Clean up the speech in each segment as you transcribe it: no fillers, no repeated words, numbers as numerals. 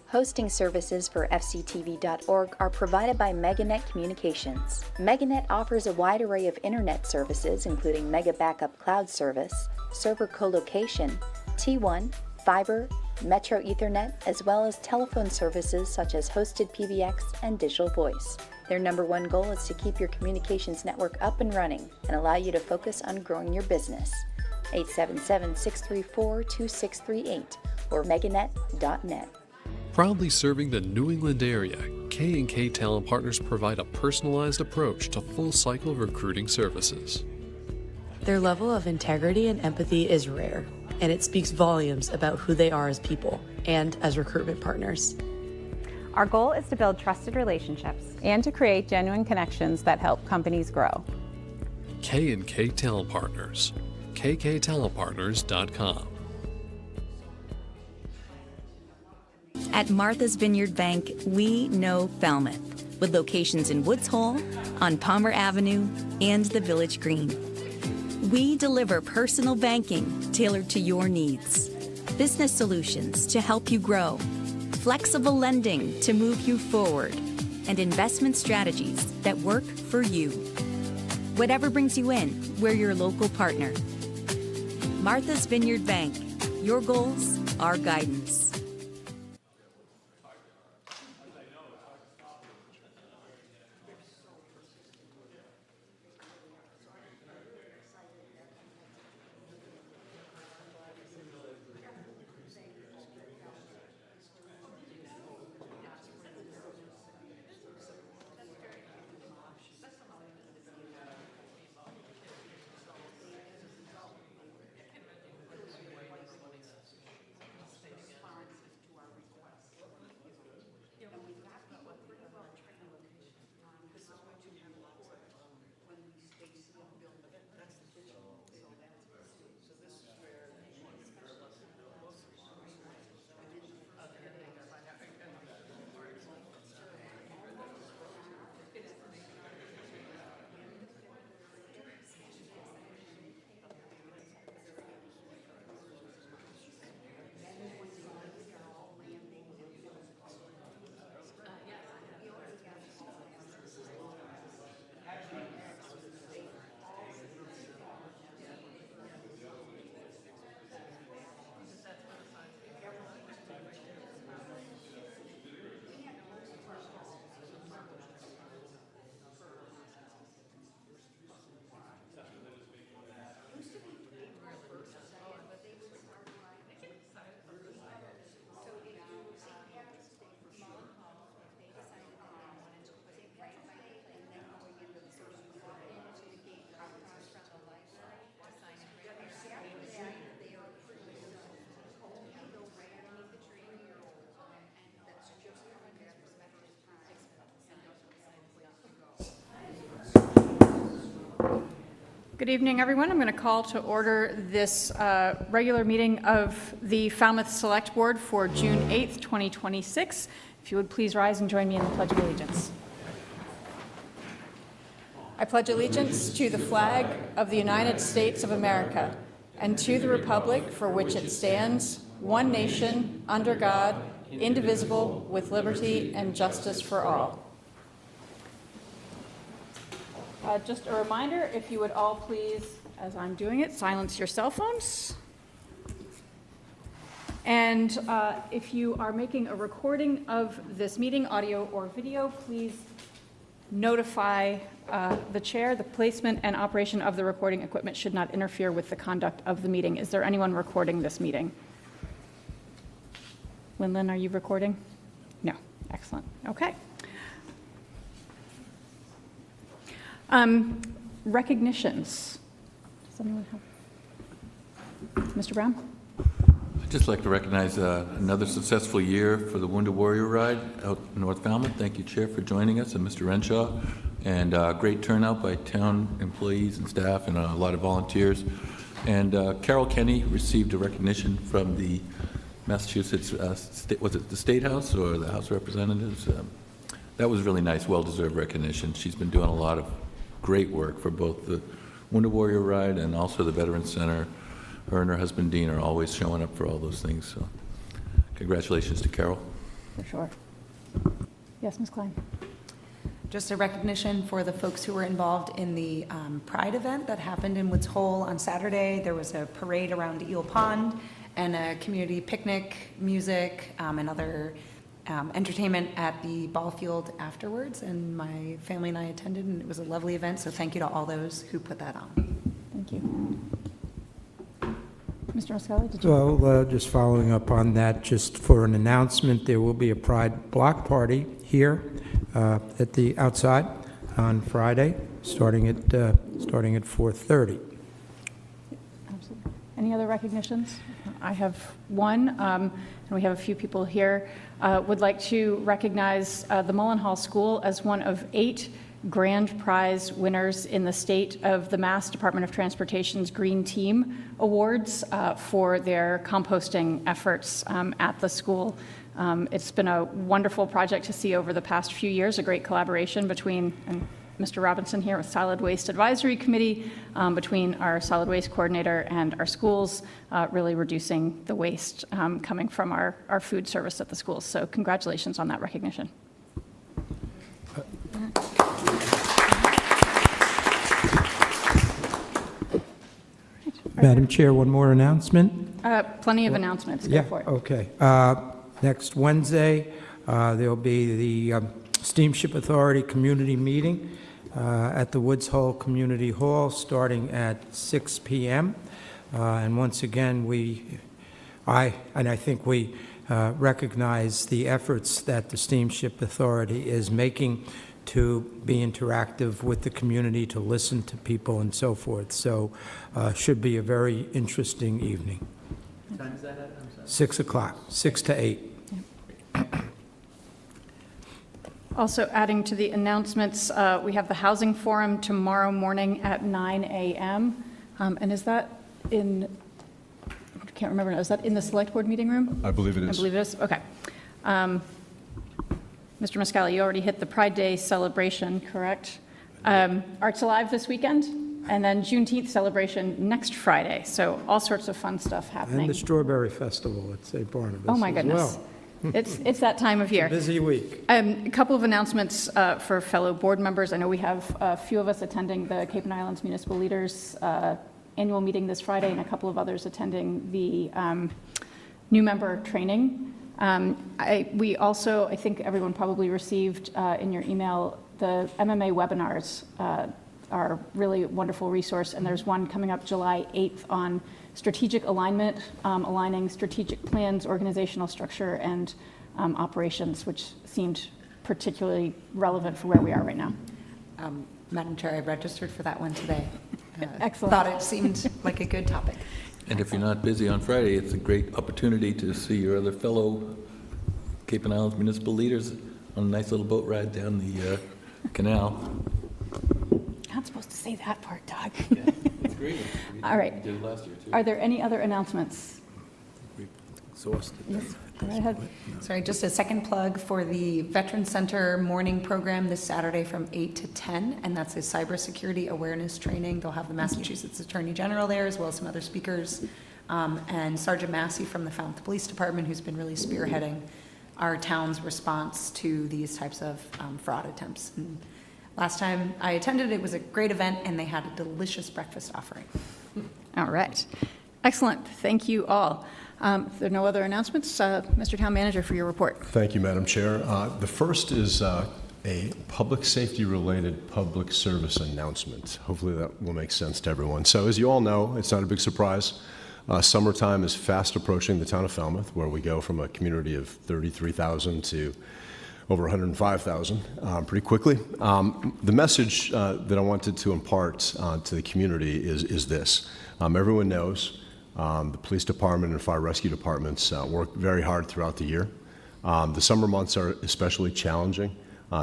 Hosting services for fctv.org are provided by MegaNet Communications. MegaNet offers a wide array of internet services, including Mega Backup Cloud Service, server colocation, T1, fiber, Metro Ethernet, as well as telephone services such as hosted PBX and digital voice. Their number one goal is to keep your communications network up and running and allow you to focus on growing your business. 877-634-2638 or meganet.net. Proudly serving the New England area, K&K Talent Partners provide a personalized approach to full-cycle recruiting services. Their level of integrity and empathy is rare, and it speaks volumes about who they are as people and as recruitment partners. Our goal is to build trusted relationships and to create genuine connections that help companies grow. K&K Talent Partners, kktalentpartners.com. At Martha's Vineyard Bank, we know Falmouth, with locations in Woods Hole, on Palmer Avenue, and the Village Green. We deliver personal banking tailored to your needs, business solutions to help you grow, flexible lending to move you forward, and investment strategies that work for you. Whatever brings you in, we're your local partner. Martha's Vineyard Bank, your goals, our guidance. Good evening, everyone. I'm going to call to order this regular meeting of the Falmouth Select Board for June 8th, 2026. If you would please rise and join me in the Pledge of Allegiance. I pledge allegiance to the flag of the United States of America and to the republic for which it stands, one nation, under God, indivisible, with liberty and justice for all. Just a reminder, if you would all please, as I'm doing it, silence your cell phones. And if you are making a recording of this meeting, audio or video, please notify the chair. The placement and operation of the recording equipment should not interfere with the conduct of the meeting. Is there anyone recording this meeting? Lynn, are you recording? No. Excellent. Okay. Recognitions. Does anyone have? Mr. Brown? I'd just like to recognize another successful year for the Wounded Warrior Ride out in North Falmouth. Thank you, Chair, for joining us, and Mr. Renshaw. And great turnout by town employees and staff and a lot of volunteers. And Carol Kenny received a recognition from the Massachusetts, was it the State House or the House of Representatives? That was really nice, well-deserved recognition. She's been doing a lot of great work for both the Wounded Warrior Ride and also the Veterans Center. Her and her husband Dean are always showing up for all those things. So congratulations to Carol. for sure. Yes, Ms. Klein. Just a recognition for the folks who were involved in the Pride event that happened in Woods Hole on Saturday. There was a parade around Eel Pond and a community picnic, music, and other entertainment at the ball field afterwards. And my family and I attended, and it was a lovely event. So thank you to all those who put that on. Thank you. Mr. Muscali, did you? Well, just following up on that, just for an announcement, there will be a Pride block party here at the outside on Friday, starting at 4:30. Absolutely. Any other recognitions? I have one, and we have a few people here. Would like to recognize the Mullenhall School as one of 8 grand prize winners in the state of the Mass Department of Transportation's Green Team Awards for their composting efforts at the school. It's been a wonderful project to see over the past few years, a great collaboration between Mr. Robinson here with Solid Waste Advisory Committee, between our solid waste coordinator and our schools, really reducing the waste coming from our food service at the schools. So congratulations on that recognition. Madam Chair, one more announcement? Plenty of announcements. Go for it. Okay. Next Wednesday, there'll be the Steamship Authority Community Meeting at the Woods Hole Community Hall, starting at 6 p.m. And once again, I think we recognize the efforts that the Steamship Authority is making to be interactive with the community, to listen to people and so forth. So should be a very interesting evening. What time is that at? I'm sorry. 6 o'clock, 6 to 8. Also adding to the announcements, we have the Housing Forum tomorrow morning at 9 a.m. And is that in, I can't remember now, is that in the Select Board meeting room? I believe it is. I believe it is, okay. Mr. Muscali, you already hit the Pride Day celebration, correct? Arts Alive this weekend, and then Juneteenth celebration next Friday. So all sorts of fun stuff happening. And the Strawberry Festival at St. Barnabas. Oh my as goodness. well. It's that time of year. Busy week. A couple of announcements for fellow board members. I know we have a few of us attending the Cape and Islands Municipal Leaders annual meeting this Friday, and a couple of others attending the new member training. We also, I think everyone probably received in your email, the MMA webinars are really a wonderful resource, and there's one coming up July 8th on strategic alignment, aligning strategic plans, organizational structure, and operations, which seemed particularly relevant for where we are right now. Madam Chair, I registered for that one today. Excellent. Thought it seemed like a good topic. And if you're not busy on Friday, it's a great opportunity to see your other fellow Cape and Islands municipal leaders on a nice little boat ride down the canal. Not supposed to say that part, Doug. Yeah, it's great. All right. We did it last year, too. Are there any other announcements? We've exhausted. Yes, go right ahead. Sorry, just a second plug for the Veterans Center morning program this Saturday from 8 to 10, and that's a cybersecurity awareness training. They'll have the Massachusetts Attorney General there, as well as some other speakers, and Sergeant Massey from the Falmouth Police Department, who's been really spearheading our town's response to these types of fraud attempts. And last time I attended, it was a great event, and they had a delicious breakfast offering. All right. Excellent. Thank you all. If there are no other announcements, Mr. Town Manager, for your report. Thank you, Madam Chair. The first is a public safety-related public service announcement. Hopefully that will make sense to everyone. So as you all know, it's not a big surprise. Summertime is fast approaching the town of Falmouth, where we go from a community of 33,000 to over 105,000 pretty quickly. The message that I wanted to impart to the community is this. Everyone knows the police department and fire rescue departments work very hard throughout the year. The summer months are especially challenging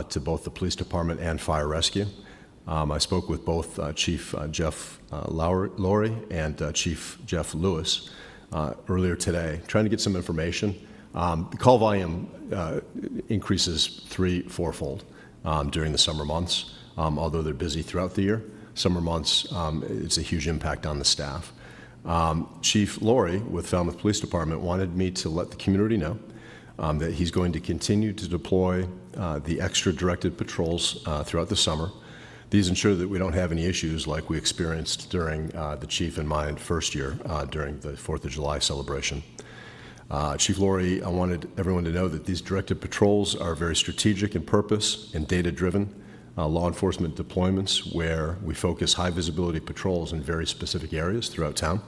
to both the police department and fire rescue. I spoke with both Chief Jeff Lowry and Chief Jeff Lewis earlier today, trying to get some information. The call volume increases 3-4-fold during the summer months, although they're busy throughout the year. Summer months, it's a huge impact on the staff. Chief Lowry with Falmouth Police Department wanted me to let the community know that he's going to continue to deploy the extra directed patrols throughout the summer. These ensure that we don't have any issues like we experienced during the chief and my first year during the 4th of July celebration. Chief Laurie, I wanted everyone to know that these directed patrols are very strategic in purpose and data-driven law enforcement deployments where we focus high visibility patrols in very specific areas throughout town.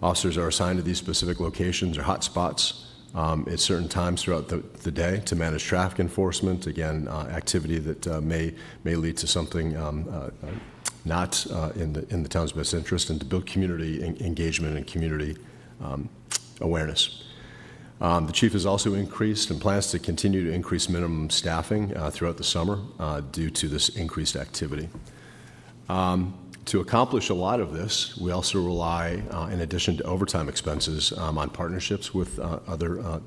Officers are assigned to these specific locations or hot spots at certain times throughout the day to manage traffic enforcement, again, activity that may lead to something not in the town's best interest, and to build community engagement and community awareness. The chief has also increased and plans to continue to increase minimum staffing throughout the summer due to this increased activity. To accomplish a lot of this, we also rely, in addition to overtime expenses, on partnerships with other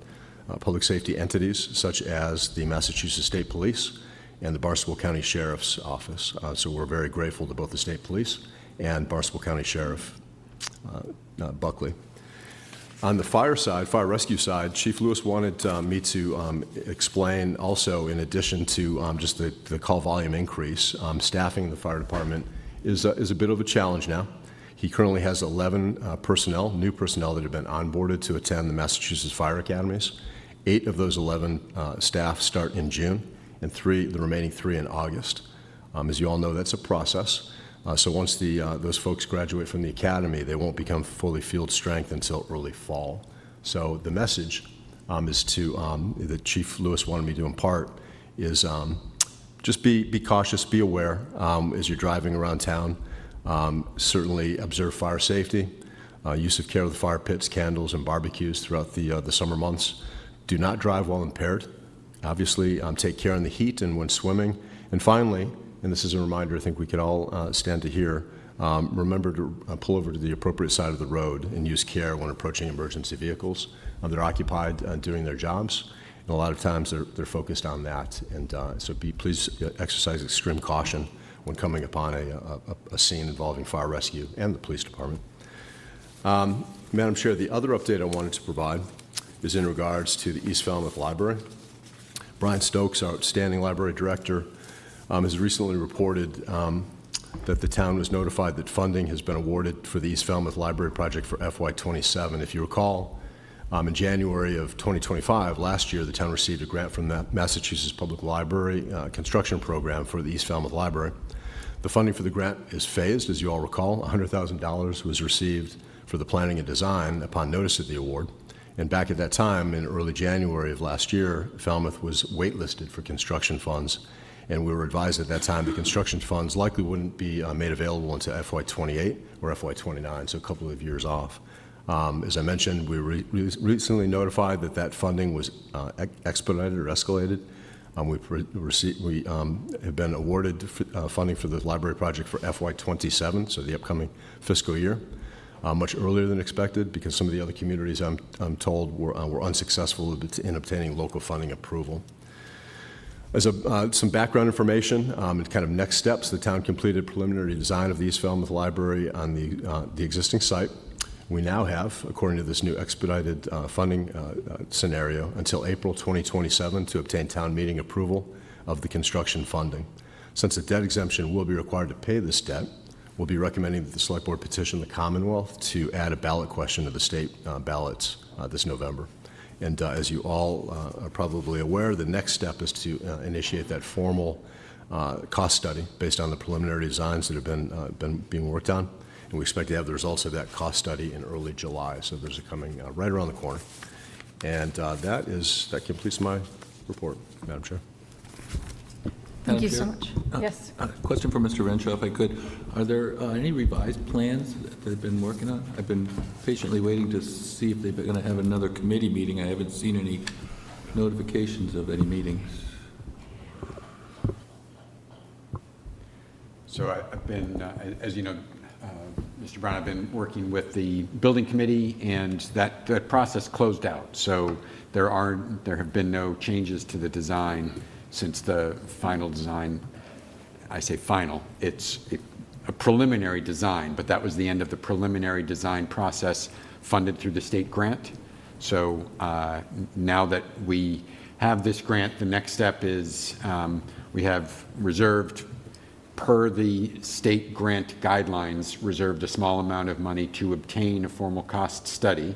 public safety entities, such as the Massachusetts State Police and the Barnstable County Sheriff's Office. So we're very grateful to both the State Police and Barnstable County Sheriff Buckley. On the fire rescue side, Chief Lewis wanted me to explain also, in addition to just the call volume increase, staffing the fire department is a bit of a challenge now. He currently has 11 new personnel that have been onboarded to attend the Massachusetts Fire Academies. 8 of those 11 staff start in June, and the remaining 3 in August. As you all know, that's a process. So once those folks graduate from the academy, they won't become fully field strength until early fall. So the message is that Chief Lewis wanted me to impart is just be cautious, be aware as you're driving around town. Certainly observe fire safety, use of care of the fire pits, candles, and barbecues throughout the summer months. Do not drive while impaired. Obviously, take care in the heat and when swimming. And finally, and this is a reminder I think we could all stand to hear, remember to pull over to the appropriate side of the road and use care when approaching emergency vehicles. They're occupied doing their jobs, and a lot of times they're focused on that. And so please exercise extreme caution when coming upon a scene involving fire rescue and the police department. Madam Chair, the other update I wanted to provide is in regards to the East Falmouth Library. Brian Stokes, our outstanding library director, has recently reported that the town was notified that funding has been awarded for the East Falmouth Library project for FY27. If you recall, in January of 2025, last year, the town received a grant from the Massachusetts Public Library construction program for the East Falmouth Library. The funding for the grant is phased, as you all recall. $100,000 was received for the planning and design upon notice of the award. And back at that time, in early January of last year, Falmouth was waitlisted for construction funds. And we were advised at that time the construction funds likely wouldn't be made available until FY28 or FY29, so a couple of years off. As I mentioned, we were recently notified that funding was expedited or escalated. We have been awarded funding for the library project for FY27, so the upcoming fiscal year, much earlier than expected because some of the other communities, I'm told, were unsuccessful in obtaining local funding approval. As some background information and kind of next steps, the town completed preliminary design of the East Falmouth Library on the existing site. We now have, according to this new expedited funding scenario, until April 2027 to obtain town meeting approval of the construction funding. Since a debt exemption will be required to pay this debt, we'll be recommending that the Select Board petition the Commonwealth to add a ballot question to the state ballots this November. And as you all are probably aware, the next step is to initiate that formal cost study based on the preliminary designs that have been being worked on. And we expect to have the results of that cost study in early July. So there's a coming right around the corner. And that completes my report, Madam Chair. Thank you so much. Yes. Question for Mr. Renshaw, if I could. Are there any revised plans that they've been working on? I've been patiently waiting to see if they're going to have another committee meeting. I haven't seen any notifications of any meetings. So I've been, as you know, Mr. Brown, I've been working with the building committee, and that process closed out. So there have been no changes to the design since the final design. I say final, it's a preliminary design, but that was the end of the preliminary design process funded through the state grant. So now that we have this grant, the next step is we have reserved, per the state grant guidelines, reserved a small amount of money to obtain a formal cost study.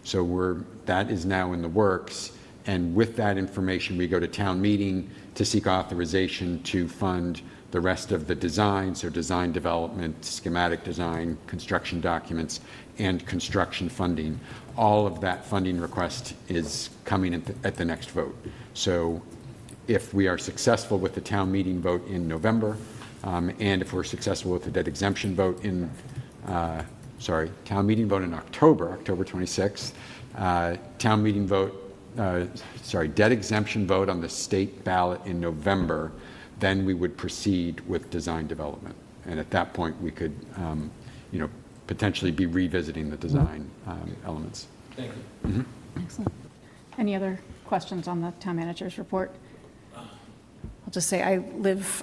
So that is now in the works. And with that information, we go to town meeting to seek authorization to fund the rest of the design, so design development, schematic design, construction documents, and construction funding. All of that funding request is coming at the next vote. So if we are successful with the town meeting vote in November, and if we're successful with the debt exemption vote in, town meeting vote in October 26th, town meeting vote, debt exemption vote on the state ballot in November, then we would proceed with design development. And at that point, we could, potentially be revisiting the design elements. Thank you. Mm-hmm. Excellent. Any other questions on the town manager's report? I'll just say I live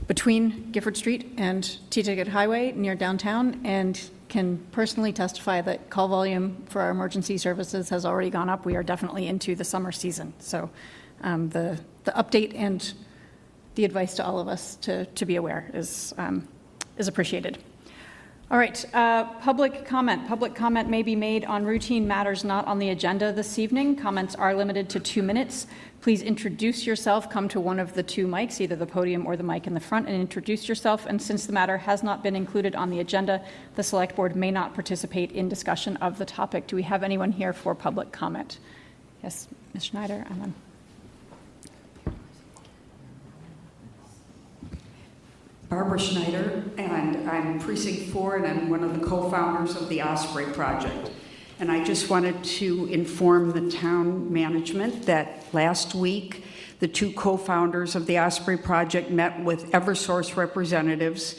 between Gifford Street and T-Ticket Highway near downtown, and can personally testify that call volume for our emergency services has already gone up. We are definitely into the summer season. So the update and the advice to all of us to be aware is appreciated. All right, public comment. Public comment may be made on routine matters not on the agenda this evening. Comments are limited to 2 minutes. Please introduce yourself, come to one of the 2 mics, either the podium or the mic in the front, and introduce yourself. And since the matter has not been included on the agenda, the Select Board may not participate in discussion of the topic. Do we have anyone here for public comment? Yes, Ms. Schneider, and then. Barbara Schneider, and I'm Precinct 4, and I'm one of the co-founders of the Osprey Project. And I just wanted to inform the town management that last week, the 2 co-founders of the Osprey Project met with Eversource representatives,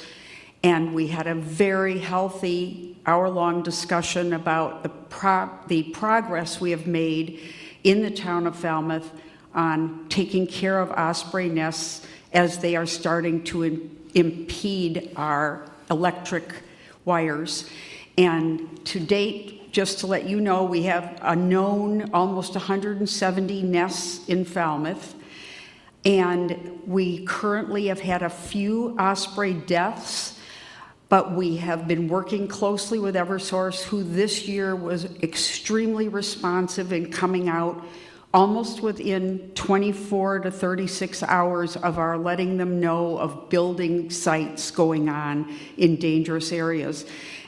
and we had a very healthy hour-long discussion about the progress we have made in the town of Falmouth on taking care of osprey nests as they are starting to impede our electric wires. And to date, just to let you know, we have a known almost 170 nests in Falmouth, and we currently have had a few osprey deaths, but we have been working closely with Eversource, who this year was extremely responsive in coming out almost within 24 to 36 hours of our letting them know of building sites going on in dangerous areas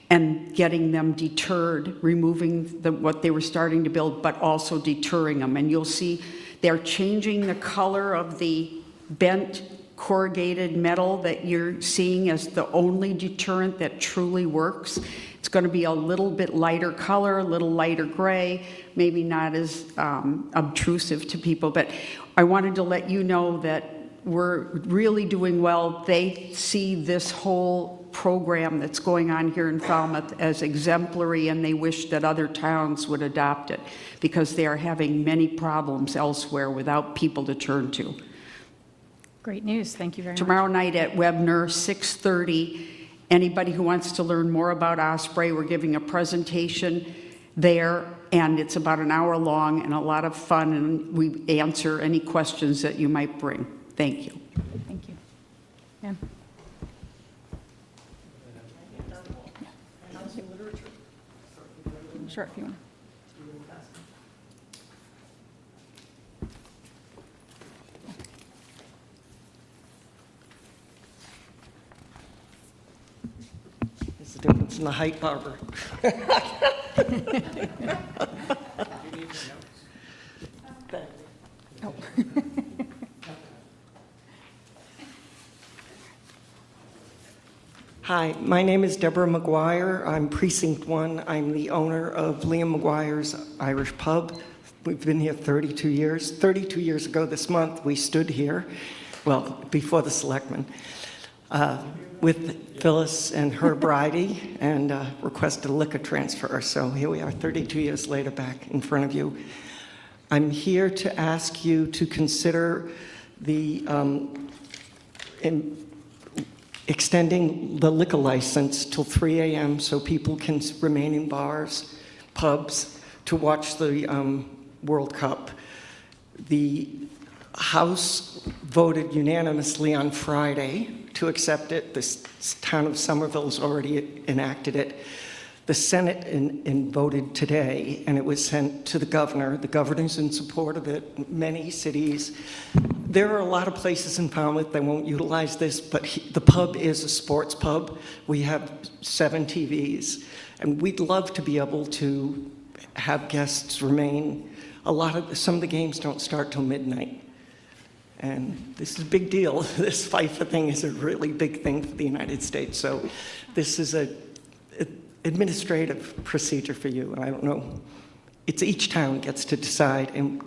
and getting them deterred, removing what they were starting to build, but also deterring them. And you'll see they're changing the color of the bent corrugated metal that you're seeing as the only deterrent that truly works. It's going to be a little bit lighter color, a little lighter gray, maybe not as obtrusive to people, but I wanted to let you know that we're really doing well. They see this whole program that's going on here in Falmouth as exemplary, and they wish that other towns would adopt it because they are having many problems elsewhere without people to turn to. Great news. Thank you very much. Tomorrow night at Webner, 6:30, anybody who wants to learn more about Osprey, we're giving a presentation there, and it's about an hour long and a lot of fun, and we answer any questions that you might bring. Thank you. Thank you. Yeah. Sure, if you want. There's a difference in the height, Barbara. Oh. Hi, my name is Deborah McGuire. I'm Precinct 1. I'm the owner of Liam McGuire's Irish Pub. We've been here 32 years. 32 years ago this month, we stood here, well, before the selectmen, with Phyllis and her bridie and requested a liquor transfer. So here we are 32 years later back in front of you. I'm here to ask you to consider the extending the liquor license till 3 a.m. so people can remain in bars, pubs, to watch the World Cup. The House voted unanimously on Friday to accept it. The town of Somerville's already enacted it. The Senate voted today, and it was sent to the governor. The governor's in support of it. Many cities. There are a lot of places in Falmouth that won't utilize this, but the pub is a sports pub. We have 7 TVs, and we'd love to be able to have guests remain. Some of the games don't start till midnight. And this is a big deal. This FIFA thing is a really big thing for the United States. So this is an administrative procedure for you. And I don't know, it's each town gets to decide. And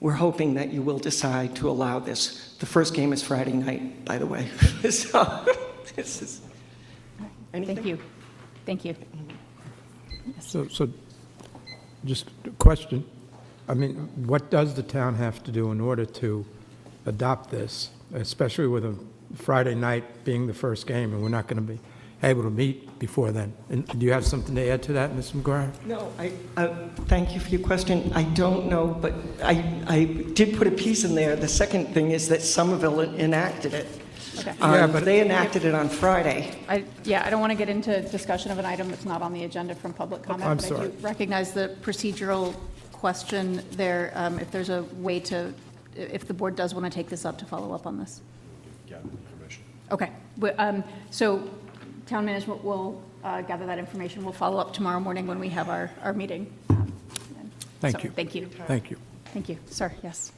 we're hoping that you will decide to allow this. The first game is Friday night, by the way. So this is anything? Thank you. Thank you. So just a question. I mean, what does the town have to do in order to adopt this, especially with a Friday night being the first game, and we're not going to be able to meet before then? And do you have something to add to that, Ms. McGuire? No, thank you for your question. I don't know, but I did put a piece in there. The second thing is that Somerville enacted it. Okay. Yeah, but they enacted it on Friday. I don't want to get into discussion of an item that's not on the agenda from public comment. I'm but sorry. I do recognize the procedural question there. If there's a way to, if the board does want to take this up to follow up on this. Gather information. Okay. So town management will gather that information. We'll follow up tomorrow morning when we have our meeting. Thank you. Thank you. Thank you. Thank you. Sir, yes.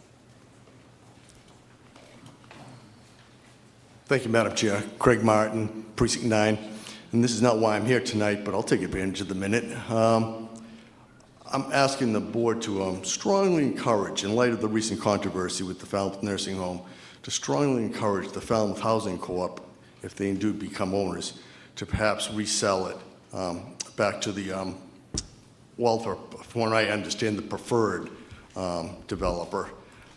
Thank you, Madam Chair. Craig Martin, Precinct 9. And this is not why I'm here tonight, but I'll take advantage of the minute. I'm asking the board to strongly encourage, in light of the recent controversy with the Falmouth Nursing Home, to strongly encourage the Falmouth Housing Co-op, if they do become owners, to perhaps resell it back to the, from what I understand, the preferred developer.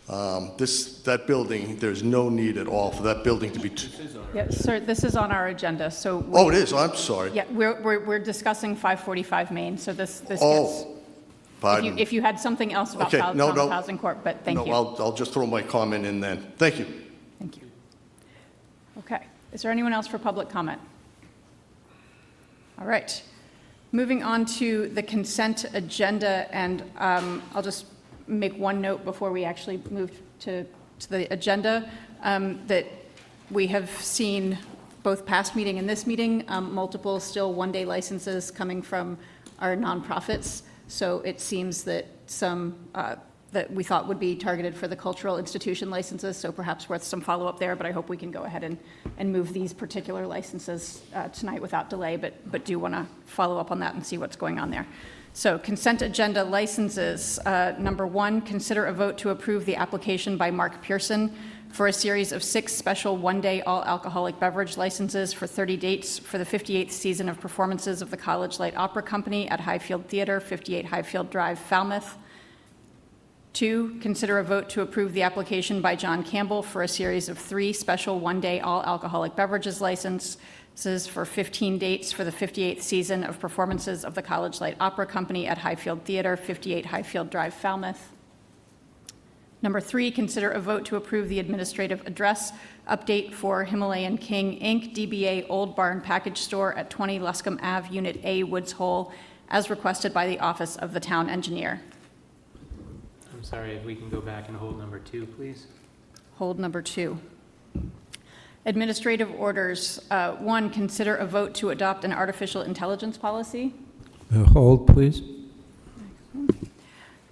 That building, there's no need at all for that building to be. Yeah, sir, this is on our agenda, so. Oh, it is? Oh, I'm sorry. Yeah, we're discussing 545 Main, so this gets. Pardon. If you had something else about Okay, Falmouth no. Housing Corp., but thank you. No, I'll just throw my comment in then. Thank you. Thank you. Okay. Is there anyone else for public comment? All right. Moving on to the consent agenda, and I'll just make one note before we actually move to the agenda, that we have seen both past meeting and this meeting, multiple still one-day licenses coming from our nonprofits. So it seems that some that we thought would be targeted for the cultural institution licenses, so perhaps worth some follow-up there, but I hope we can go ahead and move these particular licenses tonight without delay, but do want to follow up on that and see what's going on there. So consent agenda licenses. Number 1, consider a vote to approve the application by Mark Pearson for a series of 6 special one-day all-alcoholic beverage licenses for 30 dates for the 58th season of performances of the College Light Opera Company at Highfield Theater, 58 Highfield Drive, Falmouth. 2, consider a vote to approve the application by John Campbell for a series of 3 special one-day all-alcoholic beverages licenses for 15 dates for the 58th season of performances of the College Light Opera Company at Highfield Theater, 58 Highfield Drive, Falmouth. Number 3, consider a vote to approve the administrative address update for Himalayan King, Inc., DBA Old Barn Package Store at 20 Luscombe Ave, Unit A, Woods Hole, as requested by the Office of the Town Engineer. I'm sorry, if we can go back and hold number 2, please. Hold number 2. Administrative orders. 1, consider a vote to adopt an artificial intelligence policy. Hold, please.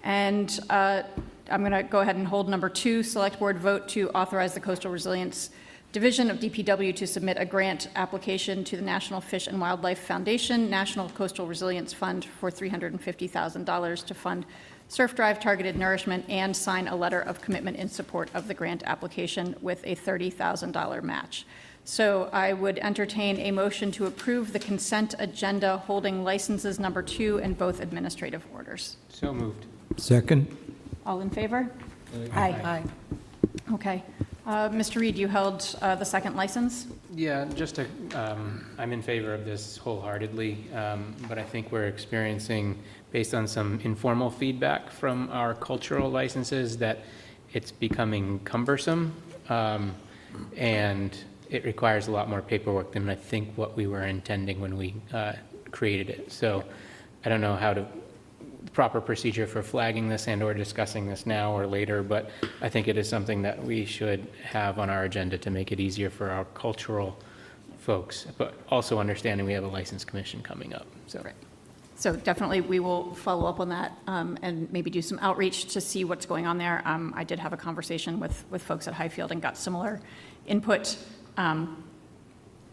And I'm going to go ahead and hold number 2, select board vote to authorize the Coastal Resilience Division of DPW to submit a grant application to the National Fish and Wildlife Foundation, National Coastal Resilience Fund for $350,000 to fund surf drive targeted nourishment and sign a letter of commitment in support of the grant application with a $30,000 match. So I would entertain a motion to approve the consent agenda holding licenses number 2 and both administrative orders. So moved. Second. All in favor? Aye. Okay. Mr. Reed, you held the second license? Yeah, just to, I'm in favor of this wholeheartedly, but I think we're experiencing, based on some informal feedback from our cultural licenses, that it's becoming cumbersome, and it requires a lot more paperwork than I think what we were intending when we created it. So I don't know how to, the proper procedure for flagging this and or discussing this now or later, but I think it is something that we should have on our agenda to make it easier for our cultural folks, but also understanding we have a license commission coming up. So. Right. So definitely we will follow up on that and maybe do some outreach to see what's going on there. I did have a conversation with folks at Highfield and got similar input.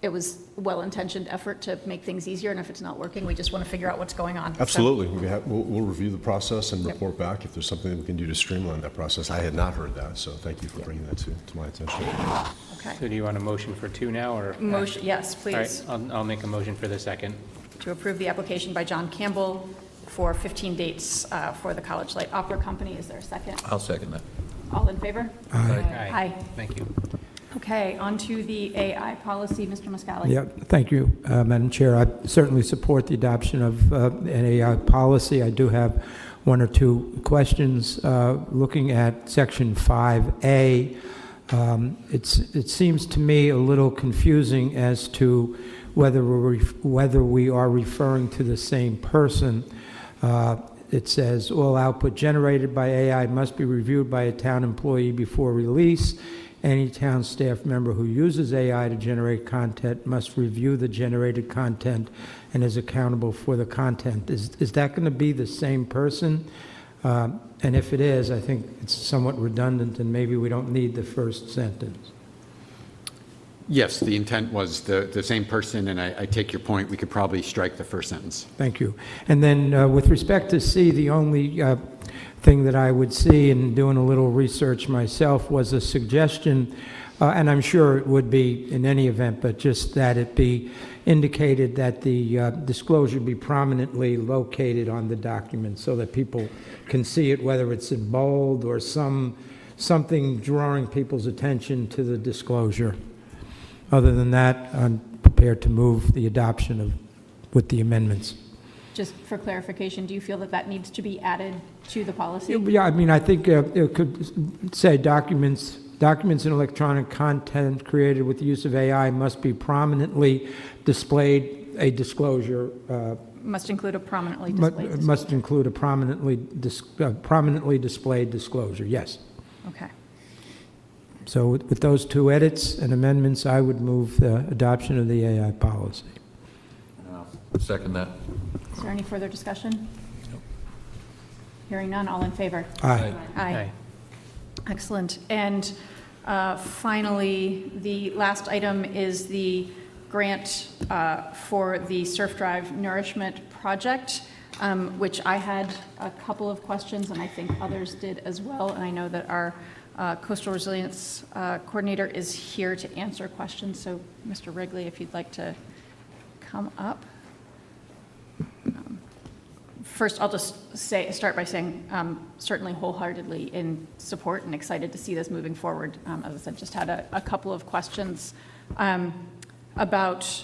It was a well-intentioned effort to make things easier, and if it's not working, we just want to figure out what's going on. Absolutely. We'll review the process and report back if there's something that we can do to streamline that process. I had not heard that, so thank you for bringing that to my attention. Okay. So do you want a motion for 2 now, or? Motion, yes, please. All right, I'll make a motion for the second. To approve the application by John Campbell for 15 dates for the College Light Opera Company. Is there a second? I'll second that. All in favor? Aye. Aye. Thank you. Okay, on to the AI policy, Mr. Muscali. Yeah, thank you, Madam Chair. I certainly support the adoption of an AI policy. I do have 1 or 2 questions. Looking at Section 5A, it seems to me a little confusing as to whether we are referring to the same person. It says, all output generated by AI must be reviewed by a town employee before release. Any town staff member who uses AI to generate content must review the generated content and is accountable for the content. Is that going to be the same person? And if it is, I think it's somewhat redundant, and maybe we don't need the first sentence. Yes, the intent was the same person, and I take your point. We could probably strike the first sentence. Thank you. And then with respect to C, the only thing that I would see in doing a little research myself was a suggestion, and I'm sure it would be in any event, but just that it be indicated that the disclosure be prominently located on the document so that people can see it, whether it's in bold or something drawing people's attention to the disclosure. Other than that, I'm prepared to move the adoption with the amendments. Just for clarification, do you feel that needs to be added to the policy? Yeah, I mean, I think it could say documents and electronic content created with the use of AI must be prominently displayed. A disclosure must include a prominently displayed disclosure. Must include a prominently displayed disclosure. Yes. Okay. So with those 2 edits and amendments, I would move the adoption of the AI policy. Second that. Is there any further discussion? Nope. Hearing none, all in favor? Aye. Aye. Excellent. And finally, the last item is the grant for the Surf Drive Nourishment Project, which I had a couple of questions, and I think others did as well. And I know that our Coastal Resilience Coordinator is here to answer questions. So, Mr. Wrigley, if you'd like to come up. First, I'll just start by saying certainly wholeheartedly in support and excited to see this moving forward. As I said, just had a couple of questions about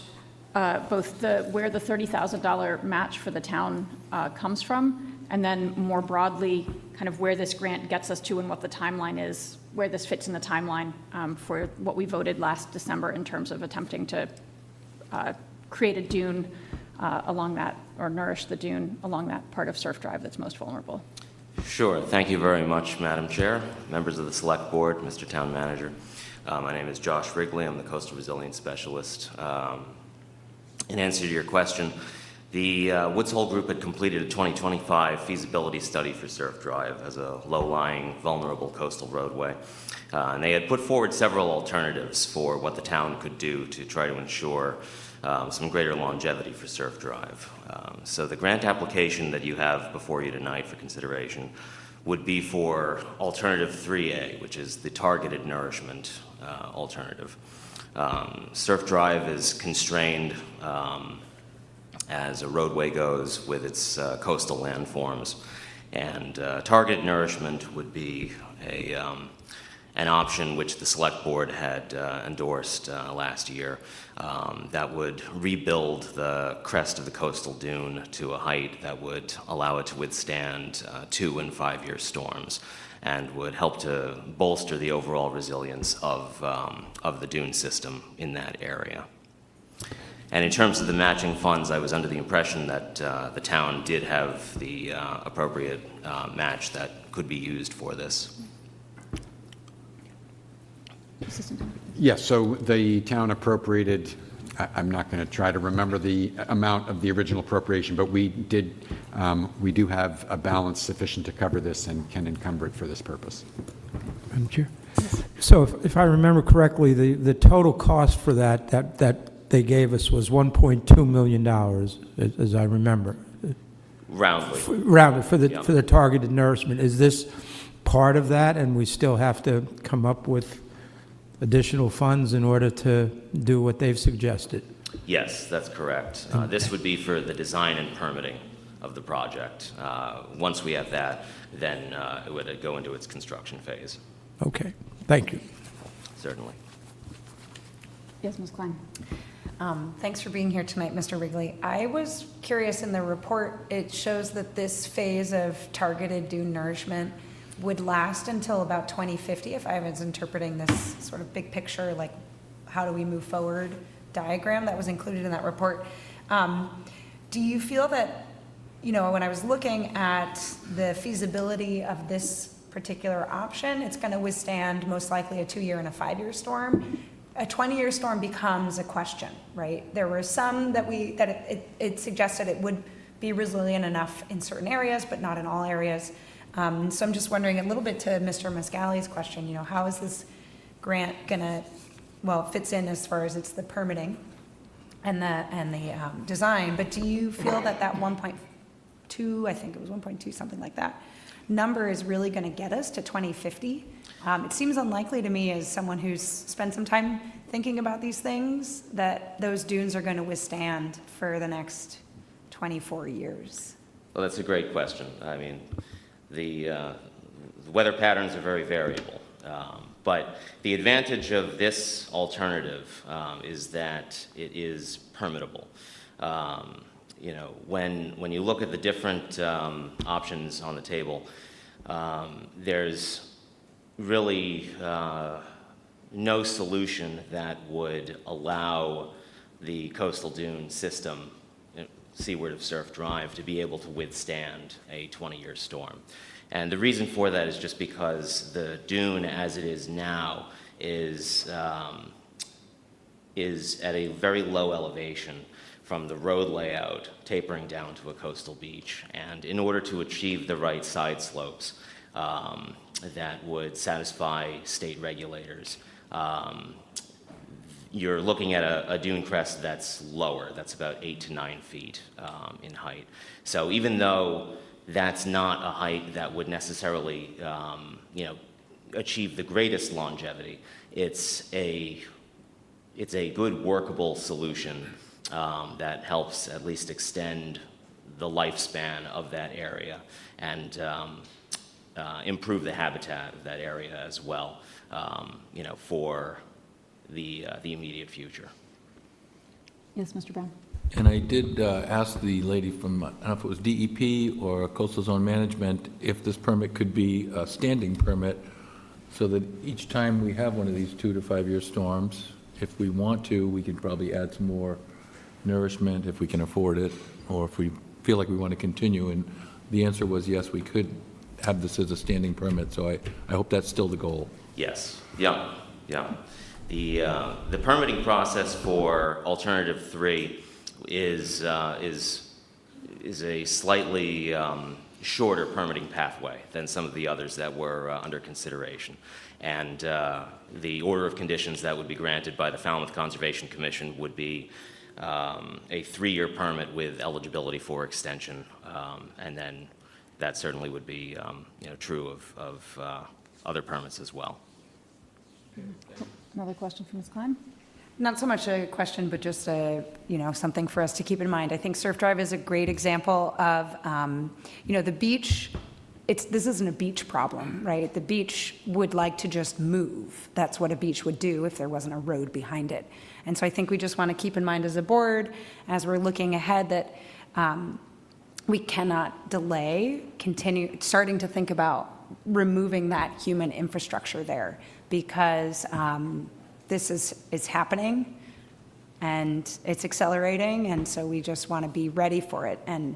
both where the $30,000 match for the town comes from, and then more broadly, kind of where this grant gets us to and what the timeline is, where this fits in the timeline for what we voted last December in terms of attempting to create a dune along that, or nourish the dune along that part of Surf Drive that's most vulnerable. Sure. Thank you very much, Madam Chair, members of the Select Board, Mr. Town Manager. My name is Josh Wrigley. I'm the Coastal Resilience Specialist. In answer to your question, the Woods Hole Group had completed a 2025 feasibility study for Surf Drive as a low-lying, vulnerable coastal roadway. And they had put forward several alternatives for what the town could do to try to ensure some greater longevity for Surf Drive. So the grant application that you have before you tonight for consideration would be for alternative 3A, which is the targeted nourishment alternative. Surf Drive is constrained as a roadway goes with its coastal landforms, and targeted nourishment would be an option which the Select Board had endorsed last year that would rebuild the crest of the coastal dune to a height that would allow it to withstand 2- and 5-year storms, and would help to bolster the overall resilience of the dune system in that area. And in terms of the matching funds, I was under the impression that the town did have the appropriate match that could be used for this. Yes, so the town appropriated, I'm not going to try to remember the amount of the original appropriation, but we do have a balance sufficient to cover this and can encumber it for this purpose. Madam Chair? So if I remember correctly, the total cost for that they gave us was $1.2 million, as I remember. Roundly. Rounded for the targeted nourishment. Is this part of that, and we still have to come up with additional funds in order to do what they've suggested? Yes, that's correct. This would be for the design and permitting of the project. Once we have that, then it would go into its construction phase. Okay, thank you. Certainly. Yes, Ms. Klein. Thanks for being here tonight, Mr. Wrigley. I was curious, in the report, it shows that this phase of targeted dune nourishment would last until about 2050, if I was interpreting this sort of big picture, like how do we move forward diagram that was included in that report. Do you feel that, when I was looking at the feasibility of this particular option, it's going to withstand most likely a 2-year and a 5-year storm? A 20-year storm becomes a question, right? There were some that it suggested it would be resilient enough in certain areas, but not in all areas. So I'm just wondering a little bit to Mr. Mascali's question, how is this grant gonna, fits in as far as it's the permitting and the design, but do you feel that 1.2, I think it was 1.2, something like that, number is really gonna get us to 2050? It seems unlikely to me, as someone who's spent some time thinking about these things, that those dunes are going to withstand for the next 24 years. Well, that's a great question. I mean, the weather patterns are very variable, but the advantage of this alternative is that it is permittable. When you look at the different options on the table, there's really no solution that would allow the coastal dune system, seaward of Surf Drive, to be able to withstand a 20-year storm. And the reason for that is just because the dune as it is now is at a very low elevation from the road layout tapering down to a coastal beach. And in order to achieve the right side slopes, that would satisfy state regulators, you're looking at a dune crest that's lower, that's about 8 to 9 feet in height. So even though that's not a height that would necessarily achieve the greatest longevity, it's a good workable solution that helps at least extend the lifespan of that area and improve the habitat of that area as well, for the immediate future. Yes, Mr. Brown. And I did ask the lady from, I don't know if it was DEP or Coastal Zone Management, if this permit could be a standing permit, so that each time we have one of these 2 to 5 year storms, if we want to, we could probably add some more nourishment if we can afford it, or if we feel like we want to continue. And the answer was yes, we could have this as a standing permit, so I hope that's still the goal. Yes, yeah. The permitting process for Alternative 3 is a slightly shorter permitting pathway than some of the others that were under consideration. And the order of conditions that would be granted by the Falmouth Conservation Commission would be a 3-year permit with eligibility for extension, and then that certainly would be true of other permits as well. Another question from Ms. Klein? Not so much a question, but just something for us to keep in mind. I think Surf Drive is a great example of, the beach this isn't a beach problem, right? The beach would like to just move. That's what a beach would do if there wasn't a road behind it. And so I think we just want to keep in mind as a board, as we're looking ahead, that we cannot delay, starting to think about removing that human infrastructure there, because this is happening and it's accelerating, and so we just want to be ready for it. And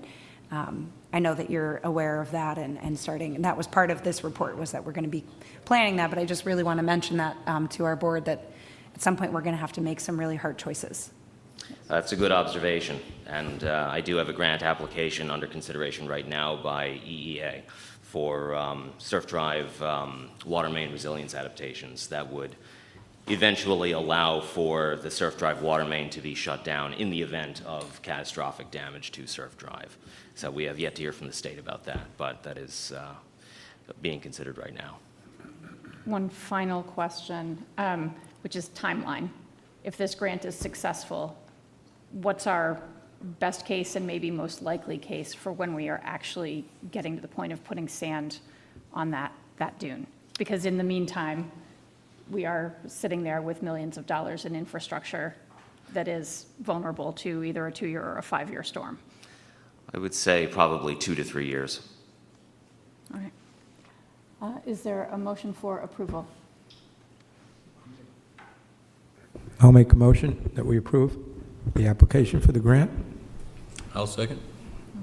I know that you're aware of that and starting, and that was part of this report, was that we're going to be planning that, but I just really want to mention that to our board, that at some point we're going to have to make some really hard choices. That's a good observation, and I do have a grant application under consideration right now by EEA for surf drive water main resilience adaptations that would eventually allow for the surf drive water main to be shut down in the event of catastrophic damage to surf drive. So we have yet to hear from the state about that, but that is being considered right now. One final question, which is timeline. If this grant is successful, what's our best case and maybe most likely case for when we are actually getting to the point of putting sand on that dune? Because in the meantime, we are sitting there with millions of dollars in infrastructure that is vulnerable to either a 2-year or a 5-year storm. I would say probably 2 to 3 years. All right. Is there a motion for approval? I'll make a motion that we approve the application for the grant. I'll second.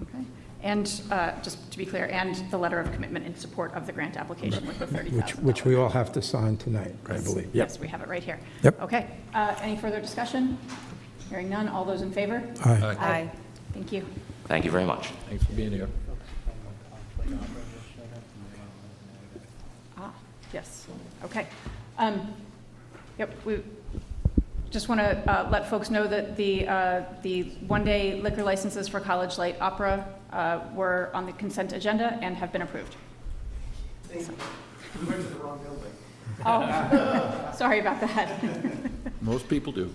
Okay. And just to be clear, and the letter of commitment in support of the grant application with the $30,000. Which we all have to sign tonight, I believe. Yep. Yes, we have it right here. Yep. Okay. Any further discussion? Hearing none. All those in favor? Aye. Aye. Thank you. Thank you very much. Thanks for being here. Yes. Okay. Yep. We just want to let folks know that the one-day liquor licenses for College Light Opera were on the consent agenda and have been approved. We went to the wrong building. Oh, sorry about that. Most people do.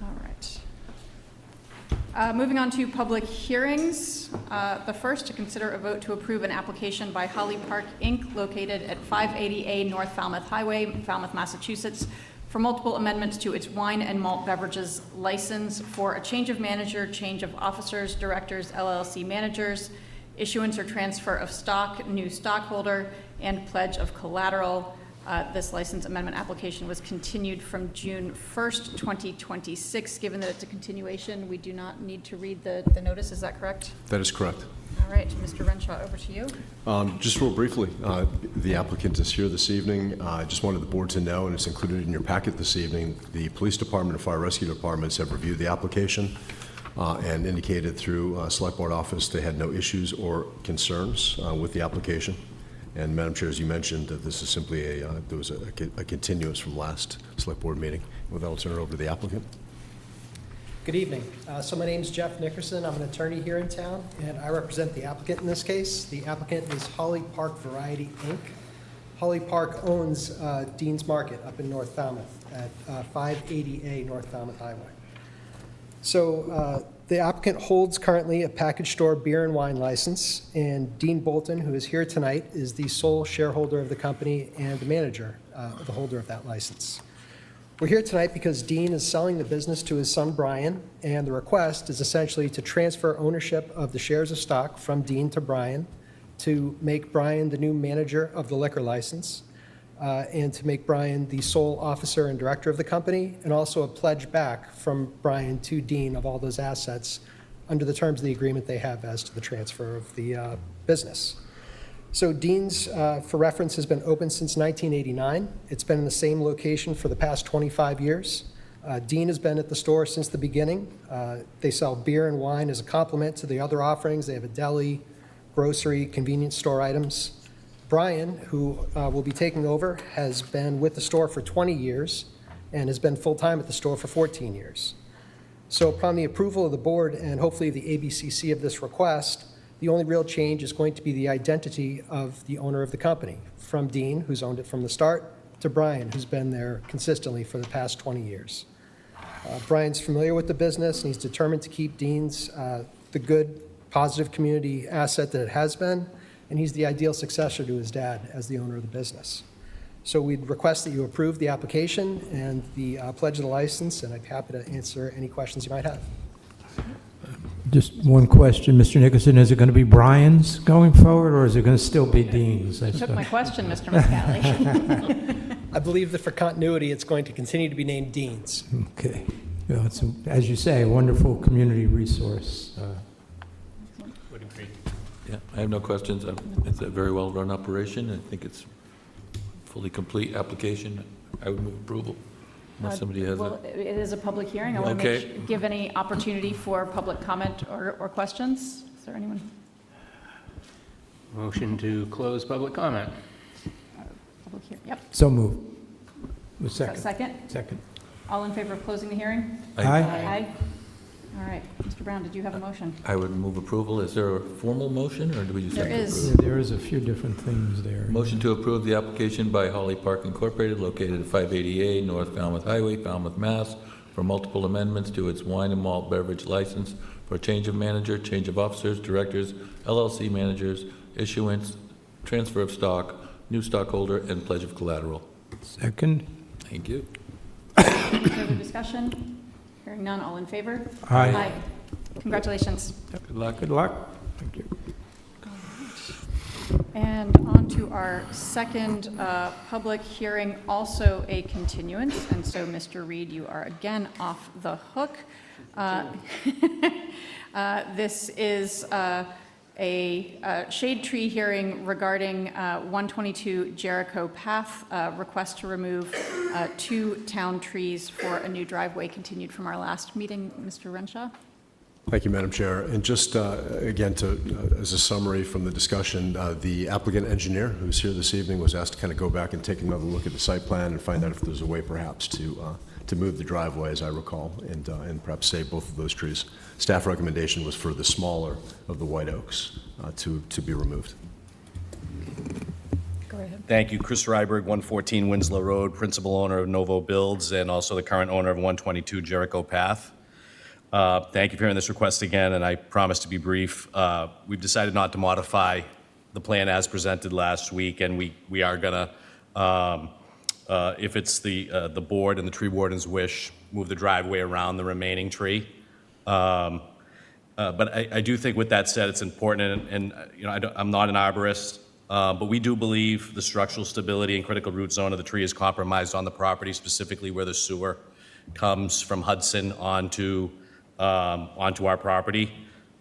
All right. Moving on to public hearings. The first, to consider a vote to approve an application by Holly Park, Inc., located at 580A North Falmouth Highway, Falmouth, Massachusetts, for multiple amendments to its wine and malt beverages license for a change of manager, change of officers, directors, LLC managers, issuance or transfer of stock, new stockholder, and pledge of collateral. This license amendment application was continued from June 1st, 2026. Given that it's a continuation, we do not need to read the notice. Is that correct? That is correct. All right, Mr. Renshaw, over to you. Just real briefly, the applicant is here this evening. I just wanted the board to know, and it's included in your packet this evening, the police department and fire rescue departments have reviewed the application and indicated through select board office they had no issues or concerns with the application. And Madam Chair, as you mentioned, that this is simply there was a continuance from last select board meeting. With that, I'll turn it over to the applicant. Good evening. So my name is Jeff Nickerson. I'm an attorney here in town, and I represent the applicant in this case. The applicant is Holly Park Variety, Inc. Holly Park owns Dean's Market up in North Falmouth at 580A North Falmouth Highway. So the applicant holds currently a package store beer and wine license, and Dean Bolton, who is here tonight, is the sole shareholder of the company and the manager, the holder of that license. We're here tonight because Dean is selling the business to his son Brian, and the request is essentially to transfer ownership of the shares of stock from Dean to Brian, to make Brian the new manager of the liquor license, and to make Brian the sole officer and director of the company, and also a pledge back from Brian to Dean of all those assets under the terms of the agreement they have as to the transfer of the business. So Dean's, for reference, has been open since 1989. It's been in the same location for the past 25 years. Dean has been at the store since the beginning. They sell beer and wine as a complement to the other offerings. They have a deli, grocery, convenience store items. Brian, who will be taking over, has been with the store for 20 years and has been full-time at the store for 14 years. So upon the approval of the board and hopefully the ABCC of this request, the only real change is going to be the identity of the owner of the company, from Dean, who's owned it from the start, to Brian, who's been there consistently for the past 20 years. Brian's familiar with the business, and he's determined to keep Dean's the good positive community asset that it has been, and he's the ideal successor to his dad as the owner of the business. So we'd request that you approve the application and the pledge of the license, and I'd be happy to answer any questions you might have. Just one question, Mr. Nickerson, is it going to be Brian's going forward, or is it going to still be Dean's? You took my question, Mr. McCallie. I believe that for continuity, it's going to continue to be named Dean's. Okay. Well, it's, as you say, a wonderful community resource. Would agree. Yeah, I have no questions. It's a very well-run operation. I think it's fully complete application. I would move approval unless somebody has Well, it is a public hearing. I want to give any opportunity for public comment or questions. Is there anyone? Motion to close public comment. Public hearing. Yep. So moved. Second. Second. All in favor of closing the hearing? Aye. Aye. All right. Mr. Brown, did you have a motion? I would move approval. Is there a formal motion, or do we just have to approve? Yeah, there is a few different things there. Motion to approve the application by Holly Park Incorporated, located at 580A North Falmouth Highway, Falmouth, Mass., for multiple amendments to its wine and malt beverage license for change of manager, change of officers, directors, LLC managers, issuance, transfer of stock, new stockholder, and pledge of collateral. Second. Thank you. Further discussion? Hearing none, all in favor? Aye. Congratulations. Good luck. Good luck. Thank you. And on to our second public hearing, also a continuance. And so, Mr. Reed, you are again off the hook. This is a shade tree hearing regarding 122 Jericho Path, request to remove 2 town trees for a new driveway, continued from our last meeting. Mr. Renshaw? Thank you, Madam Chair. And just again, as a summary from the discussion, the applicant engineer who's here this evening was asked to kind of go back and take another look at the site plan and find out if there's a way perhaps to move the driveway, as I recall, and perhaps save both of those trees. Staff recommendation was for the smaller of the white oaks to be removed. Go ahead. Thank you. Chris Ryberg, 114 Winslow Road, principal owner of Novo Builds and also the current owner of 122 Jericho Path. Thank you for hearing this request again, and I promise to be brief. We've decided not to modify the plan as presented last week, and we are going to, if it's the board and the tree warden's wish, move the driveway around the remaining tree. But I do think, with that said, it's important, and you know, I'm not an arborist, but we do believe the structural stability and critical root zone of the tree is compromised on the property, specifically where the sewer comes from Hudson onto our property.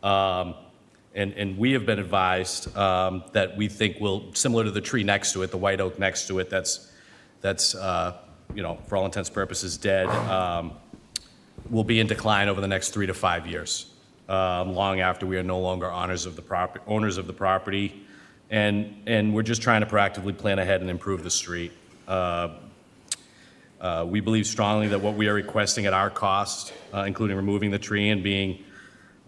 And we have been advised that we think will, similar to the tree next to it, the white oak next to it, that's you know, for all intents and purposes dead, will be in decline over the next 3 to 5 years, long after we are no longer owners of the property. And we're just trying to proactively plan ahead and improve the street. We believe strongly that what we are requesting at our cost, including removing the tree and being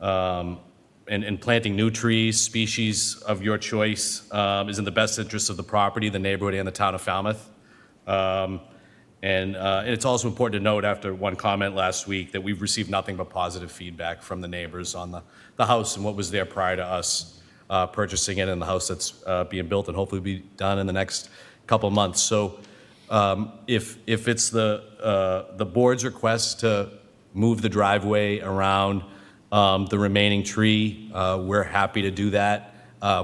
and planting new trees, species of your choice, is in the best interest of the property, the neighborhood, and the town of Falmouth. And it's also important to note, after one comment last week, that we've received nothing but positive feedback from the neighbors on the house and what was there prior to us purchasing it, and the house that's being built and hopefully be done in the next couple of months. So if it's the board's request to move the driveway around the remaining tree, we're happy to do that.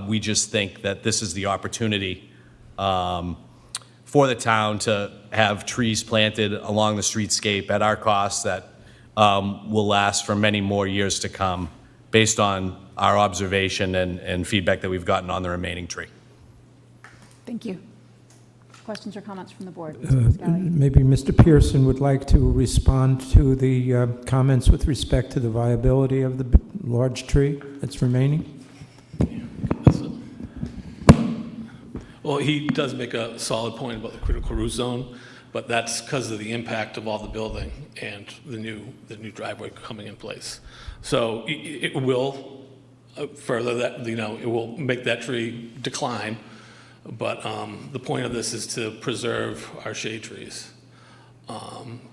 We just think that this is the opportunity for the town to have trees planted along the streetscape at our cost that will last for many more years to come, based on our observation and feedback that we've gotten on the remaining tree. Thank you. Questions or comments from the board? Maybe Mr. Pearson would like to respond to the comments with respect to the viability of the large tree that's remaining. Well, he does make a solid point about the critical root zone, but that's because of the impact of all the building and the new driveway coming in place. So it will further that, you know, it will make that tree decline. But the point of this is to preserve our shade trees.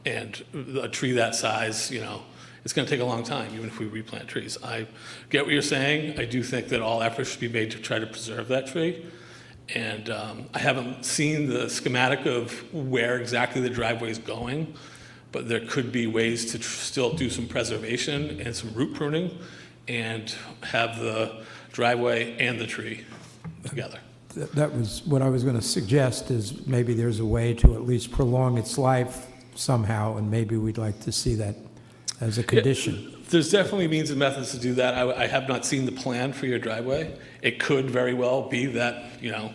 And a tree that size, you know, it's going to take a long time, even if we replant trees. I get what you're saying. I do think that all efforts should be made to try to preserve that tree. And I haven't seen the schematic of where exactly the driveway is going, but there could be ways to still do some preservation and some root pruning and have the driveway and the tree together. That was what I was going to suggest, is maybe there's a way to at least prolong its life somehow, and maybe we'd like to see that as a condition. Yeah, there's definitely means and methods to do that. I have not seen the plan for your driveway. It could very well be that, a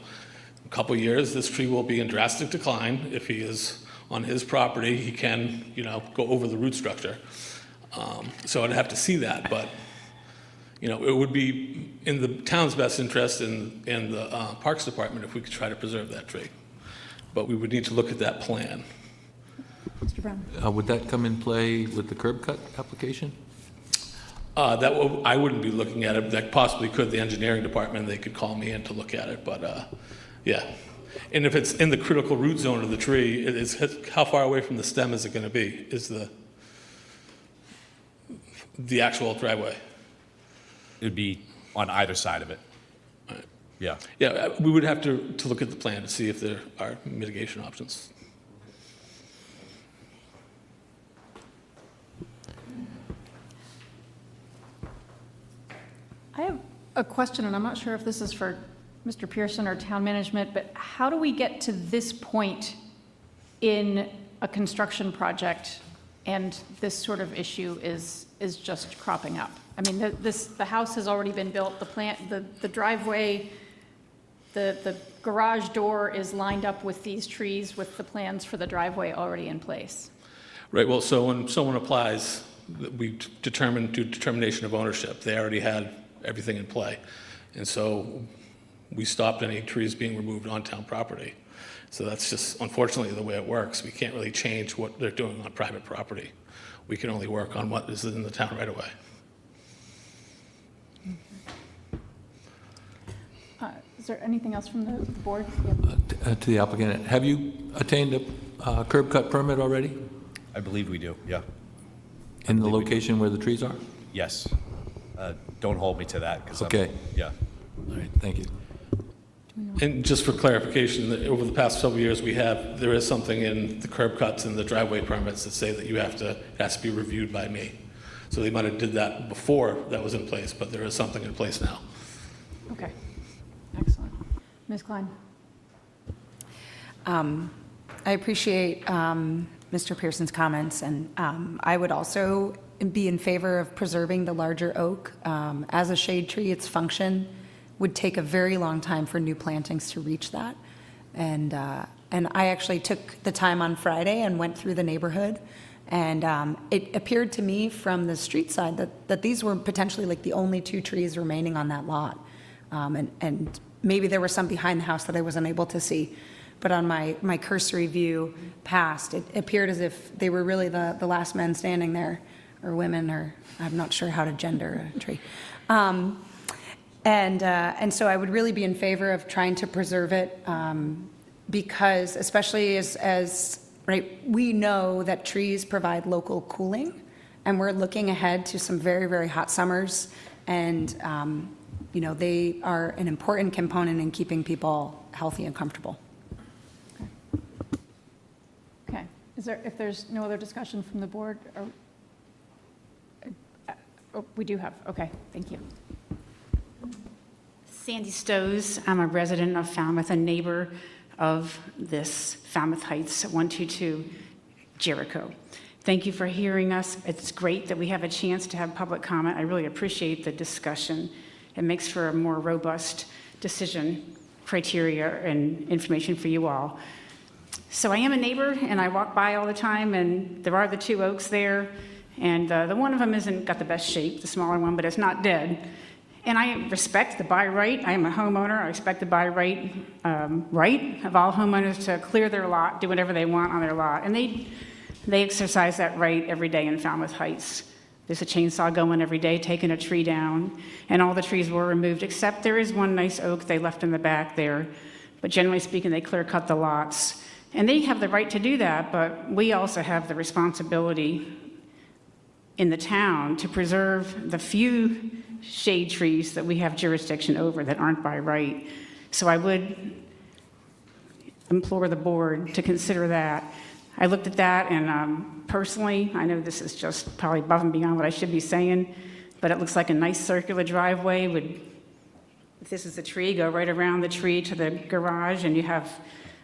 couple of years, this tree will be in drastic decline. If he is on his property, he can, go over the root structure. So I'd have to see that, but it would be in the town's best interest and the Parks Department if we could try to preserve that tree. But we would need to look at that plan. Mr. Brown. Would that come in play with the curb cut application? I wouldn't be looking at it. That possibly could, the engineering department, they could call me in to look at it, but yeah. And if it's in the critical root zone of the tree, how far away from the stem is it going to be, is the actual driveway? It would be on either side of it. Right. Yeah. Yeah, we would have to look at the plan to see if there are mitigation options. I have a question, and I'm not sure if this is for Mr. Pearson or town management, but how do we get to this point in a construction project and this sort of issue is just cropping up? I mean, the house has already been built, the driveway, the garage door is lined up with these trees with the plans for the driveway already in place. Right, well, so when someone applies, we do determination of ownership. They already had everything in play. And so we stopped any trees being removed on town property. So that's just unfortunately the way it works. We can't really change what they're doing on private property. We can only work on what is in the town right away. Is there anything else from the board? To the applicant, have you attained a curb cut permit already? I believe we do, yeah. In the location where the trees are? Yes. Don't hold me to that. 'Cause okay. Yeah. All right, thank you. And just for clarification, over the past several years, there is something in the curb cuts and the driveway permits that say that it has to be reviewed by me. So they might have did that before that was in place, but there is something in place now. Okay, excellent. Ms. Klein. I appreciate Mr. Pearson's comments, and I would also be in favor of preserving the larger oak. As a shade tree, its function would take a very long time for new plantings to reach that. And I actually took the time on Friday and went through the neighborhood, and it appeared to me from the street side that these were potentially like the only two trees remaining on that lot. And maybe there were some behind the house that I wasn't able to see. But on my cursory view past, it appeared as if they were really the last men standing there, or women, or I'm not sure how to gender a tree. And so I would really be in favor of trying to preserve it, because especially as right, we know that trees provide local cooling, and we're looking ahead to some very, very hot summers, and they are an important component in keeping people healthy and comfortable. Okay. If there's no other discussion from the board, we do have. Okay, thank you. Sandy Stows. I'm a resident of Falmouth, a neighbor of this Falmouth Heights 122 Jericho. Thank you for hearing us. It's great that we have a chance to have public comment. I really appreciate the discussion. It makes for a more robust decision criteria and information for you all. So I am a neighbor, and I walk by all the time, and there are the two oaks there, and the one of them isn't got the best shape, the smaller one, but it's not dead. And I respect the by right. I am a homeowner. I respect the by right of all homeowners to clear their lot, do whatever they want on their lot. And they exercise that right every day in Falmouth Heights. There's a chainsaw going every day, taking a tree down, and all the trees were removed, except there is one nice oak they left in the back there. But generally speaking, they clear cut the lots. And they have the right to do that, but we also have the responsibility in the town to preserve the few shade trees that we have jurisdiction over that aren't by right. So I would implore the board to consider that. I looked at that, and personally, I know this is just probably above and beyond what I should be saying, but it looks like a nice circular driveway would, if this is a tree, go right around the tree to the garage, and you have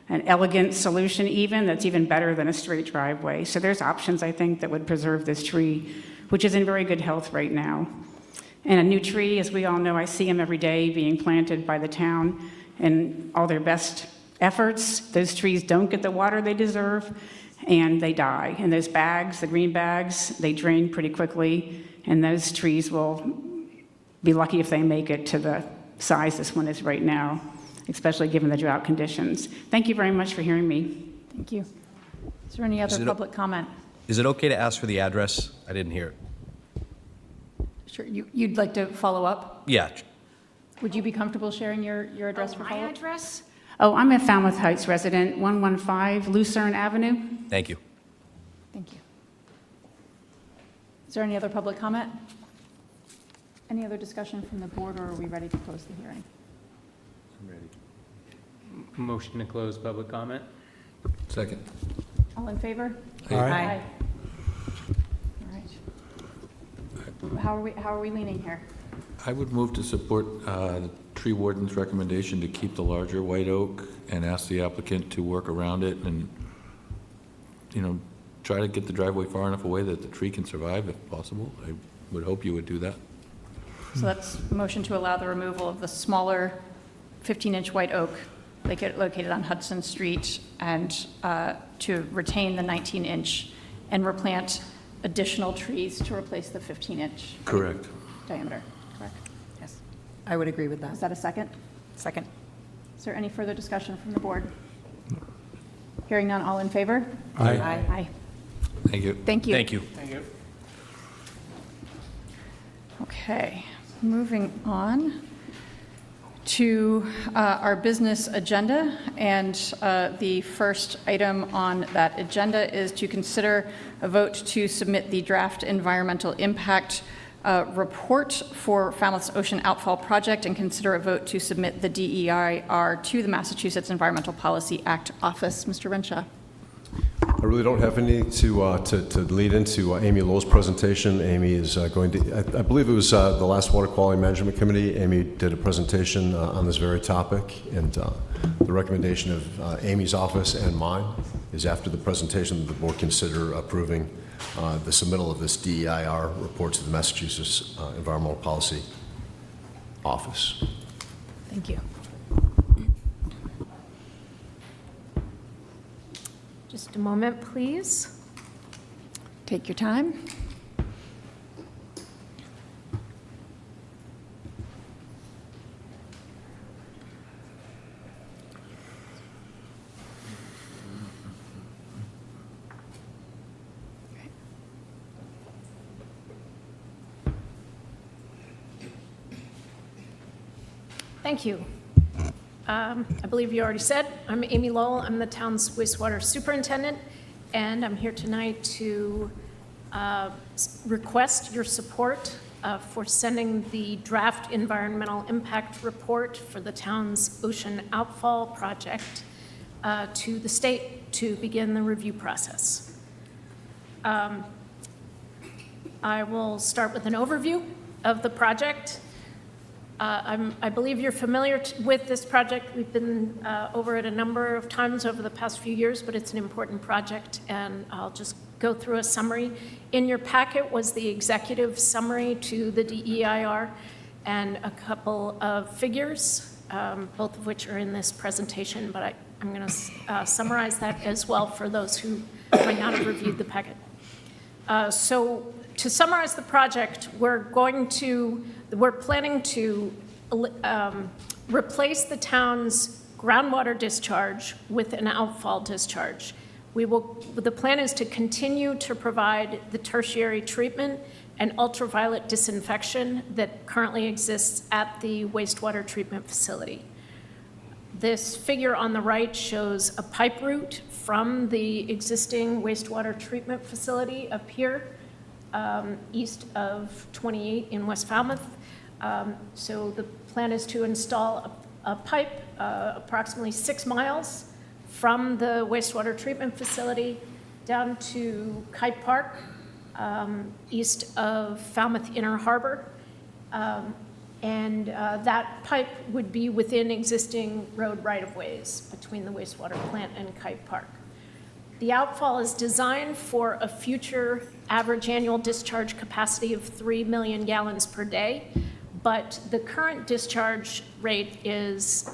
an elegant solution even that's even better than a straight driveway. So there's options, I think, that would preserve this tree, which is in very good health right now. And a new tree, as we all know, I see them every day being planted by the town, and all their best efforts, those trees don't get the water they deserve, and they die. And those bags, the green bags, they drain pretty quickly, and those trees will be lucky if they make it to the size this one is right now, especially given the drought conditions. Thank you very much for hearing me. Thank you. Is there any other public comment? Is it okay to ask for the address? I didn't hear it. Sure. You'd like to follow up? Yeah. Would you be comfortable sharing your address for my follow-up? address? Oh, I'm a Falmouth Heights resident, 115 Lucerne Avenue. Thank you. Thank you. Is there any other public comment? Any other discussion from the board, or are we ready to close the hearing? I'm ready. Motion to close public comment. Second. All in favor? Aye. Aye. All right. How are we leaning here? I would move to support the tree warden's recommendation to keep the larger white oak and ask the applicant to work around it and, try to get the driveway far enough away that the tree can survive if possible. I would hope you would do that. So that's a motion to allow the removal of the smaller 15-inch white oak located on Hudson Street, and to retain the 19-inch and replant additional trees to replace the 15-inch Correct. diameter. Correct? Yes. I would agree with that. Is that a second? Second. Is there any further discussion from the board? Hearing none, all in favor? Aye. Aye. Thank you. Thank you. Thank you. Thank you. Okay, moving on to our business agenda, and the first item on that agenda is to consider a vote to submit the draft environmental impact report for Falmouth's Ocean Outfall project, and consider a vote to submit the DEIR to the Massachusetts Environmental Policy Act Office. Mr. Renshaw. I really don't have any to lead into Amy Lowell's presentation. Amy is going to, I believe it was the last Water Quality Management Committee. Amy did a presentation on this very topic, and the recommendation of Amy's office and mine is after the presentation that the board consider approving the submittal of this DEIR report to the Massachusetts Environmental Policy Office. Thank you. Just a moment, please. Take your time. Thank you. I believe you already said, I'm Amy Lowell. I'm the town's wastewater superintendent, and I'm here tonight to request your support for sending the draft environmental impact report for the town's Ocean Outfall project to the state to begin the review process. I will start with an overview of the project. I believe you're familiar with this project. We've been over it a number of times over the past few years, but it's an important project, and I'll just go through a summary. In your packet was the executive summary to the DEIR and a couple of figures, both of which are in this presentation, but I'm going to summarize that as well for those who might not have reviewed the packet. So to summarize the project, we're planning to replace the town's groundwater discharge with an outfall discharge. The plan is to continue to provide the tertiary treatment and ultraviolet disinfection that currently exists at the wastewater treatment facility. This figure on the right shows a pipe route from the existing wastewater treatment facility up here east of 28 in West Falmouth. So the plan is to install a pipe approximately 6 miles from the wastewater treatment facility down to Kite Park, east of Falmouth Inner Harbor. And that pipe would be within existing road right-of-ways between the wastewater plant and Kite Park. The outfall is designed for a future average annual discharge capacity of 3 million gallons per day, but the current discharge rate is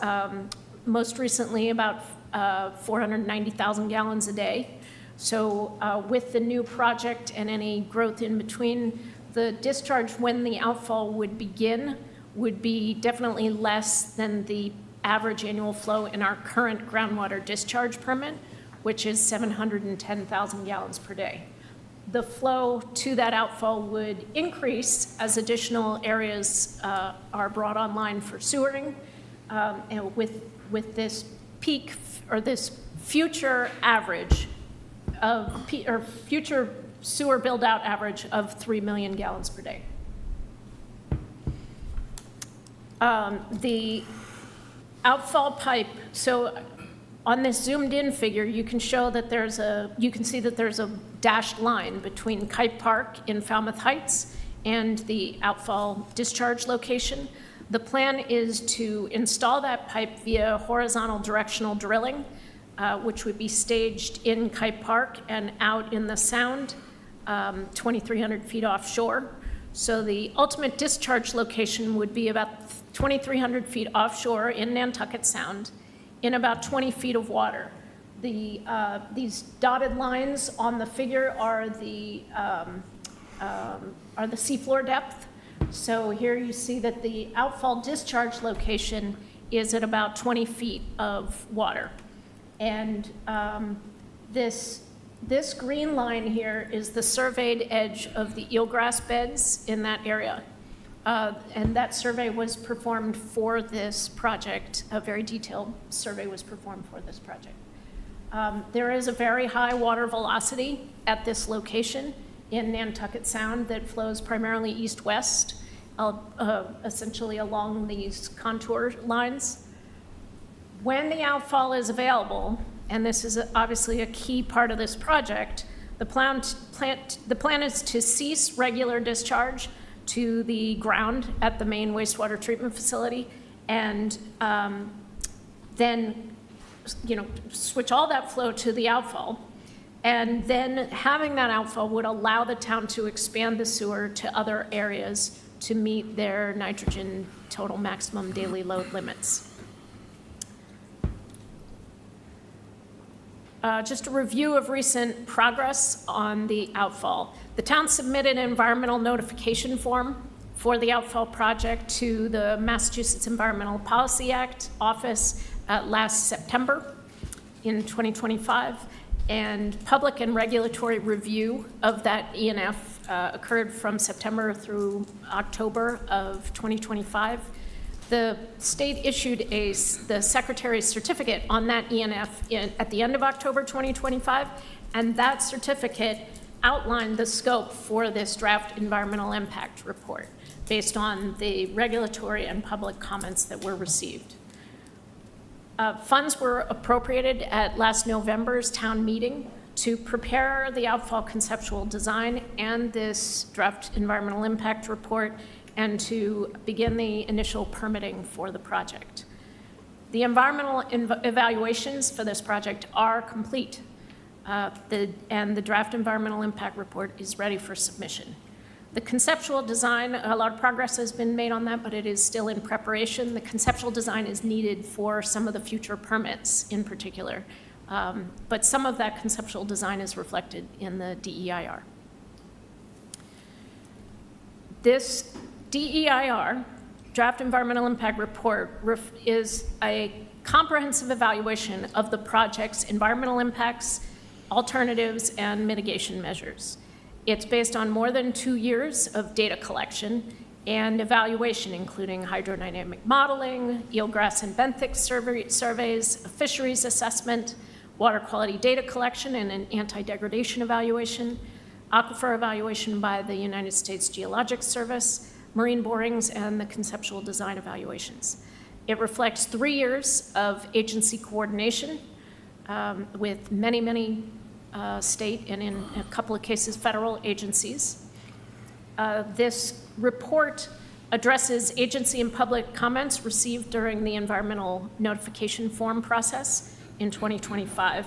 most recently about 490,000 gallons a day. So with the new project and any growth in between, the discharge when the outfall would begin would be definitely less than the average annual flow in our current groundwater discharge permit, which is 710,000 gallons per day. The flow to that outfall would increase as additional areas are brought online for sewering, and with this peak or this future average of or future sewer build-out average of 3 million gallons per day. The outfall pipe, so on this zoomed-in figure, you can show that you can see that there's a dashed line between Kite Park in Falmouth Heights and the outfall discharge location. The plan is to install that pipe via horizontal directional drilling, which would be staged in Kite Park and out in the Sound, 2,300 feet offshore. So the ultimate discharge location would be about 2,300 feet offshore in Nantucket Sound, in about 20 feet of water. These dotted lines on the figure are the seafloor depth. So here you see that the outfall discharge location is at about 20 feet of water. And this green line here is the surveyed edge of the eelgrass beds in that area. And that survey was performed for this project. A very detailed survey was performed for this project. There is a very high water velocity at this location in Nantucket Sound that flows primarily east-west, essentially along these contour lines. When the outfall is available, and this is obviously a key part of this project, the plan is to cease regular discharge to the ground at the main wastewater treatment facility, and then switch all that flow to the outfall. And then having that outfall would allow the town to expand the sewer to other areas to meet their nitrogen total maximum daily load limits. Just a review of recent progress on the outfall. The town submitted an environmental notification form for the outfall project to the Massachusetts Environmental Policy Act office last September in 2025, and public and regulatory review of that ENF occurred from September through October of 2025. The state issued the Secretary's certificate on that ENF at the end of October 2025, and that certificate outlined the scope for this draft environmental impact report based on the regulatory and public comments that were received. Funds were appropriated at last November's town meeting to prepare the outfall conceptual design and this draft environmental impact report, and to begin the initial permitting for the project. The environmental evaluations for this project are complete, and the draft environmental impact report is ready for submission. The conceptual design, a lot of progress has been made on that, but it is still in preparation. The conceptual design is needed for some of the future permits in particular, but some of that conceptual design is reflected in the DEIR. This DEIR, Draft Environmental Impact Report, is a comprehensive evaluation of the project's environmental impacts, alternatives, and mitigation measures. It's based on more than 2 years of data collection and evaluation, including hydrodynamic modeling, eelgrass and benthic surveys, a fisheries assessment, water quality data collection, and an anti-degradation evaluation. aquifer evaluation by the United States Geologic Service, marine borings, and the conceptual design evaluations. It reflects 3 years of agency coordination with many state and, in a couple of cases, federal agencies. This report addresses agency and public comments received during the environmental notification form process in 2025.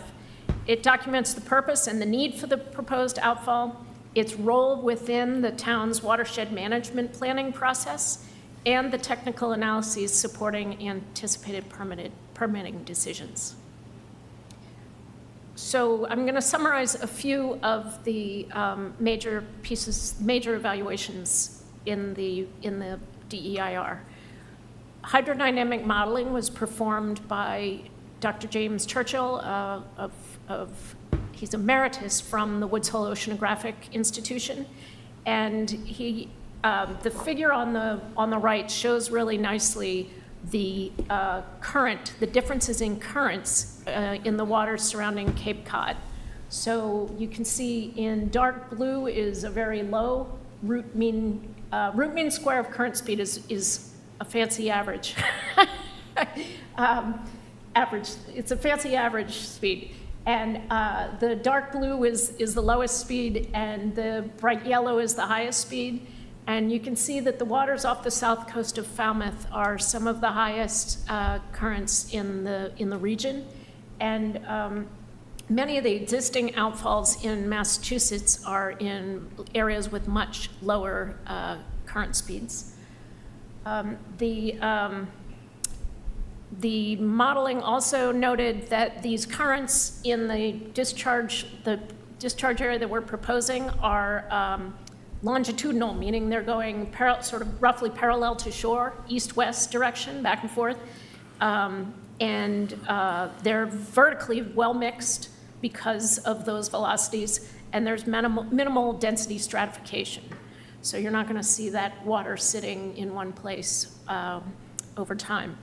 It documents the purpose and the need for the proposed outfall, its role within the town's watershed management planning process, and the technical analyses supporting anticipated permitting decisions. So I'm going to summarize a few of the major evaluations in the DEIR. Hydrodynamic modeling was performed by Dr. James Churchill he's emeritus from the Woods Hole Oceanographic Institution, and the figure on the right shows really nicely the differences in currents in the waters surrounding Cape Cod. So you can see in dark blue is a very low root mean square of current speed is a fancy average. It's a fancy average speed. And the dark blue is the lowest speed, and the bright yellow is the highest speed. And you can see that the waters off the south coast of Falmouth are some of the highest currents in the region. And many of the existing outfalls in Massachusetts are in areas with much lower current speeds. The modeling also noted that these currents in the discharge area that we're proposing are longitudinal, meaning they're going sort of roughly parallel to shore, east-west direction, back and forth. And they're vertically well mixed because of those velocities, and there's minimal density stratification. So you're not going to see that water sitting in one place over time.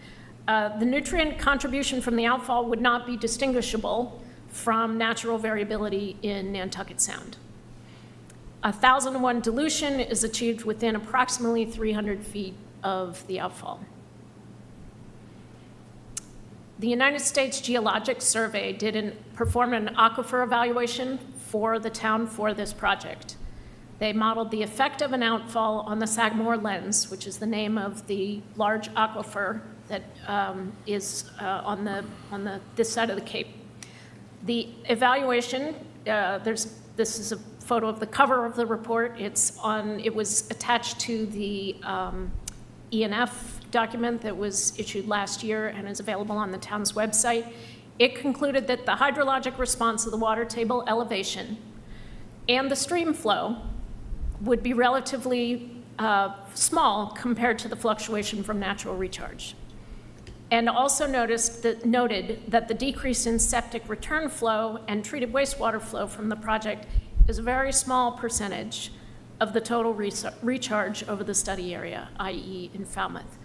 The nutrient contribution from the outfall would not be distinguishable from natural variability in Nantucket Sound. 1,000-to-1 dilution is achieved within approximately 300 feet of the outfall. The United States Geologic Survey performed an aquifer evaluation for the town for this project. They modeled the effect of an outfall on the Sagamore Lens, which is the name of the large aquifer that is on this side of the Cape. The evaluation, this is a photo of the cover of the report. It was attached to the E&F document that was issued last year and is available on the town's website. It concluded that the hydrologic response of the water table elevation and the stream flow would be relatively small compared to the fluctuation from natural recharge. And also noted that the decrease in septic return flow and treated wastewater flow from the project is a very small percentage of the total recharge over the study area, i.e. in Falmouth.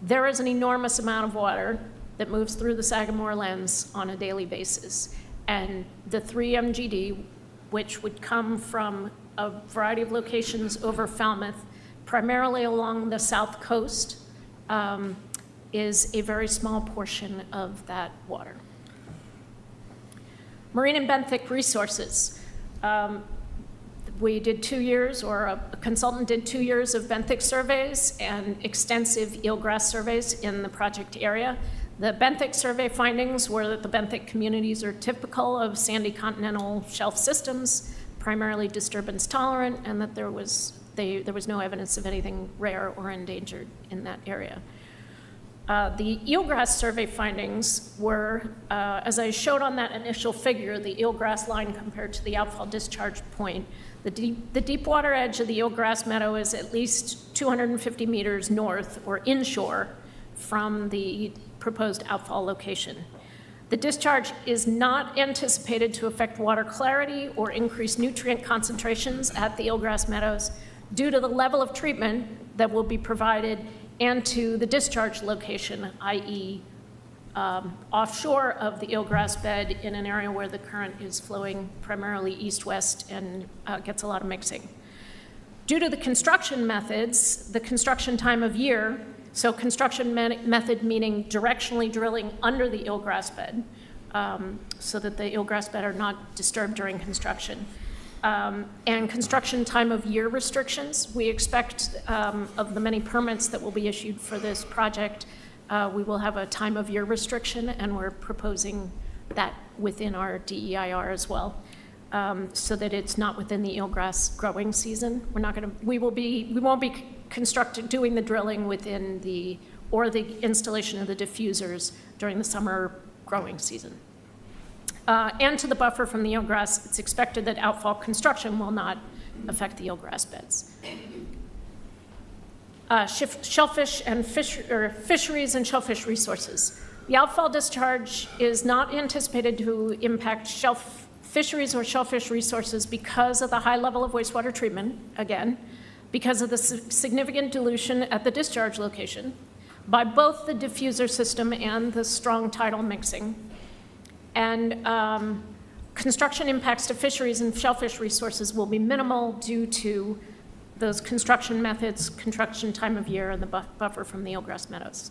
There is an enormous amount of water that moves through the Sagamore Lens on a daily basis. And the 3 MGD, which would come from a variety of locations over Falmouth, primarily along the south coast, is a very small portion of that water. Marine and benthic resources. We did 2 years, or a consultant did 2 years of benthic surveys and extensive eelgrass surveys in the project area. The benthic survey findings were that the benthic communities are typical of sandy continental shelf systems, primarily disturbance tolerant, and that there was no evidence of anything rare or endangered in that area. The eelgrass survey findings were, as I showed on that initial figure, the eelgrass line compared to the outfall discharge point. The deep water edge of the eelgrass meadow is at least 250 meters north or inshore from the proposed outfall location. The discharge is not anticipated to affect water clarity or increase nutrient concentrations at the eelgrass meadows due to the level of treatment that will be provided and to the discharge location, i.e. offshore of the eelgrass bed in an area where the current is flowing primarily east-west and gets a lot of mixing. Due to the construction methods, the construction time of year, so construction method meaning directionally drilling under the eelgrass bed, so that the eelgrass bed are not disturbed during construction. And construction time of year restrictions. We expect of the many permits that will be issued for this project, we will have a time of year restriction, and we're proposing that within our DEIR as well, so that it's not within the eelgrass growing season. We won't be doing the drilling within the installation of the diffusers during the summer growing season. And to the buffer from the eelgrass, it's expected that outfall construction will not affect the eelgrass beds. Shellfish and fisheries and shellfish resources. The outfall discharge is not anticipated to impact fisheries or shellfish resources because of the high level of wastewater treatment, again, because of the significant dilution at the discharge location, by both the diffuser system and the strong tidal mixing. And construction impacts to fisheries and shellfish resources will be minimal due to those construction methods, construction time of year, and the buffer from the eelgrass meadows.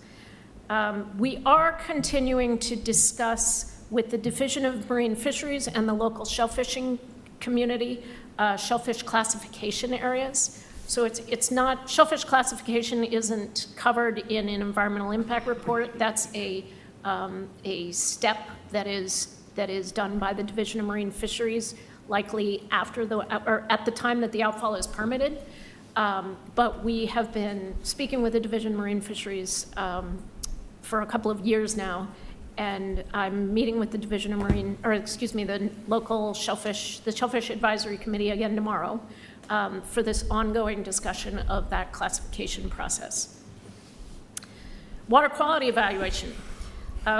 We are continuing to discuss with the Division of Marine Fisheries and the local shellfishing community, shellfish classification areas. So it's not, shellfish classification isn't covered in an environmental impact report. That's a step that is done by the Division of Marine Fisheries, likely after or at the time that the outfall is permitted. But we have been speaking with the Division of Marine Fisheries for a couple of years now, and I'm meeting with the Division of Marine, the local shellfish, the Shellfish Advisory Committee again tomorrow for this ongoing discussion of that classification process. Water quality evaluation.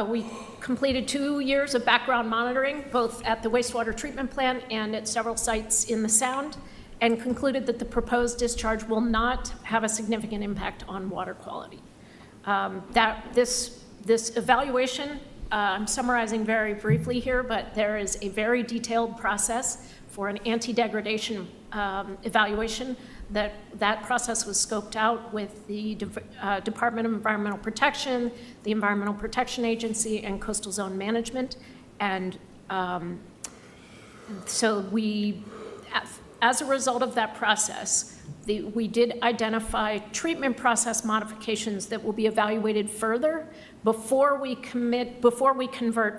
We completed 2 years of background monitoring, both at the wastewater treatment plant and at several sites in the Sound, and concluded that the proposed discharge will not have a significant impact on water quality. This evaluation, I'm summarizing very briefly here, but there is a very detailed process for an anti-degradation evaluation. That process was scoped out with the Department of Environmental Protection, the Environmental Protection Agency, and Coastal Zone Management. And so we, as a result of that process, we did identify treatment process modifications that will be evaluated further before we convert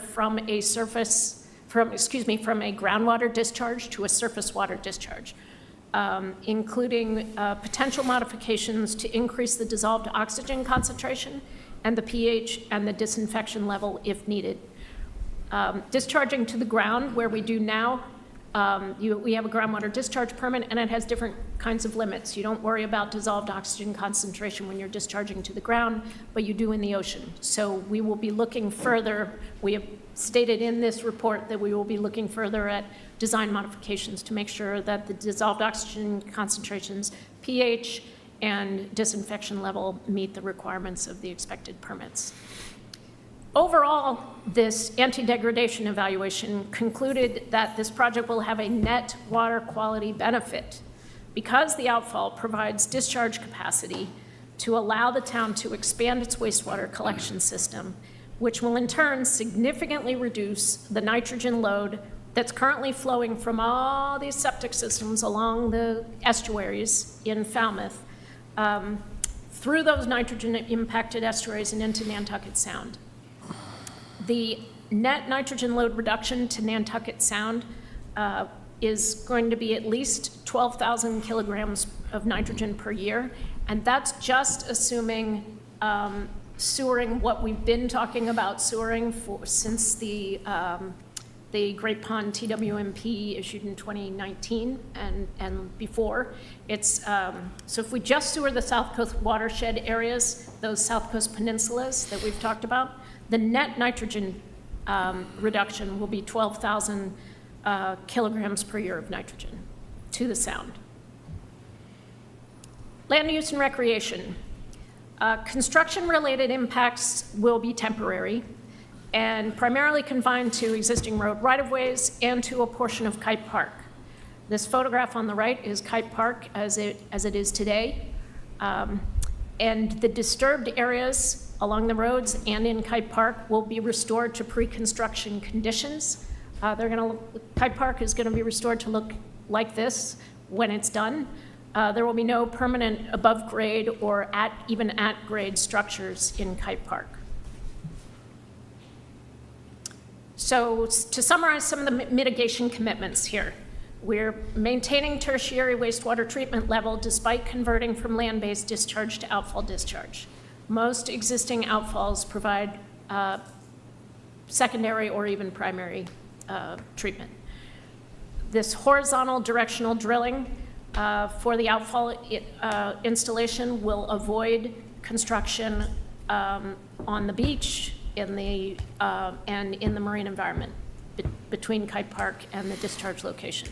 from a groundwater discharge to a surface water discharge. Including potential modifications to increase the dissolved oxygen concentration and the pH and the disinfection level if needed. Discharging to the ground, where we do now, we have a groundwater discharge permit, and it has different kinds of limits. You don't worry about dissolved oxygen concentration when you're discharging to the ground, but you do in the ocean. So we will be looking further. We have stated in this report that we will be looking further at design modifications to make sure that the dissolved oxygen concentrations, pH, and disinfection level meet the requirements of the expected permits. Overall, this anti-degradation evaluation concluded that this project will have a net water quality benefit because the outfall provides discharge capacity to allow the town to expand its wastewater collection system, which will in turn significantly reduce the nitrogen load that's currently flowing from all these septic systems along the estuaries in Falmouth through those nitrogen-impacted estuaries and into Nantucket Sound. The net nitrogen load reduction to Nantucket Sound is going to be at least 12,000 kilograms of nitrogen per year, and that's just assuming sewering what we've been talking about sewering since the Great Pond TWMP issued in 2019 and before. It's so if we just sewer the South Coast watershed areas, those South Coast peninsulas that we've talked about, the net nitrogen reduction will be 12,000 kilograms per year of nitrogen to the Sound. Land use and recreation. Construction-related impacts will be temporary. and primarily confined to existing road right-of-ways and to a portion of Kite Park. This photograph on the right is Kite Park as it is today. And the disturbed areas along the roads and in Kite Park will be restored to pre-construction conditions. Kite Park is going to be restored to look like this when it's done. There will be no permanent above grade or even at grade structures in Kite Park. So to summarize some of the mitigation commitments here, we're maintaining tertiary wastewater treatment level despite converting from land-based discharge to outfall discharge. Most existing outfalls provide secondary or even primary treatment. This horizontal directional drilling for the outfall installation will avoid construction on the beach and in the marine environment between Kite Park and the discharge location.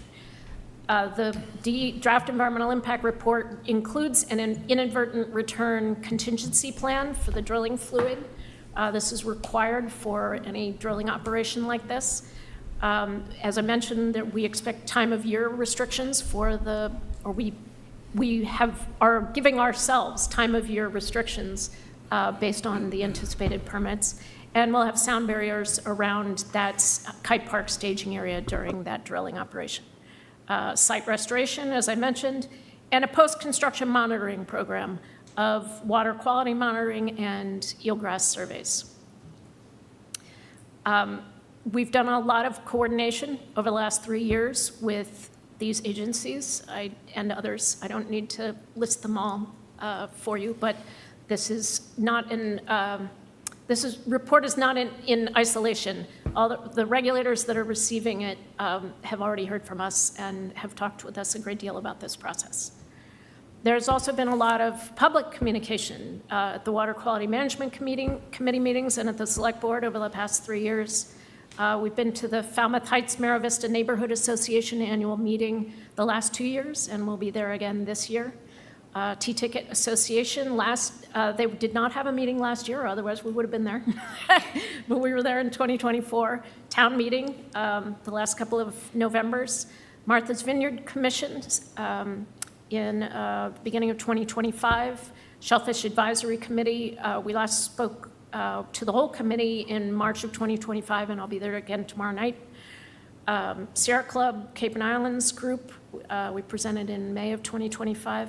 The draft environmental impact report includes an inadvertent return contingency plan for the drilling fluid. This is required for any drilling operation like this. As I mentioned, that we expect time of year restrictions we are giving ourselves time of year restrictions based on the anticipated permits. And we'll have sound barriers around that Kite Park staging area during that drilling operation. Site restoration, as I mentioned, and a post-construction monitoring program of water quality monitoring and eelgrass surveys. We've done a lot of coordination over the last 3 years with these agencies and others. I don't need to list them all for you, but this is not report is not in isolation. All the regulators that are receiving it have already heard from us and have talked with us a great deal about this process. There's also been a lot of public communication at the Water Quality Management Committee meetings and at the Select Board over the past 3 years. We've been to the Falmouth Heights Mara Vista Neighborhood Association annual meeting the last 2 years, and we'll be there again this year. T-Ticket Association, they did not have a meeting last year, otherwise we would have been there. But we were there in 2024. Town meeting, the last couple of Novembers. Martha's Vineyard Commission in the beginning of 2025. Shellfish Advisory Committee, we last spoke to the whole committee in March of 2025, and I'll be there again tomorrow night. Sierra Club, Cape and Islands Group, we presented in May of 2025.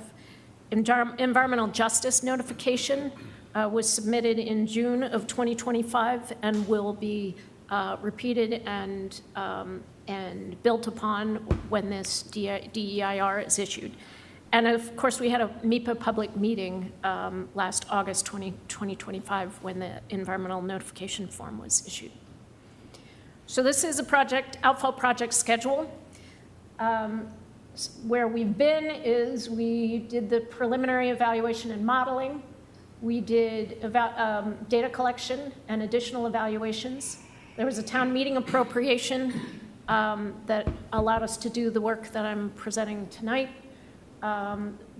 Environmental justice notification was submitted in June of 2025 and will be repeated and built upon when this DEIR is issued. And of course, we had a MEPA public meeting last August 2025 when the environmental notification form was issued. So this is a outfall project schedule. Where we've been is we did the preliminary evaluation and modeling. We did data collection and additional evaluations. There was a town meeting appropriation that allowed us to do the work that I'm presenting tonight.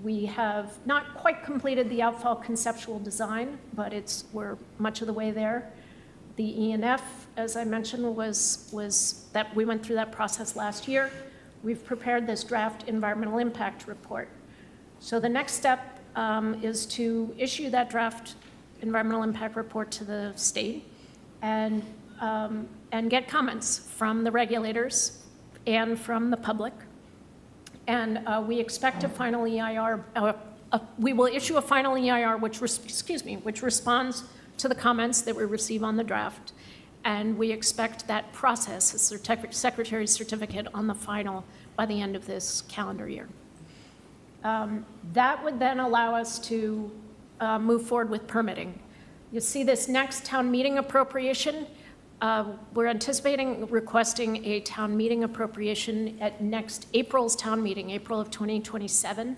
We have not quite completed the outfall conceptual design, but we're much of the way there. The E&F, as I mentioned, was that we went through that process last year. We've prepared this draft environmental impact report. So the next step is to issue that draft environmental impact report to the state and get comments from the regulators and from the public. And we expect a final EIR. We will issue a final EIR which responds to the comments that we receive on the draft. And we expect that process, a secretary's certificate on the final by the end of this calendar year. That would then allow us to move forward with permitting. You'll see this next town meeting appropriation. We're anticipating requesting a town meeting appropriation at next April's town meeting, April of 2027,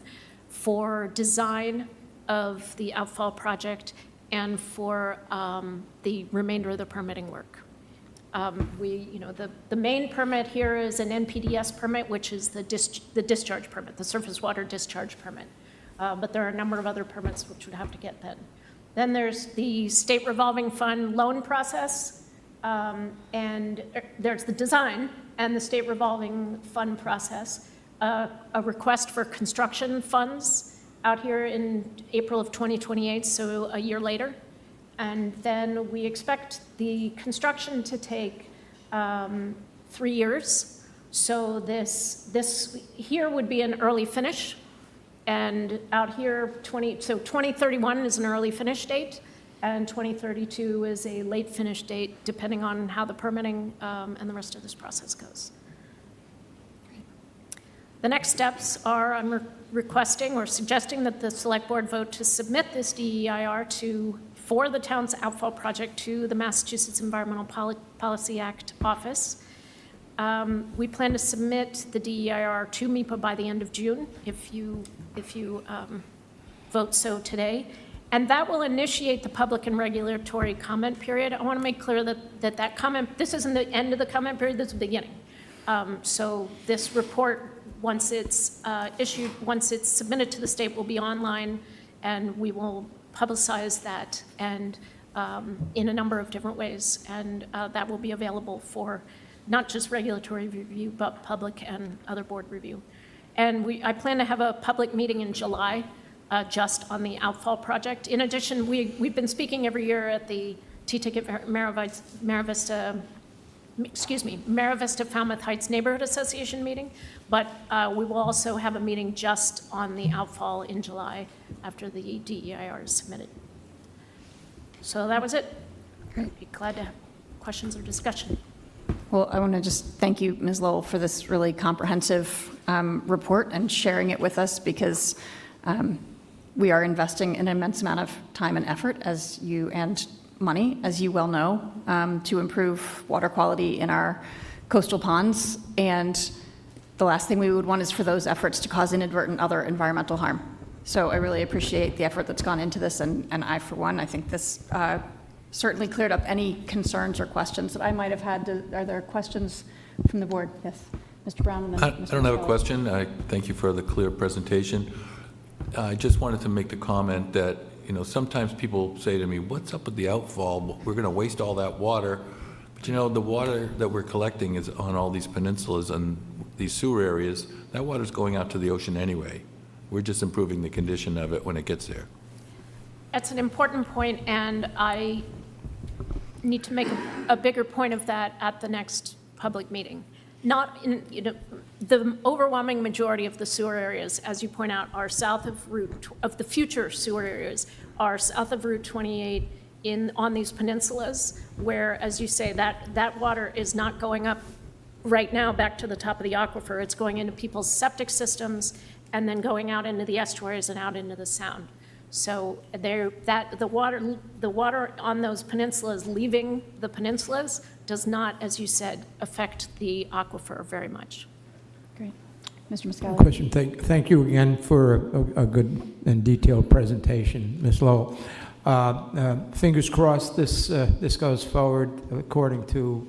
for design of the outfall project and for the remainder of the permitting work. The main permit here is an NPDES permit, which is the discharge permit, the surface water discharge permit. But there are a number of other permits which would have to get then. Then there's the state revolving fund loan process, And there's the design and the state revolving fund process, a request for construction funds out here in April of 2028, so a year later. And then we expect the construction to take 3 years. So this here would be an early finish. And out here, 2031 is an early finish date, and 2032 is a late finish date, depending on how the permitting and the rest of this process goes. The next steps are I'm requesting or suggesting that the Select Board vote to submit this DEIR for the town's Outfall project to the Massachusetts Environmental Policy Act office. We plan to submit the DEIR to MEPA by the end of June, if you vote so today. And that will initiate the public and regulatory comment period. I want to make clear that comment, this isn't the end of the comment period, this is the beginning. So this report, once it's issued, once it's submitted to the state, will be online, and we will publicize that and in a number of different ways. And that will be available for not just regulatory review, but public and other board review. And I plan to have a public meeting in July just on the Outfall project. In addition, we've been speaking every year at the T-Ticket Mara Vista Falmouth Heights Neighborhood Association meeting, but we will also have a meeting just on the Outfall in July after the DEIR is submitted. So that was it. Great. Be glad to have questions or discussion. Well, I want to just thank you, Ms. Lowell, for this really comprehensive report and sharing it with us, because we are investing an immense amount of time and effort, and money, as you well know, to improve water quality in our coastal ponds. And the last thing we would want is for those efforts to cause inadvertent other environmental harm. So I really appreciate the effort that's gone into this, and I, for one, I think this certainly cleared up any concerns or questions that I might have had. Are there questions from the board? Yes, Mr. Brown. And then I Mr. don't have a Costello. question. I thank you for the clear presentation. I just wanted to make the comment that, sometimes people say to me, what's up with the outfall? We're going to waste all that water. But the water that we're collecting is on all these peninsulas and these sewer areas. That water's going out to the ocean anyway. We're just improving the condition of it when it gets there. That's an important point, and I need to make a bigger point of that at the next public meeting. Not in, the overwhelming majority of the sewer areas, as you point out, are south of the future sewer areas, are south of Route 28 on these peninsulas, where, as you say, that water is not going up right now back to the top of the aquifer. It's going into people's septic systems and then going out into the estuaries and out into the Sound. So the water on those peninsulas leaving the peninsulas does not, as you said, affect the aquifer very much. Great. Mr. Muscala. Question. Thank you again for a good and detailed presentation, Ms. Lowell. Fingers crossed this goes forward according to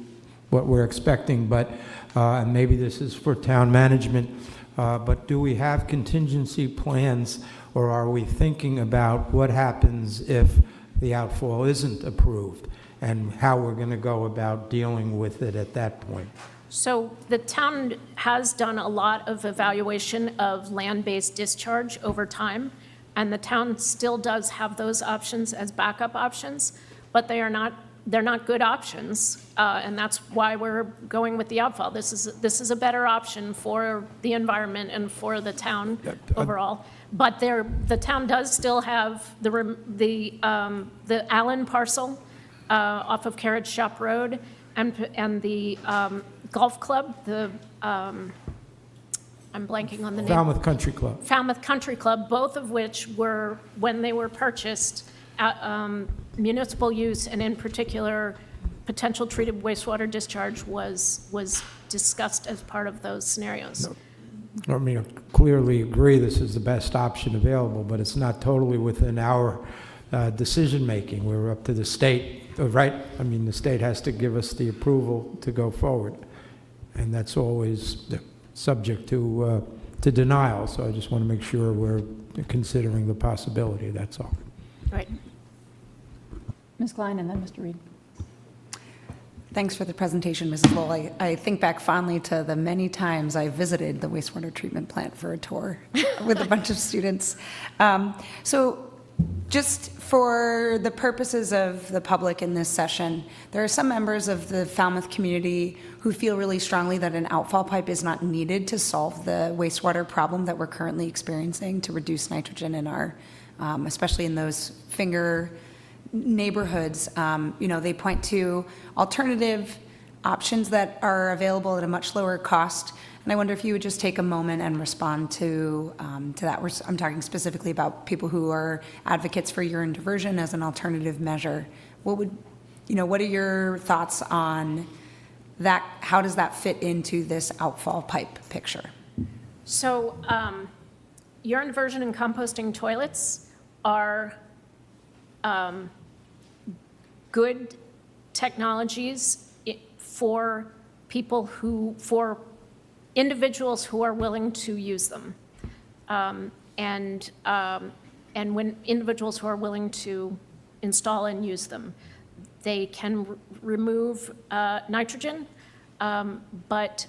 what we're expecting, but and maybe this is for town management, but do we have contingency plans, or are we thinking about what happens if the outfall isn't approved and how we're going to go about dealing with it at that point? So the town has done a lot of evaluation of land-based discharge over time, and the town still does have those options as backup options, but they're not good options, and that's why we're going with the outfall. This is a better option for the environment and for the town overall. But the town does still have the Allen parcel off of Carriage Shop Road and the golf club, I'm blanking on the name. Falmouth Country Club. Falmouth Country Club, both of which were, when they were purchased, municipal use, and in particular, potential treated wastewater discharge was discussed as part of those scenarios. I mean, I clearly agree this is the best option available, but it's not totally within our decision-making. We're up to the state, right? I mean, the state has to give us the approval to go forward, and that's always subject to denial. So I just want to make sure we're considering the possibility, that's all. Right. Ms. Klein and then Mr. Reed. Thanks for the presentation, Mrs. Lowell. I think back fondly to the many times I visited the wastewater treatment plant for a tour with a bunch of students. So just for the purposes of the public in this session, there are some members of the Falmouth community who feel really strongly that an outfall pipe is not needed to solve the wastewater problem that we're currently experiencing to reduce nitrogen in our, especially in those finger neighborhoods. They point to alternative options that are available at a much lower cost. And I wonder if you would just take a moment and respond to that. I'm talking specifically about people who are advocates for urine diversion as an alternative measure. What are your thoughts on that? How does that fit into this outfall pipe picture? So urine diversion and composting toilets are good technologies for individuals who are willing to use them. And when individuals who are willing to install and use them, they can remove nitrogen, but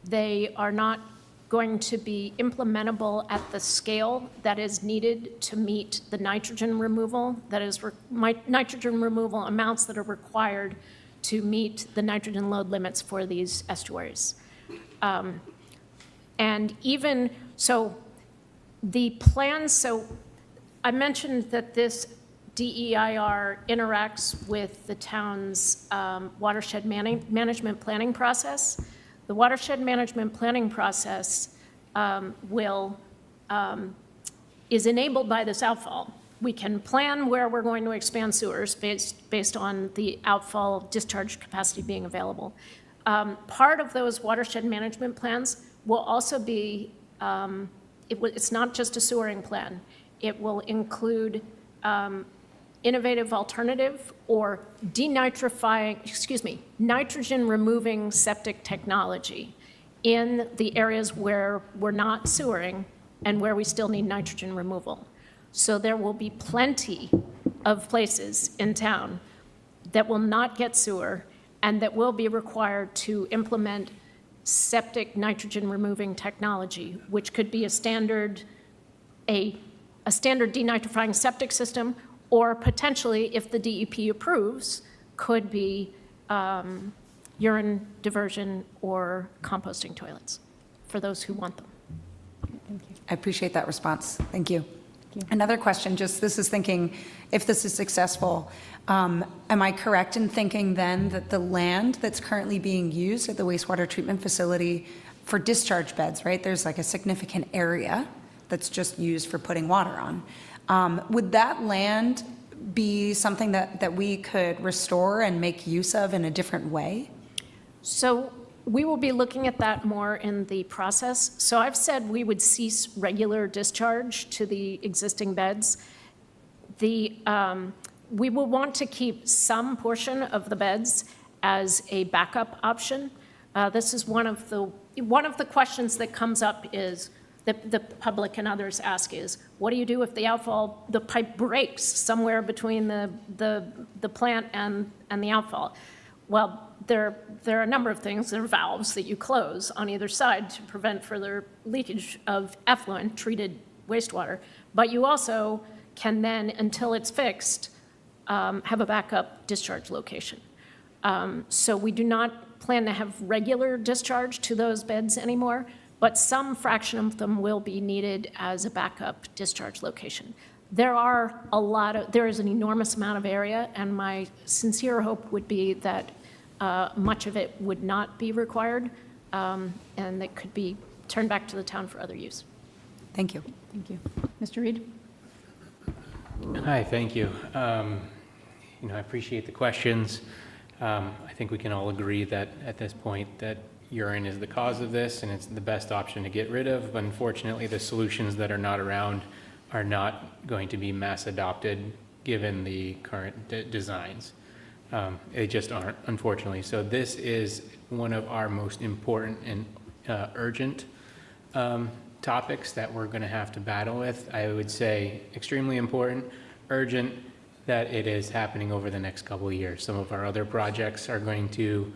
they are not going to be implementable at the scale that is needed to meet the nitrogen removal, nitrogen removal amounts that are required to meet the nitrogen load limits for these estuaries. And even so, the plans, so I mentioned that this DEIR interacts with the town's watershed management planning process. The watershed management planning process is enabled by this outfall. We can plan where we're going to expand sewers based on the outfall discharge capacity being available. Part of those watershed management plans will also be, it's not just a sewering plan. It will include innovative alternative or nitrogen removing septic technology in the areas where we're not sewering and where we still need nitrogen removal. So there will be plenty of places in town that will not get sewer and that will be required to implement septic nitrogen removing technology, which could be a standard denitrifying septic system, or potentially, if the DEP approves, could be urine diversion or composting toilets for those who want them. Thank you. I appreciate that response. Thank you. Another question, this is thinking, if this is successful, am I correct in thinking then that the land that's currently being used at the wastewater treatment facility for discharge beds, right, there's like a significant area that's just used for putting water on. Would that land be something that we could restore and make use of in a different way? So we will be looking at that more in the process. So I've said we would cease regular discharge to the existing beds. We will want to keep some portion of the beds as a backup option. This is one of the questions that comes up is, the public and others ask is, what do you do if the pipe breaks somewhere between the plant and the outfall? Well, there are a number of things. There are valves that you close on either side to prevent further leakage of effluent treated wastewater. But you also can then, until it's fixed, have a backup discharge location. So we do not plan to have regular discharge to those beds anymore, but some fraction of them will be needed as a backup discharge location. There is an enormous amount of area, and my sincere hope would be that much of it would not be required, and that could be turned back to the town for other use. Thank you. Thank you. Mr. Reed? Hi, thank you. I appreciate the questions. I think we can all agree that at this point that urine is the cause of this and it's the best option to get rid of, but unfortunately the solutions that are not around are not going to be mass adopted given the current designs. They just aren't, unfortunately. So this is one of our most important and urgent topics that we're going to have to battle with. I would say extremely important, urgent, that it is happening over the next couple of years. Some of our other projects are going to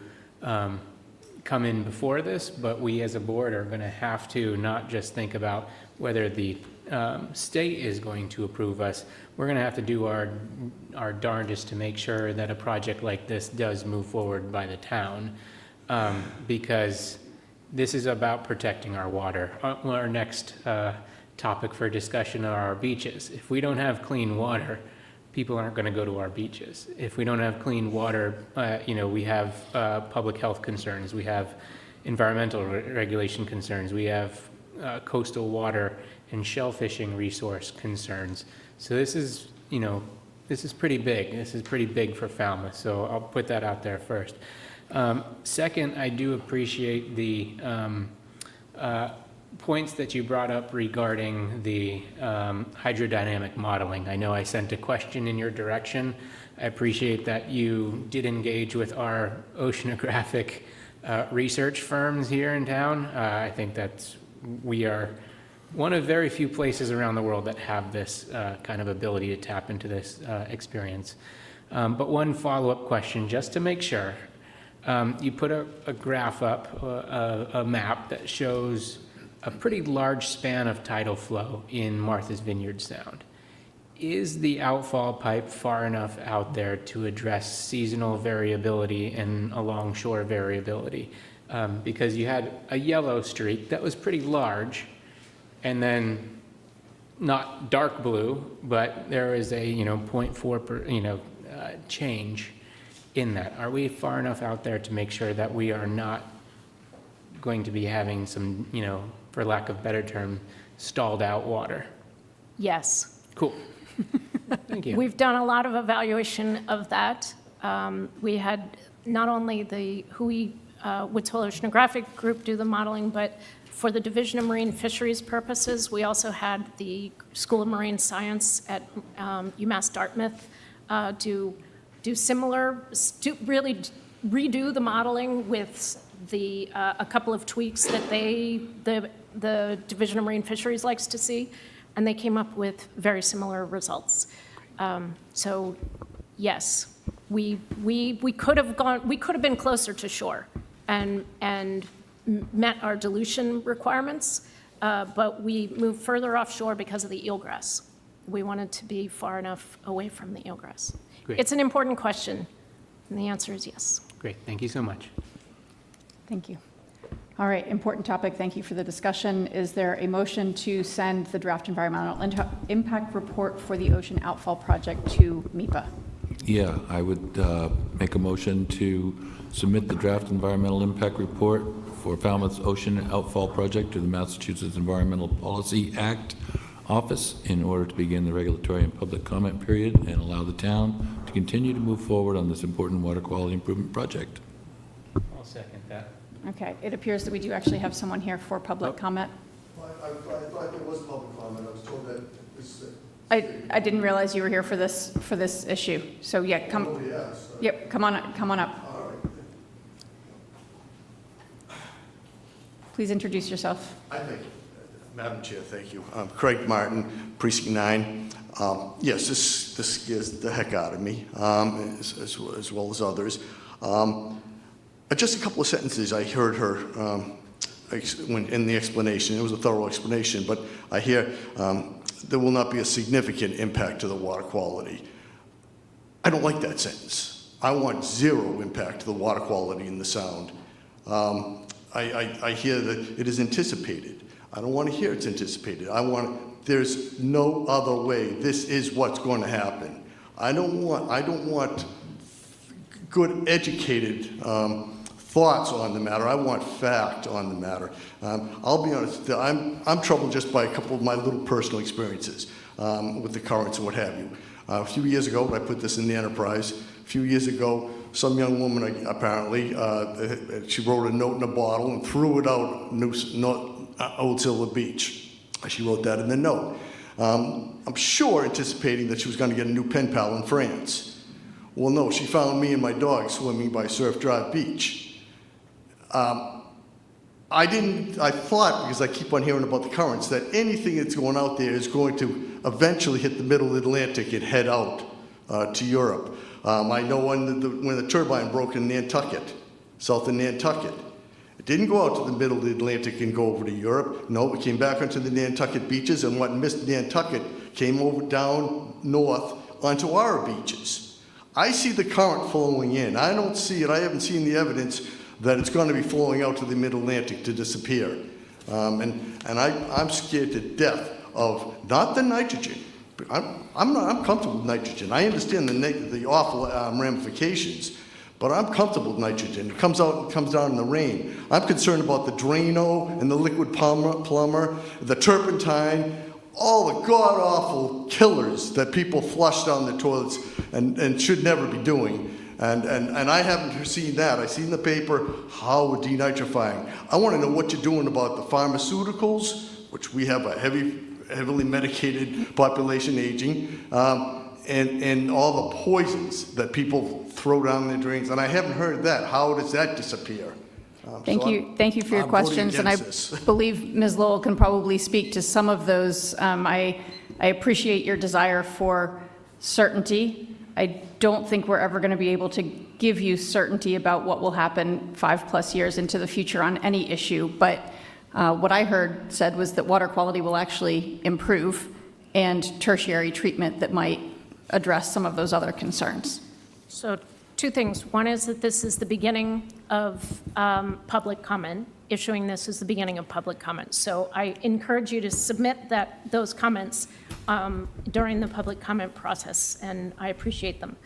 come in before this, but we as a board are going to have to not just think about whether the state is going to approve us. We're going to have to do our darndest to make sure that a project like this does move forward by the town, because this is about protecting our water. Our next topic for discussion are our beaches. If we don't have clean water, people aren't going to go to our beaches. If we don't have clean water, we have public health concerns, we have environmental regulation concerns, we have coastal water and shellfishing resource concerns. So this is pretty big. This is pretty big for Falmouth, so I'll put that out there first. Second, I do appreciate the points that you brought up regarding the hydrodynamic modeling. I know I sent a question in your direction. I appreciate that you did engage with our oceanographic research firms here in town. I think we are one of very few places around the world that have this kind of ability to tap into this experience. But one follow-up question, just to make sure. You put a graph up, a map that shows a pretty large span of tidal flow in Martha's Vineyard Sound. Is the outfall pipe far enough out there to address seasonal variability and alongshore variability? Because you had a yellow streak that was pretty large, and then not dark blue, but there is a 0.4 change in that. Are we far enough out there to make sure that we are not going to be having some, for lack of a better term, stalled out water? Yes. Cool. Thank you. We've done a lot of evaluation of that. We had not only the Hui Woods Hole Oceanographic Group do the modeling, but for the Division of Marine Fisheries purposes, we also had the School of Marine Science at UMass Dartmouth do similar, really redo the modeling with a couple of tweaks that the Division of Marine Fisheries likes to see, and they came up with very similar results. So yes, we could have been closer to shore and met our dilution requirements, but we moved further offshore because of the eelgrass. We wanted to be far enough away from the eelgrass. Great. It's an important question, and the answer is yes. Great, thank you so much. Thank you. All right, important topic. Thank you for the discussion. Is there a motion to send the draft environmental impact report for the Ocean Outfall project to MEPA? Yeah, I would make a motion to submit the draft environmental impact report for Falmouth's Ocean Outfall project to the Massachusetts Environmental Policy Act office in order to begin the regulatory and public comment period and allow the town to continue to move forward on this important water quality improvement project. I'll second that. Okay, it appears that we do actually have someone here for public comment. I thought there was public comment. I was told that this. I didn't realize you were here for this issue. So yeah, come. Yep, come on up. Please introduce yourself. I think, Madam Chair, thank you. I'm Craig Martin, Precinct 9. Yes, this scares the heck out of me, as well as others. Just a couple of sentences I heard her in the explanation. It was a thorough explanation, but I hear there will not be a significant impact to the water quality. I don't like that sentence. I want zero impact to the water quality in the Sound. I hear that it is anticipated. I don't want to hear it's anticipated. There's no other way. This is what's going to happen. I don't want good educated thoughts on the matter. I want fact on the matter. I'll be honest, I'm troubled just by a couple of my little personal experiences with the currents and what have you. A few years ago, I put this in the Enterprise, a few years ago, some young woman apparently, she wrote a note in a bottle and threw it out Old Silver Beach. She wrote that in the note. I'm sure anticipating that she was going to get a new pen pal in France. Well, no, she found me and my dog swimming by Surf Drive Beach. I thought, because I keep on hearing about the currents, that anything that's going out there is going to eventually hit the middle Atlantic and head out to Europe. I know when the turbine broke in Nantucket, south of Nantucket, it didn't go out to the middle of the Atlantic and go over to Europe. No, it came back onto the Nantucket beaches, and what missed Nantucket came over down north onto our beaches. I see the current flowing in. I don't see it. I haven't seen the evidence that it's going to be flowing out to the mid-Atlantic to disappear. And I'm scared to death of not the nitrogen. I'm comfortable with nitrogen. I understand the awful ramifications, but I'm comfortable with nitrogen. It comes out and comes down in the rain. I'm concerned about the Drano and the liquid plumber, the turpentine, all the god-awful killers that people flush down the toilets and should never be doing. And I haven't seen that. I've seen the paper how we're denitrifying. I want to know what you're doing about the pharmaceuticals, which we have a heavily medicated population aging, and all the poisons that people throw down their drains. And I haven't heard that. How does that disappear? Thank you for your questions, and I believe Ms. Lowell can probably speak to some of those. I appreciate your desire for certainty. I don't think we're ever going to be able to give you certainty about what will happen 5+ years into the future on any issue, but what I heard said was that water quality will actually improve and tertiary treatment that might address some of those other concerns. So 2 things. One is that this is the beginning of public comment. Issuing this is the beginning of public comment. So I encourage you to submit those comments during the public comment process, and I appreciate them.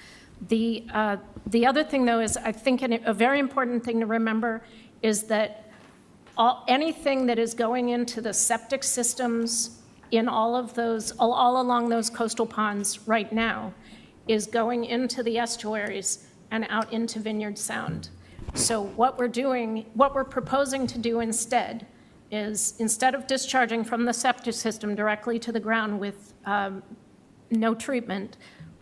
The other thing, though, is I think a very important thing to remember is that anything that is going into the septic systems in all along those coastal ponds right now is going into the estuaries and out into Vineyard Sound. So what we're proposing to do instead is, instead of discharging from the septic system directly to the ground with no treatment,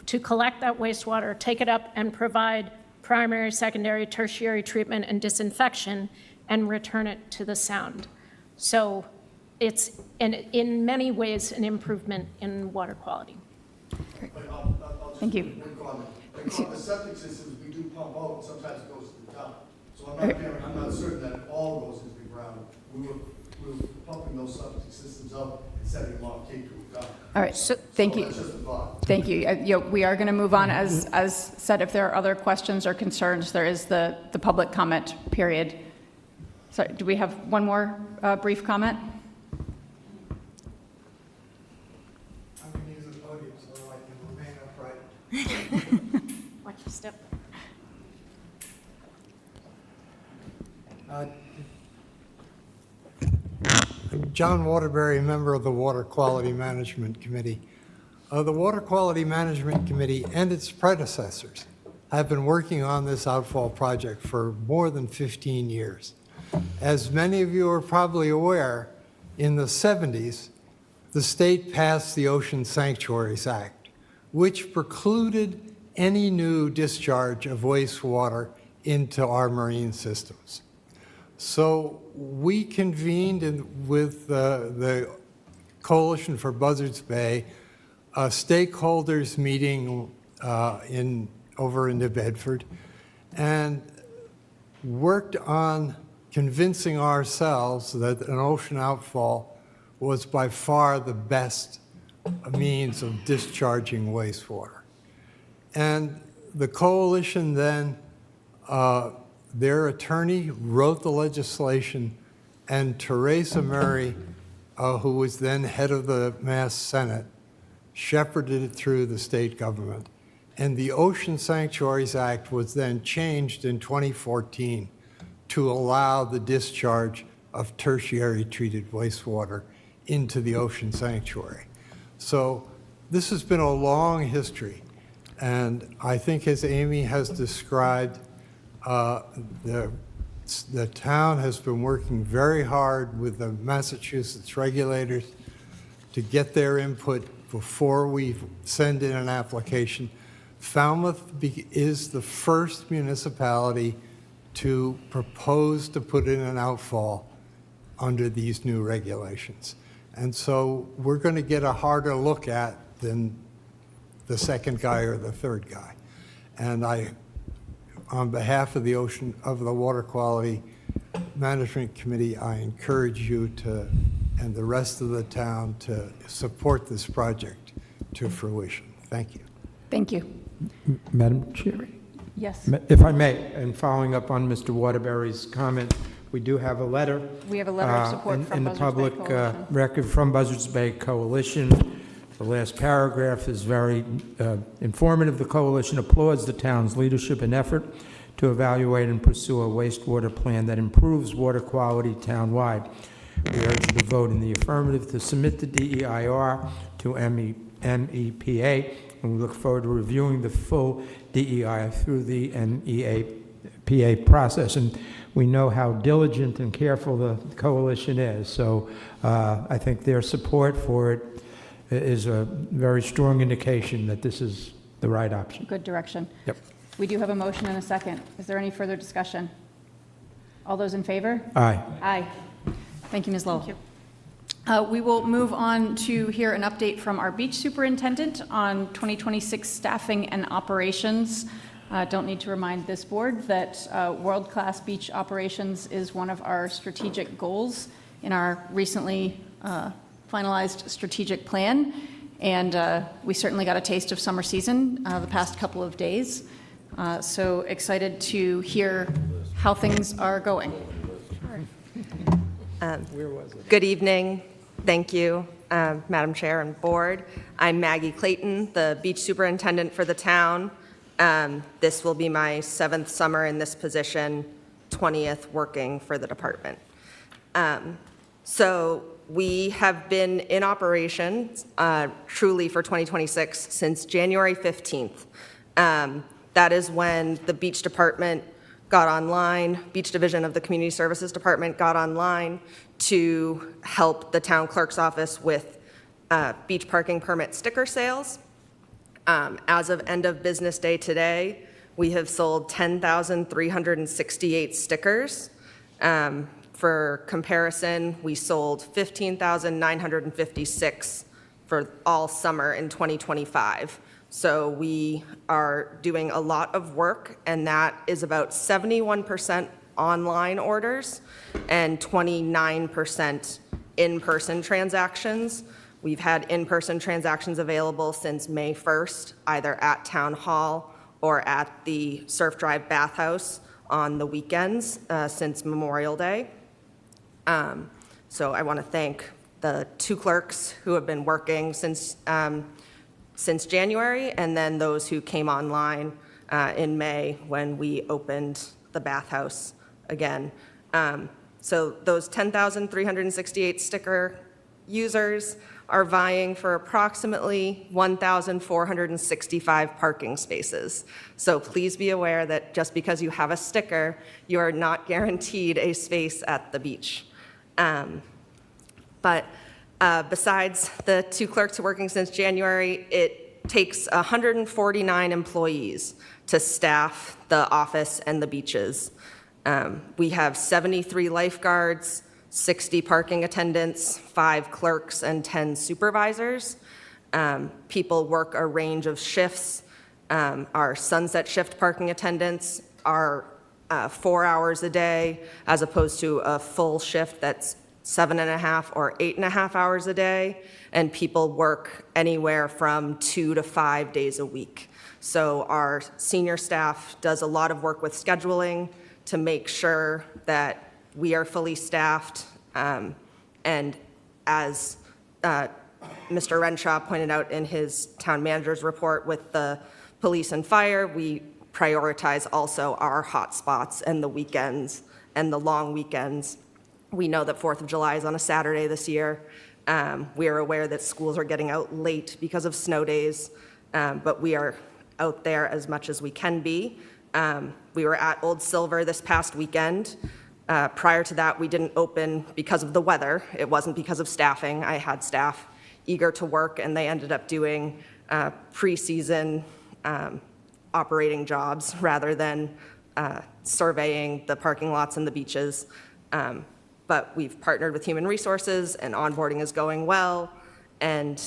to collect that wastewater, take it up and provide primary, secondary, tertiary treatment and disinfection, and return it to the Sound. So it's in many ways an improvement in water quality. Thank you. The septic systems we do pump out, sometimes it goes to the top. So I'm not certain that it all goes into the ground. We were pumping those septic systems up and setting them off Cape to the top. All right, so thank you. That's just a thought. Thank you. We are going to move on. As said, if there are other questions or concerns, there is the public comment period. Sorry, do we have one more brief comment? I'm going to use the podium so I can remain upright. Watch your step. I'm John Waterbury, member of the Water Quality Management Committee. The Water Quality Management Committee and its predecessors have been working on this Outfall project for more than 15 years. As many of you are probably aware, in the 70s, the state passed the Ocean Sanctuaries Act, which precluded any new discharge of wastewater into our marine systems. So we convened with the Coalition for Buzzards Bay a stakeholders meeting over in New Bedford, and worked on convincing ourselves that an ocean outfall was by far the best means of discharging wastewater. And the coalition then, their attorney wrote the legislation, and Teresa Murray, who was then head of the Mass Senate, shepherded it through the state government. And the Ocean Sanctuaries Act was then changed in 2014 to allow the discharge of tertiary treated wastewater into the ocean sanctuary. So this has been a long history, and I think, as Amy has described, the town has been working very hard with the Massachusetts regulators to get their input before we send in an application. Falmouth is the first municipality to propose to put in an outfall under these new regulations. And so we're going to get a harder look at than the second guy or the third guy. And on behalf of the Water Quality Management Committee, I encourage you to, and the rest of the town, to support this project to fruition. Thank you. Thank you. Madam Chair, Yes. if I may, and following up on Mr. Waterbury's comment, we do have a letter. We have a letter of support from in the Buzzards Bay public Coalition. record from Buzzards Bay Coalition. The last paragraph is very informative. The coalition applauds the town's leadership and effort to evaluate and pursue a wastewater plan that improves water quality townwide. We urge you to vote in the affirmative to submit the DEIR to MEPA, and we look forward to reviewing the full DEIR through the MEPA process. And we know how diligent and careful the coalition is, so I think their support for it is a very strong indication that this is the right option. Good direction. Yep. We do have a motion and a second. Is there any further discussion? All those in favor? Aye. Aye. Thank you, Ms. Lowell. We will move on to hear an update from our beach superintendent on 2026 staffing and operations. Don't need to remind this board that world-class beach operations is one of our strategic goals in our recently finalized strategic plan. And we certainly got a taste of summer season the past couple of days. So excited to hear how things are going. Good evening. Thank you, Madam Chair and Board. I'm Maggie Clayton, the beach superintendent for the town. This will be my 7th summer in this position, 20th working for the department. So we have been in operation truly for 2026 since January 15th. That is when the beach department got online, beach division of the community services department got online to help the town clerk's office with beach parking permit sticker sales. As of end of business day today, we have sold 10,368 stickers. For comparison, we sold 15,956 for all summer in 2025. So we are doing a lot of work, and that is about 71% online orders and 29% in-person transactions. We've had in-person transactions available since May 1st, either at Town Hall or at the Surf Drive Bathhouse on the weekends since Memorial Day. So I want to thank the 2 clerks who have been working since January, and then those who came online in May when we opened the bathhouse again. So those 10,368 sticker users are vying for approximately 1,465 parking spaces. So please be aware that just because you have a sticker, you are not guaranteed a space at the beach. But besides the 2 clerks working since January, it takes 149 employees to staff the office and the beaches. We have 73 lifeguards, 60 parking attendants, 5 clerks, and 10 supervisors. People work a range of shifts. Our sunset shift parking attendants are 4 hours a day, as opposed to a full shift that's 7.5 or 8.5 hours a day, and people work anywhere from 2 to 5 days a week. So our senior staff does a lot of work with scheduling to make sure that we are fully staffed. And as Mr. Renshaw pointed out in his town manager's report with the police and fire, we prioritize also our hot spots and the weekends and the long weekends. We know that 4th of July is on a Saturday this year. We are aware that schools are getting out late because of snow days, but we are out there as much as we can be. We were at Old Silver this past weekend. Prior to that, we didn't open because of the weather. It wasn't because of staffing. I had staff eager to work, and they ended up doing pre-season operating jobs rather than surveying the parking lots and the beaches. But we've partnered with Human Resources, and onboarding is going well, and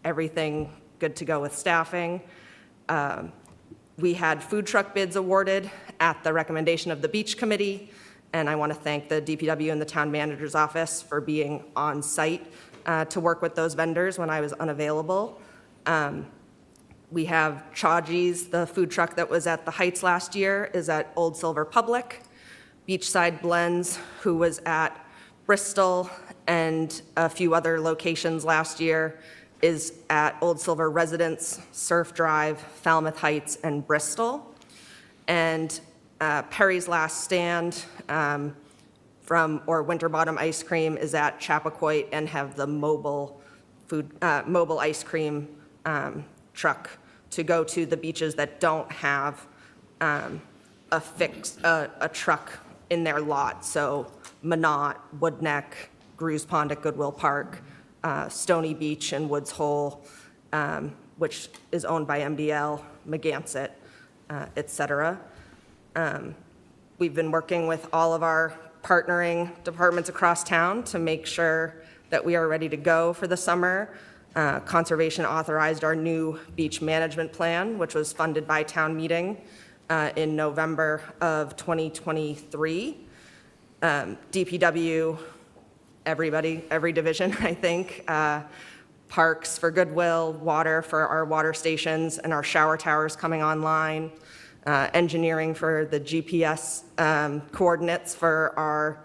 everything good to go with staffing. We had food truck bids awarded at the recommendation of the beach committee, and I want to thank the DPW and the town manager's office for being on site to work with those vendors when I was unavailable. We have Chaji's, the food truck that was at the Heights last year, is at Old Silver Public. Beachside Blends, who was at Bristol and a few other locations last year, is at Old Silver Residence, Surf Drive, Falmouth Heights, and Bristol. And Perry's Last Stand or Winterbottom Ice Cream is at Chappaquoit and have the mobile ice cream truck to go to the beaches that don't have a truck in their lot. So Minot, Woodneck, Gru's Pond at Goodwill Park, Stony Beach and Woods Hole, which is owned by MDL, Magansett, et cetera. We've been working with all of our partnering departments across town to make sure that we are ready to go for the summer. Conservation authorized our new beach management plan, which was funded by town meeting in November of 2023. DPW, everybody, every division, I think. Parks for Goodwill, water for our water stations and our shower towers coming online. Engineering for the GPS coordinates for our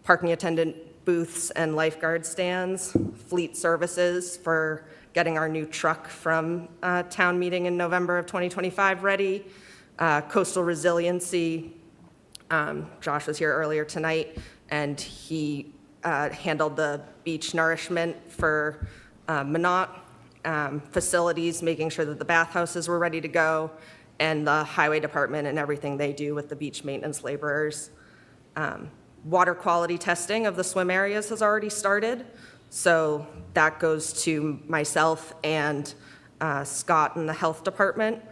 parking attendant booths and lifeguard stands. Fleet services for getting our new truck from town meeting in November of 2025 ready. Coastal resiliency. Josh was here earlier tonight, and he handled the beach nourishment for Minot facilities, making sure that the bathhouses were ready to go, and the highway department and everything they do with the beach maintenance laborers. Water quality testing of the swim areas has already started, so that goes to myself and Scott in the health department.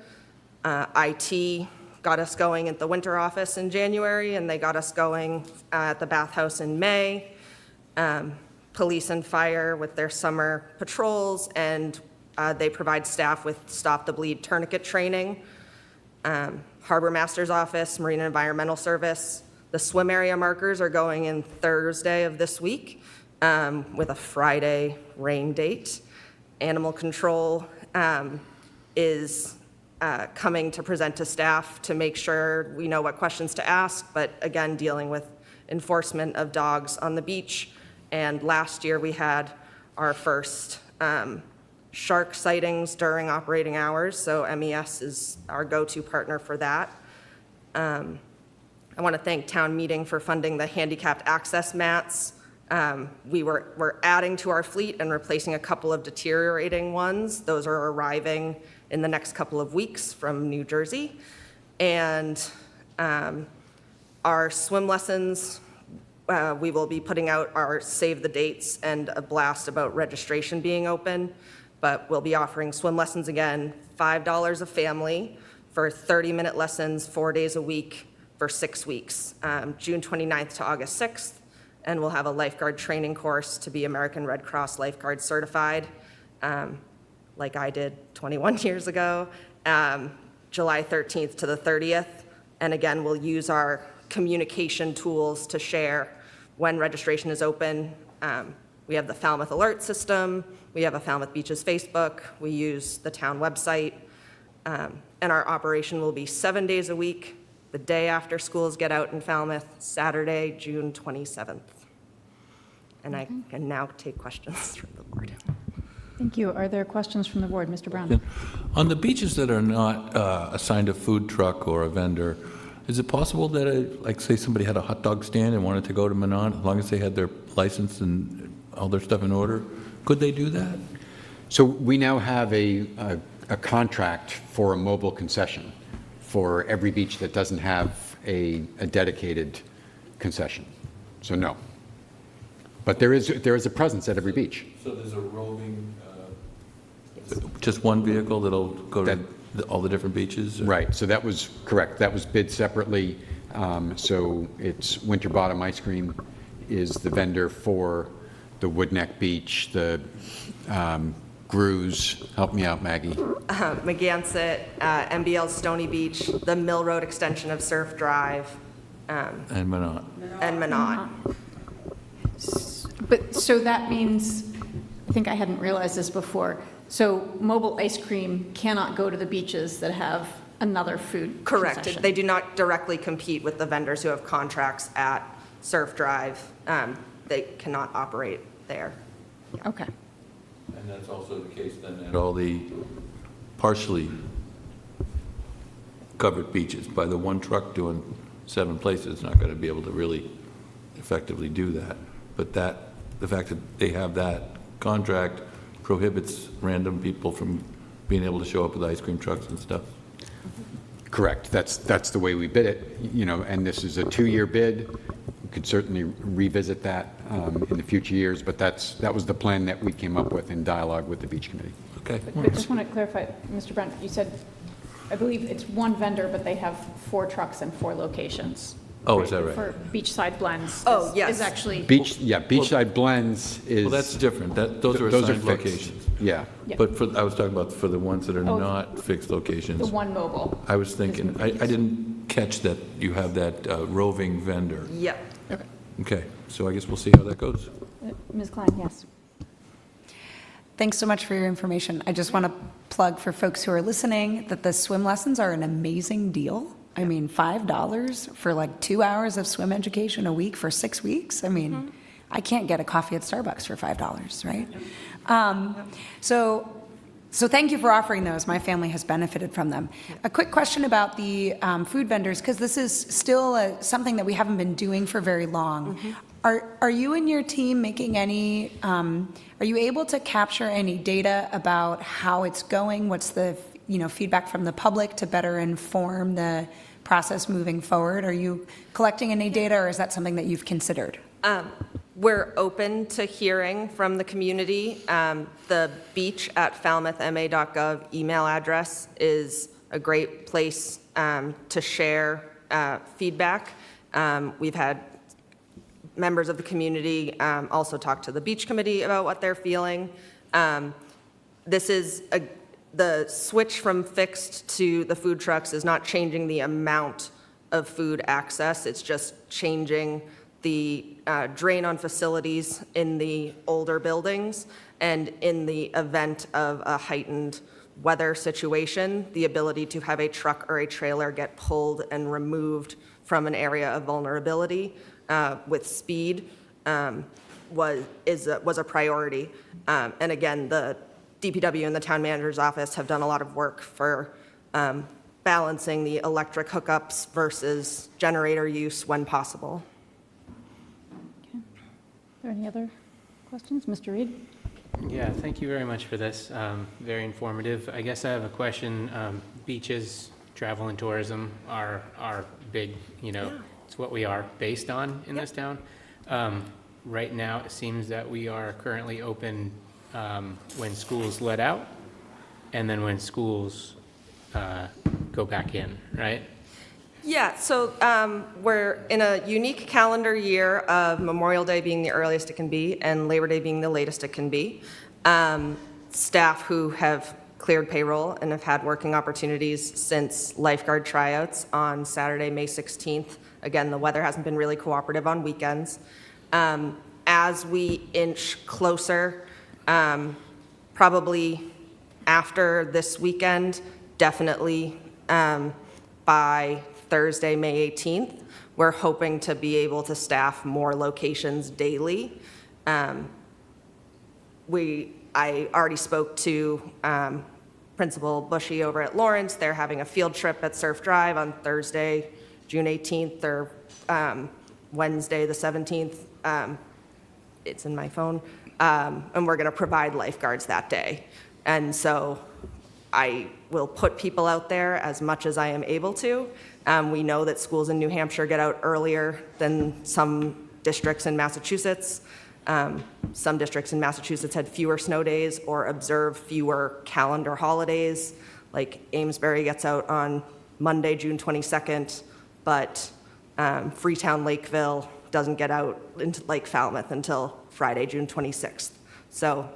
IT got us going at the winter office in January, and they got us going at the bathhouse in May. Police and fire with their summer patrols, and they provide staff with Stop the Bleed tourniquet training. Harbor Master's office, Marine Environmental Service. The swim area markers are going in Thursday of this week with a Friday rain date. Animal control is coming to present to staff to make sure we know what questions to ask, but again, dealing with enforcement of dogs on the beach. And last year we had our first shark sightings during operating hours, so MES is our go-to partner for that. I want to thank town meeting for funding the handicapped access mats. We're adding to our fleet and replacing a couple of deteriorating ones. Those are arriving in the next couple of weeks from New Jersey. And our swim lessons, we will be putting out our save the dates and a blast about registration being open, but we'll be offering swim lessons again, $5 a family for 30-minute lessons, 4 days a week for 6 weeks, June 29th to August 6th. And we'll have a lifeguard training course to be American Red Cross lifeguard certified, like I did 21 years ago, July 13th to the 30th. And again, we'll use our communication tools to share when registration is open. We have the Falmouth Alert System. We have a Falmouth Beaches Facebook. We use the town website. And our operation will be 7 days a week, the day after schools get out in Falmouth, Saturday, June 27th. And I can now take questions from the board. Thank you. Are there questions from the board? Mr. Brown? On the beaches that are not assigned a food truck or a vendor, is it possible that, like, say somebody had a hot dog stand and wanted to go to Minot, as long as they had their license and all their stuff in order, could they do that? So we now have a contract for a mobile concession for every beach that doesn't have a dedicated concession. So no. But there is a presence at every beach. So there's a roving, just one vehicle that'll go to all the different beaches? Or? Right, so that was correct. That was bid separately. So it's Winterbottom Ice Cream is the vendor for the Woodneck Beach, the Grooves, help me out, Maggie. McGansett, MBL Stony Beach, the Mill Road extension of Surf Drive, And Minot. and Minot. But, so that means, I think I hadn't realized this before, so mobile ice cream cannot go to the beaches that have another food Correct. concession? They do not directly compete with the vendors who have contracts at Surf Drive. They cannot operate there. Okay. And that's also the case then at all the partially covered beaches. By the one truck doing 7 places, not going to be able to really effectively do that. But the fact that they have that contract prohibits random people from being able to show up with ice cream trucks and stuff. Correct. That's the way we bid it, and this is a 2-year bid. We could certainly revisit that in the future years, but that was the plan that we came up with in dialogue with the beach committee. Okay. But just want to clarify, Mr. Brent, you said, I believe it's one vendor, but they have 4 trucks and 4 locations. Oh, is that right? For beachside blends. Oh, yes. Is actually. Beachside blends is. Well, that's different. Those are assigned fixed. locations. Yeah. Yeah. But I was talking about for the ones that are Oh, not fixed locations. The one mobile. I was thinking, I didn't catch that you have that roving vendor. Yep. Okay. Okay, so I guess we'll see how that goes. Ms. Klein, yes. Thanks so much for your information. I just want to plug for folks who are listening that the swim lessons are an amazing deal. I mean, $5 for like 2 hours of swim education a week for 6 weeks. I mean, I can't get a coffee at Starbucks for $5, right? So thank you for offering those. My family has benefited from them. A quick question about the food vendors, because this is still something that we haven't been doing for very long. Are you and your team making any, are you able to capture any data about how it's going? What's the feedback from the public to better inform the process moving forward? Are you collecting any data, or is that something that you've considered? We're open to hearing from the community. The beach at falmouthma.gov email address is a great place to share feedback. We've had members of the community also talk to the beach committee about what they're feeling. This is the switch from fixed to the food trucks is not changing the amount of food access. It's just changing the drain on facilities in the older buildings, and in the event of a heightened weather situation, the ability to have a truck or a trailer get pulled and removed from an area of vulnerability with speed was a priority. And again, the DPW and the town manager's office have done a lot of work for balancing the electric hookups versus generator use when possible. Are there any other questions? Mr. Reed? Yeah, thank you very much for this. Very informative. I guess I have a question. Beaches, travel and tourism are big, it's what we are based on in this town. Right now, it seems that we are currently open when schools let out, and then when schools go back in, right? Yeah, so we're in a unique calendar year of Memorial Day being the earliest it can be and Labor Day being the latest it can be. Staff who have cleared payroll and have had working opportunities since lifeguard tryouts on Saturday, May 16th. Again, the weather hasn't been really cooperative on weekends. As we inch closer, probably after this weekend, definitely by Thursday, May 18th, we're hoping to be able to staff more locations daily. I already spoke to Principal Bushy over at Lawrence. They're having a field trip at Surf Drive on Thursday, June 18th, or Wednesday, the 17th. It's in my phone. And we're going to provide lifeguards that day. And so I will put people out there as much as I am able to. We know that schools in New Hampshire get out earlier than some districts in Massachusetts. Some districts in Massachusetts had fewer snow days or observe fewer calendar holidays. Like Amesbury gets out on Monday, June 22nd, but Freetown Lakeville doesn't get out into Lake Falmouth until Friday, June 26th. So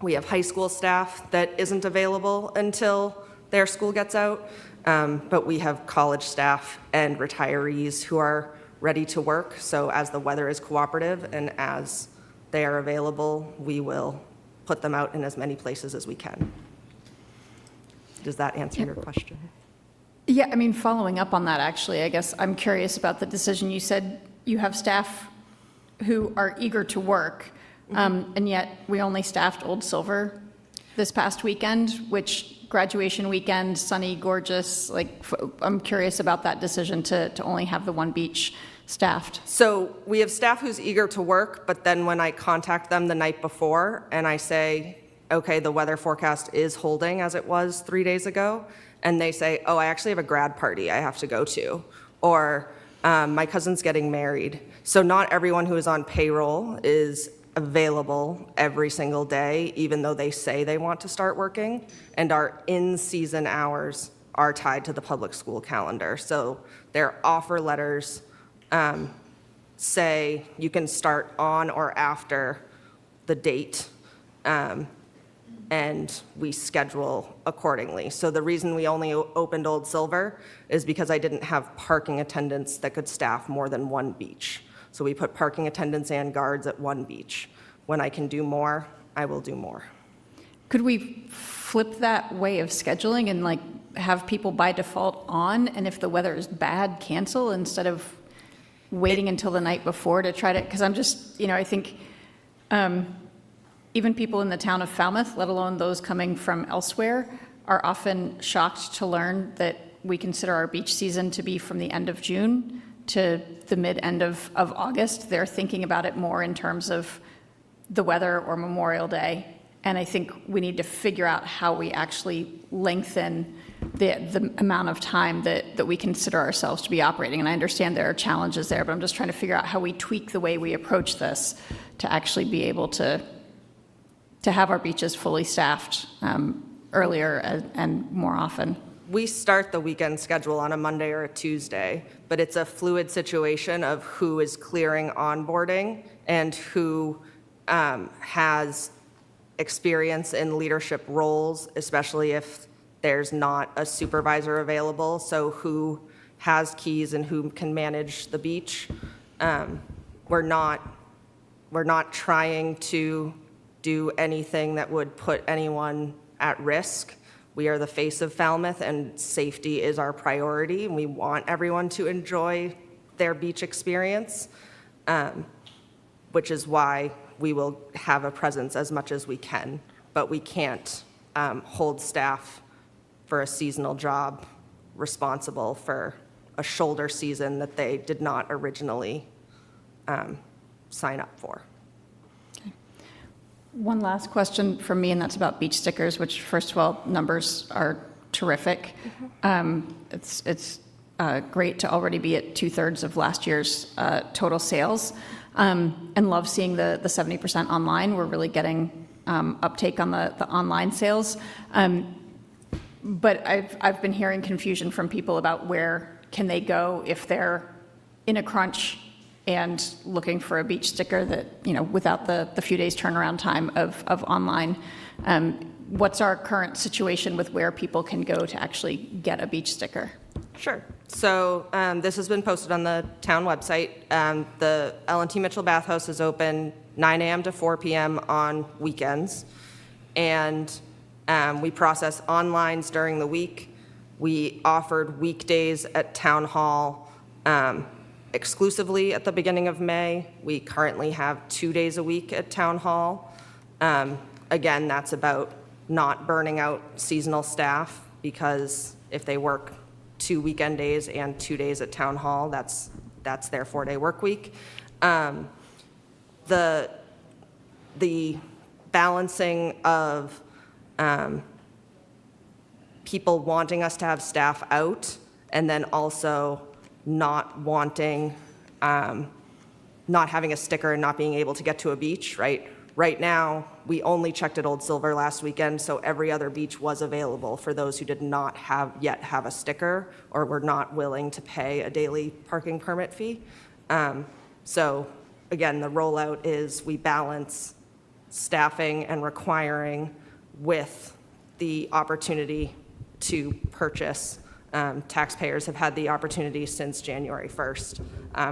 We have high school staff that isn't available until their school gets out, but we have college staff and retirees who are ready to work. So as the weather is cooperative and as they are available, we will put them out in as many places as we can. Does that answer your question? Yeah, I mean, following up on that, actually, I guess I'm curious about the decision. You said you have staff who are eager to work, and yet we only staffed Old Silver this past weekend, which graduation weekend, sunny, gorgeous. Like, I'm curious about that decision to only have the one beach staffed. So we have staff who's eager to work, but then when I contact them the night before and I say, okay, the weather forecast is holding as it was 3 days ago, and they say, oh, I actually have a grad party I have to go to, or my cousin's getting married. So not everyone who is on payroll is available every single day, even though they say they want to start working, and our in-season hours are tied to the public school calendar. So their offer letters say you can start on or after the date, and we schedule accordingly. So the reason we only opened Old Silver is because I didn't have parking attendants that could staff more than one beach. So we put parking attendants and guards at one beach. When I can do more, I will do more. Could we flip that way of scheduling and like have people by default on, and if the weather is bad, cancel instead of waiting until the night before to try to, because I'm just, I think even people in the town of Falmouth, let alone those coming from elsewhere, are often shocked to learn that we consider our beach season to be from the end of June to the mid-end of August. They're thinking about it more in terms of the weather or Memorial Day. And I think we need to figure out how we actually lengthen the amount of time that we consider ourselves to be operating. And I understand there are challenges there, but I'm just trying to figure out how we tweak the way we approach this to actually be able to have our beaches fully staffed earlier and more often. We start the weekend schedule on a Monday or a Tuesday, but it's a fluid situation of who is clearing onboarding and who has experience in leadership roles, especially if there's not a supervisor available. So who has keys and who can manage the beach. We're not trying to do anything that would put anyone at risk. We are the face of Falmouth, and safety is our priority. We want everyone to enjoy their beach experience, which is why we will have a presence as much as we can, but we can't hold staff for a seasonal job responsible for a shoulder season that they did not originally sign up for. One last question from me, and that's about beach stickers, which, first of all, numbers are terrific. It's great to already be at 2/3 of last year's total sales, and love seeing the 70% online. We're really getting uptake on the online sales. But I've been hearing confusion from people about where can they go if they're in a crunch and looking for a beach sticker that, without the few days turnaround time of online. What's our current situation with where people can go to actually get a beach sticker? Sure. So this has been posted on the town website. The L&T Mitchell Bathhouse is open 9 a.m. to 4 p.m. on weekends. And we process onlines during the week. We offered weekdays at Town Hall exclusively at the beginning of May. We currently have 2 days a week at Town Hall. Again, that's about not burning out seasonal staff, because if they work 2 weekend days and 2 days at Town Hall, that's their 4-day work week. The balancing of people wanting us to have staff out and then also not wanting, not having a sticker and not being able to get to a beach, right? Right now, we only checked at Old Silver last weekend, so every other beach was available for those who did not yet have a sticker or were not willing to pay a daily parking permit fee. So again, the rollout is we balance staffing and requiring with the opportunity to purchase. Taxpayers have had the opportunity since January 1st,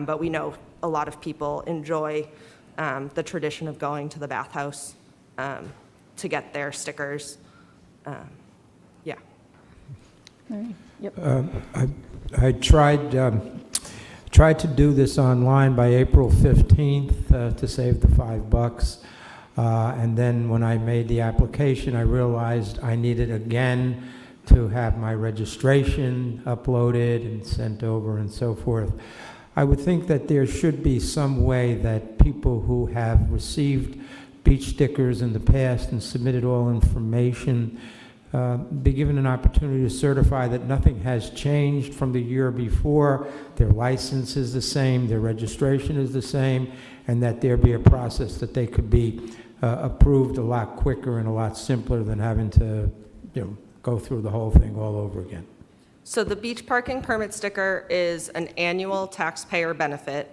but we know a lot of people enjoy the tradition of going to the bathhouse to get their stickers. Yeah. I tried to do this online by April 15th to save the $5. And then when I made the application, I realized I needed again to have my registration uploaded and sent over and so forth. I would think that there should be some way that people who have received beach stickers in the past and submitted all information be given an opportunity to certify that nothing has changed from the year before, their license is the same, their registration is the same, and that there be a process that they could be approved a lot quicker and a lot simpler than having to, go through the whole thing all over again. So the beach parking permit sticker is an annual taxpayer benefit.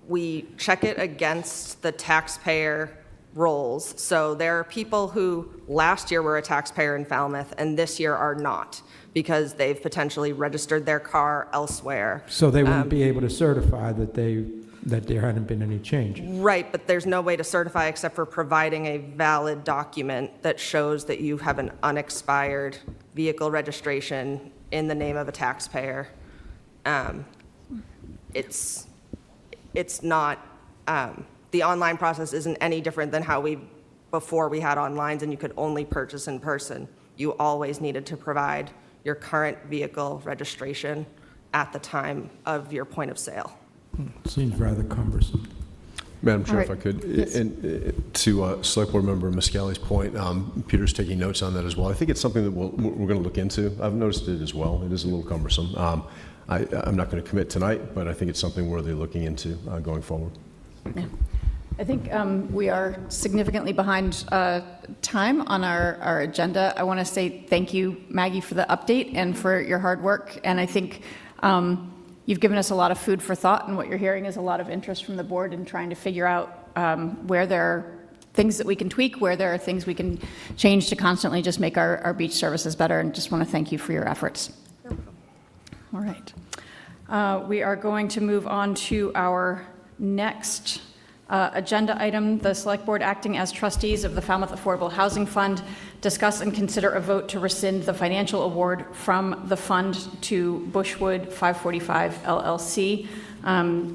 We check it against the taxpayer rolls. So there are people who last year were a taxpayer in Falmouth and this year are not because they've potentially registered their car elsewhere. So they wouldn't be able to certify that there hadn't been any change. Right, but there's no way to certify except for providing a valid document that shows that you have an unexpired vehicle registration in the name of a taxpayer. It's not, the online process isn't any different than how before we had onlines and you could only purchase in person. You always needed to provide your current vehicle registration at the time of your point of sale. Seems rather cumbersome. Madam Chair, All if I right. could, Yes. and to Select Board Member Muscali's point, Peter's taking notes on that as well. I think it's something that we're going to look into. I've noticed it as well. It is a little cumbersome. I'm not going to commit tonight, but I think it's something worthy looking into going forward. Yeah. I think we are significantly behind time on our agenda. I want to say thank you, Maggie, for the update and for your hard work. And I think you've given us a lot of food for thought, and what you're hearing is a lot of interest from the board in trying to figure out where there are things that we can tweak, where there are things we can change to constantly just make our beach services better, and just want to thank you for your efforts. All right. We are going to move on to our next agenda item, the Select Board acting as trustees of the Falmouth Affordable Housing Fund, discuss and consider a vote to rescind the financial award from the fund to Bushwood 545 LLC.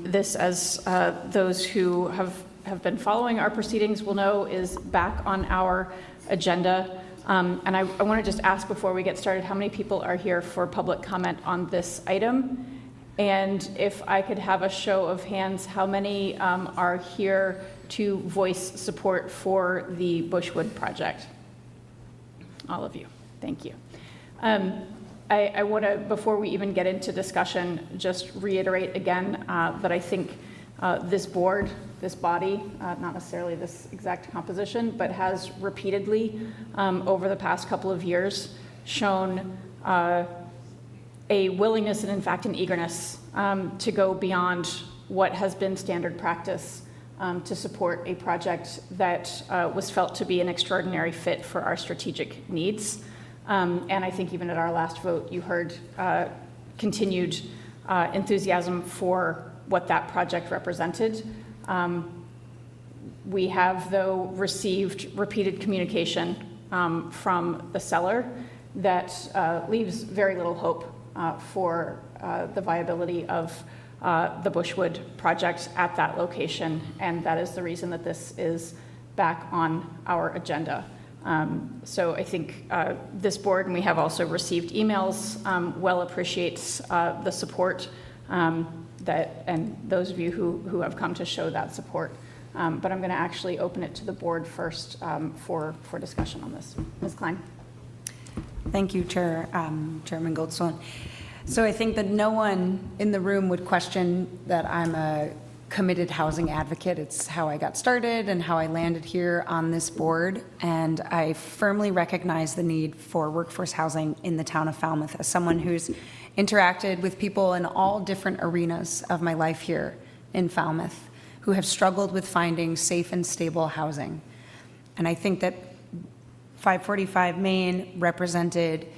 This, as those who have been following our proceedings will know, is back on our agenda. And I want to just ask before we get started, how many people are here for public comment on this item? And if I could have a show of hands, how many are here to voice support for the Bushwood project? All of you. Thank you. I want to, before we even get into discussion, just reiterate again that I think this board, this body, not necessarily this exact composition, but has repeatedly over the past couple of years shown a willingness and in fact an eagerness to go beyond what has been standard practice to support a project that was felt to be an extraordinary fit for our strategic needs. And I think even at our last vote, you heard continued enthusiasm for what that project represented. We have, though, received repeated communication from the seller that leaves very little hope for the viability of the Bushwood project at that location, and that is the reason that this is back on our agenda. So I think this board, and we have also received emails, well appreciates the support that, and those of you who have come to show that support. But I'm going to actually open it to the board first for discussion on this. Ms. Klein. Thank you, Chairman Goldstone. So I think that no one in the room would question that I'm a committed housing advocate. It's how I got started and how I landed here on this board. And I firmly recognize the need for workforce housing in the town of Falmouth. As someone who's interacted with people in all different arenas of my life here in Falmouth, who have struggled with finding safe and stable housing. And I think that 545 Main represented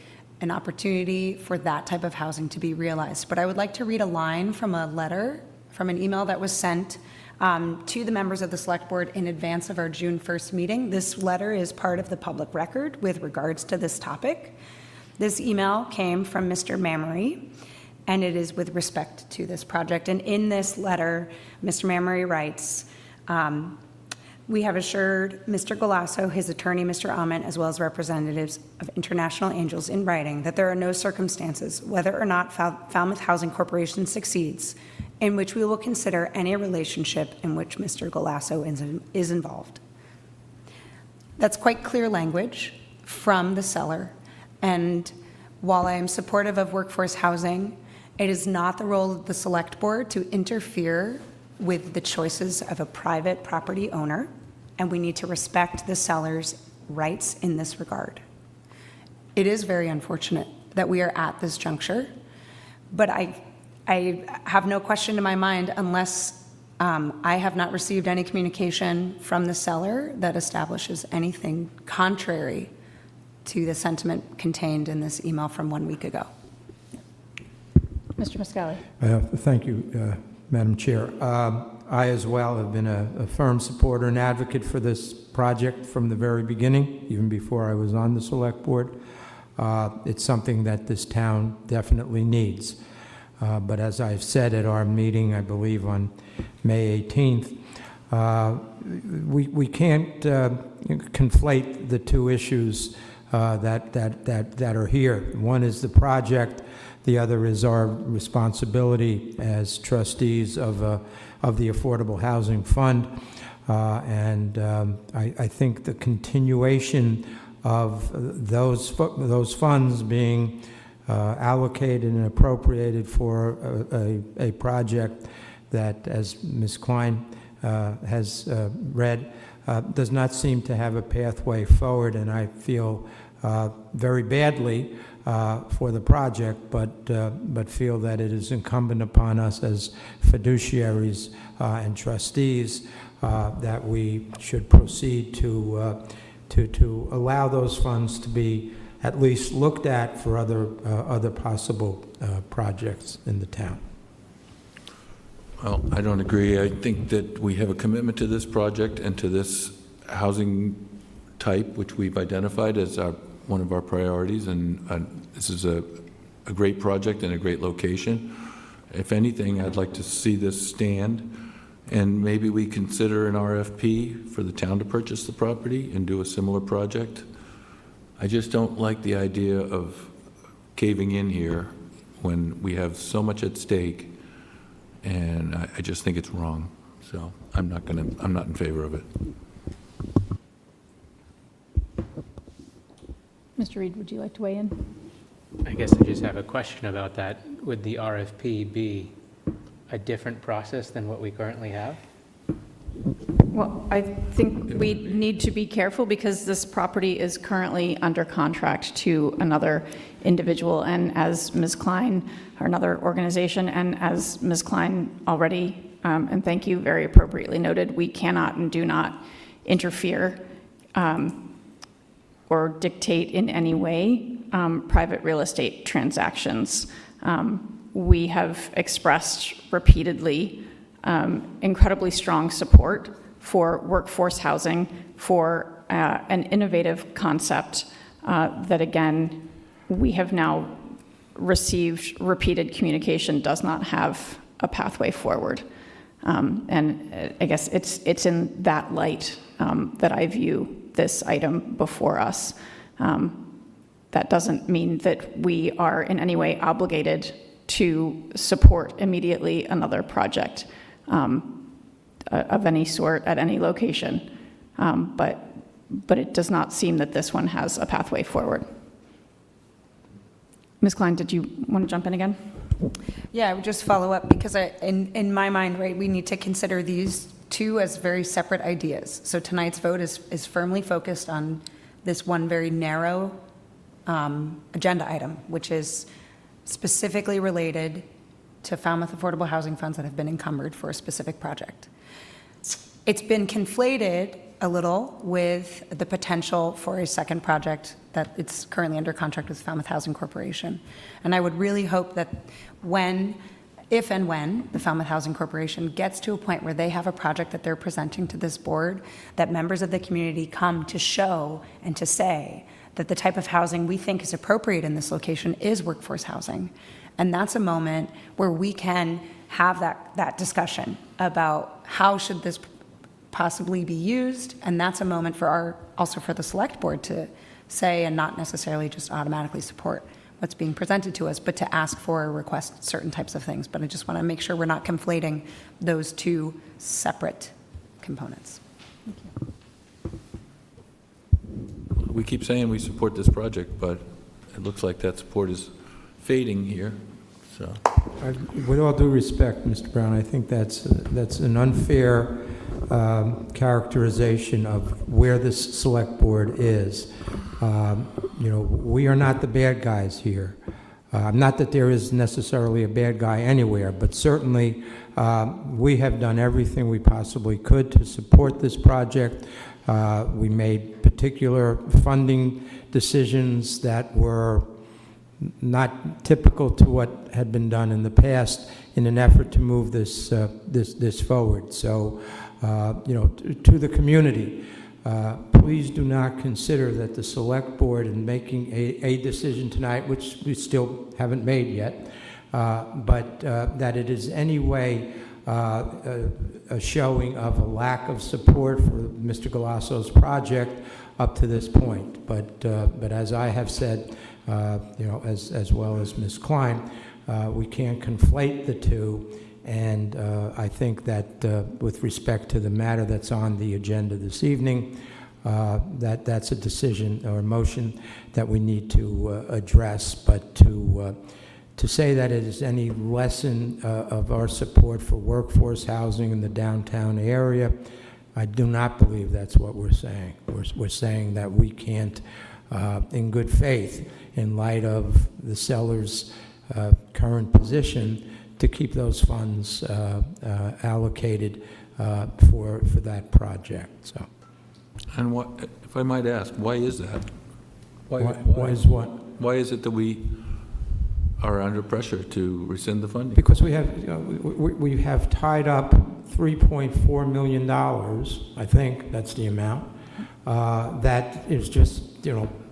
an opportunity for that type of housing to be realized. But I would like to read a line from a letter, from an email that was sent to the members of the Select Board in advance of our June 1st meeting. This letter is part of the public record with regards to this topic. This email came from Mr. Mamory, and it is with respect to this project. And in this letter, Mr. Mamory writes, we have assured Mr. Galasso, his attorney, Mr. Ament, as well as representatives of International Angels in writing that there are no circumstances, whether or not Falmouth Housing Corporation succeeds, in which we will consider any relationship in which Mr. Galasso is involved. That's quite clear language from the seller. And while I am supportive of workforce housing, it is not the role of the Select Board to interfere with the choices of a private property owner, and we need to respect the seller's rights in this regard. It is very unfortunate that we are at this juncture, but I have no question in my mind, unless I have not received any communication from the seller that establishes anything contrary to the sentiment contained in this email from 1 week ago. Mr. Muscali. Thank you, Madam Chair. I as well have been a firm supporter and advocate for this project from the very beginning, even before I was on the Select Board. It's something that this town definitely needs. But as I've said at our meeting, I believe on May 18th, we can't conflate the two issues that are here. One is the project. The other is our responsibility as trustees of the Affordable Housing Fund. I think the continuation of those funds being allocated and appropriated for a project that, as Ms. Klein has read, does not seem to have a pathway forward, and I feel very badly for the project, but feel that it is incumbent upon us as fiduciaries and trustees that we should proceed to allow those funds to be at least looked at for other possible projects in the town. Well, I don't agree. I think that we have a commitment to this project and to this housing type, which we've identified as one of our priorities, and this is a great project and a great location. If anything, I'd like to see this stand, and maybe we consider an RFP for the town to purchase the property and do a similar project. I just don't like the idea of caving in here when we have so much at stake, and I just think it's wrong. So I'm not in favor of it. Mr. Reed, would you like to weigh in? I guess I just have a question about that. Would the RFP be a different process than what we currently have? Well, I think we need to be careful because this property is currently under contract to another individual, and as Ms. Klein, or another organization, and as Ms. Klein already, and thank you, very appropriately noted, we cannot and do not interfere or dictate in any way private real estate transactions. We have expressed repeatedly incredibly strong support for workforce housing, for an innovative concept that, again, we have now received repeated communication does not have a pathway forward. And I guess it's in that light that I view this item before us. That doesn't mean that we are in any way obligated to support immediately another project of any sort at any location. But it does not seem that this one has a pathway forward. Ms. Klein, did you want to jump in again? Yeah, I would just follow up because in my mind, right, we need to consider these two as very separate ideas. So tonight's vote is firmly focused on this one very narrow agenda item, which is specifically related to Falmouth Affordable Housing Funds that have been encumbered for a specific project. It's been conflated a little with the potential for a second project that it's currently under contract with Falmouth Housing Corporation. And I would really hope that if and when the Falmouth Housing Corporation gets to a point where they have a project that they're presenting to this board, that members of the community come to show and to say that the type of housing we think is appropriate in this location is workforce housing. And that's a moment where we can have that discussion about how should this possibly be used, and that's a moment also for the select board to say, and not necessarily just automatically support what's being presented to us, but to ask for or request certain types of things. But I just want to make sure we're not conflating those two separate components. We keep saying we support this project, but it looks like that support is fading here, so. With all due respect, Mr. Brown, I think that's an unfair characterization of where this select board is. We are not the bad guys here. Not that there is necessarily a bad guy anywhere, but certainly we have done everything we possibly could to support this project. We made particular funding decisions that were not typical to what had been done in the past in an effort to move this forward. So, to the community, please do not consider that the select board in making a decision tonight, which we still haven't made yet, but that it is any way a showing of a lack of support for Mr. Galasso's project up to this point. But as I have said, as well as Ms. Klein, we can't conflate the two. And I think that with respect to the matter that's on the agenda this evening, that's a decision or a motion that we need to address. But to say that it is any lessen of our support for workforce housing in the downtown area, I do not believe that's what we're saying. We're saying that we can't, in good faith, in light of the seller's current position, to keep those funds allocated for that project. So, And what, if I might ask, why is that? why is what? Why is it that we are under pressure to rescind the funding? Because we have tied up $3.4 million, I think that's the amount, that is just,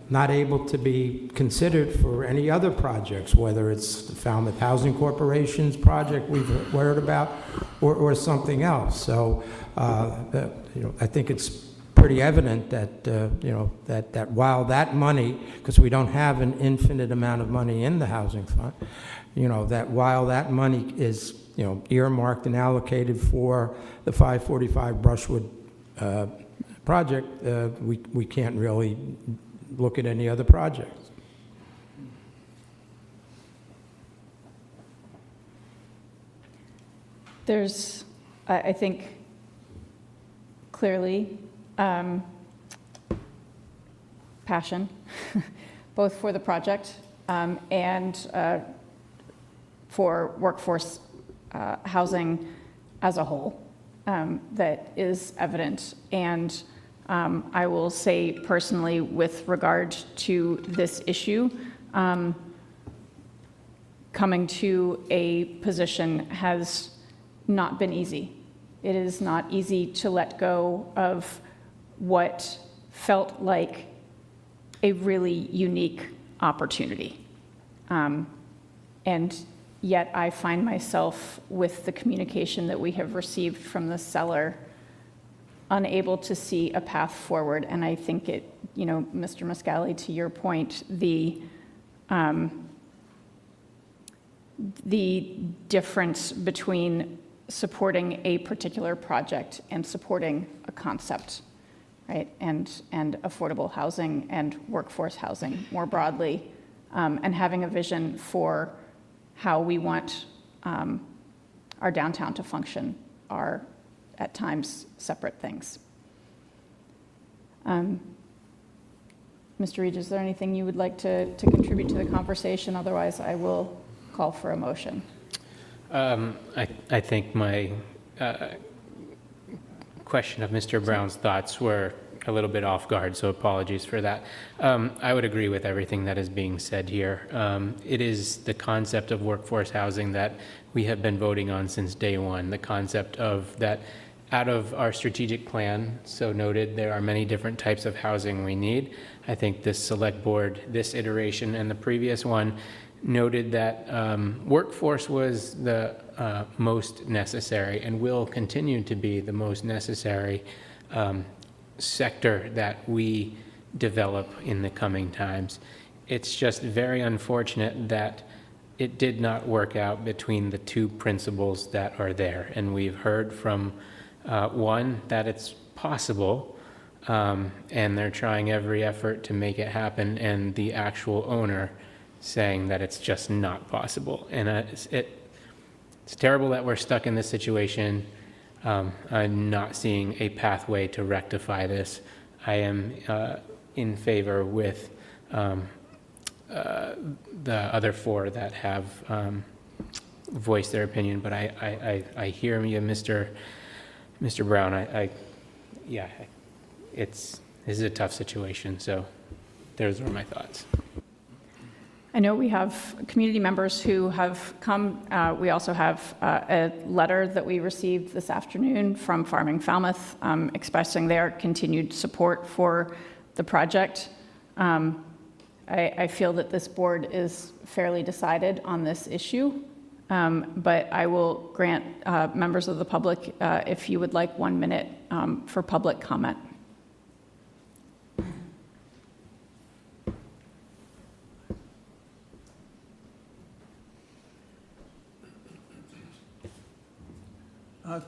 not able to be considered for any other projects, whether it's the Falmouth Housing Corporation's project we've heard about or something else. So, I think it's pretty evident that, that while that money, because we don't have an infinite amount of money in the housing fund, that while that money is, earmarked and allocated for the 545 Brushwood project, we can't really look at any other projects. There's, I think, clearly passion, both for the project and for workforce housing as a whole, that is evident. And I will say personally, with regard to this issue, coming to a position has not been easy. It is not easy to let go of what felt like a really unique opportunity. And yet I find myself, with the communication that we have received from the seller, unable to see a path forward. And I think it, Mr. Muscali, to your point, the difference between supporting a particular project and supporting a concept, right? And affordable housing and workforce housing more broadly, and having a vision for how we want our downtown to function are at times separate things. Mr. Reed, is there anything you would like to contribute to the conversation? Otherwise, I will call for a motion. I think my question of Mr. Brown's thoughts were a little bit off guard, so apologies for that. I would agree with everything that is being said here. It is the concept of workforce housing that we have been voting on since day one, the concept of that out of our strategic plan, so noted, there are many different types of housing we need. I think this select board, this iteration and the previous one noted that workforce was the most necessary and will continue to be the most necessary sector that we develop in the coming times. It's just very unfortunate that it did not work out between the two principles that are there. And we've heard from one, that it's possible, and they're trying every effort to make it happen, and the actual owner saying that it's just not possible. And it's terrible that we're stuck in this situation. I'm not seeing a pathway to rectify this. I am in favor with the other four that have voiced their opinion, but I hear you, Mr. Brown. This is a tough situation, so those were my thoughts. I know we have community members who have come. We also have a letter that we received this afternoon from Farming Falmouth expressing their continued support for the project. I feel that this board is fairly decided on this issue, but I will grant members of the public, if you would like 1 minute for public comment.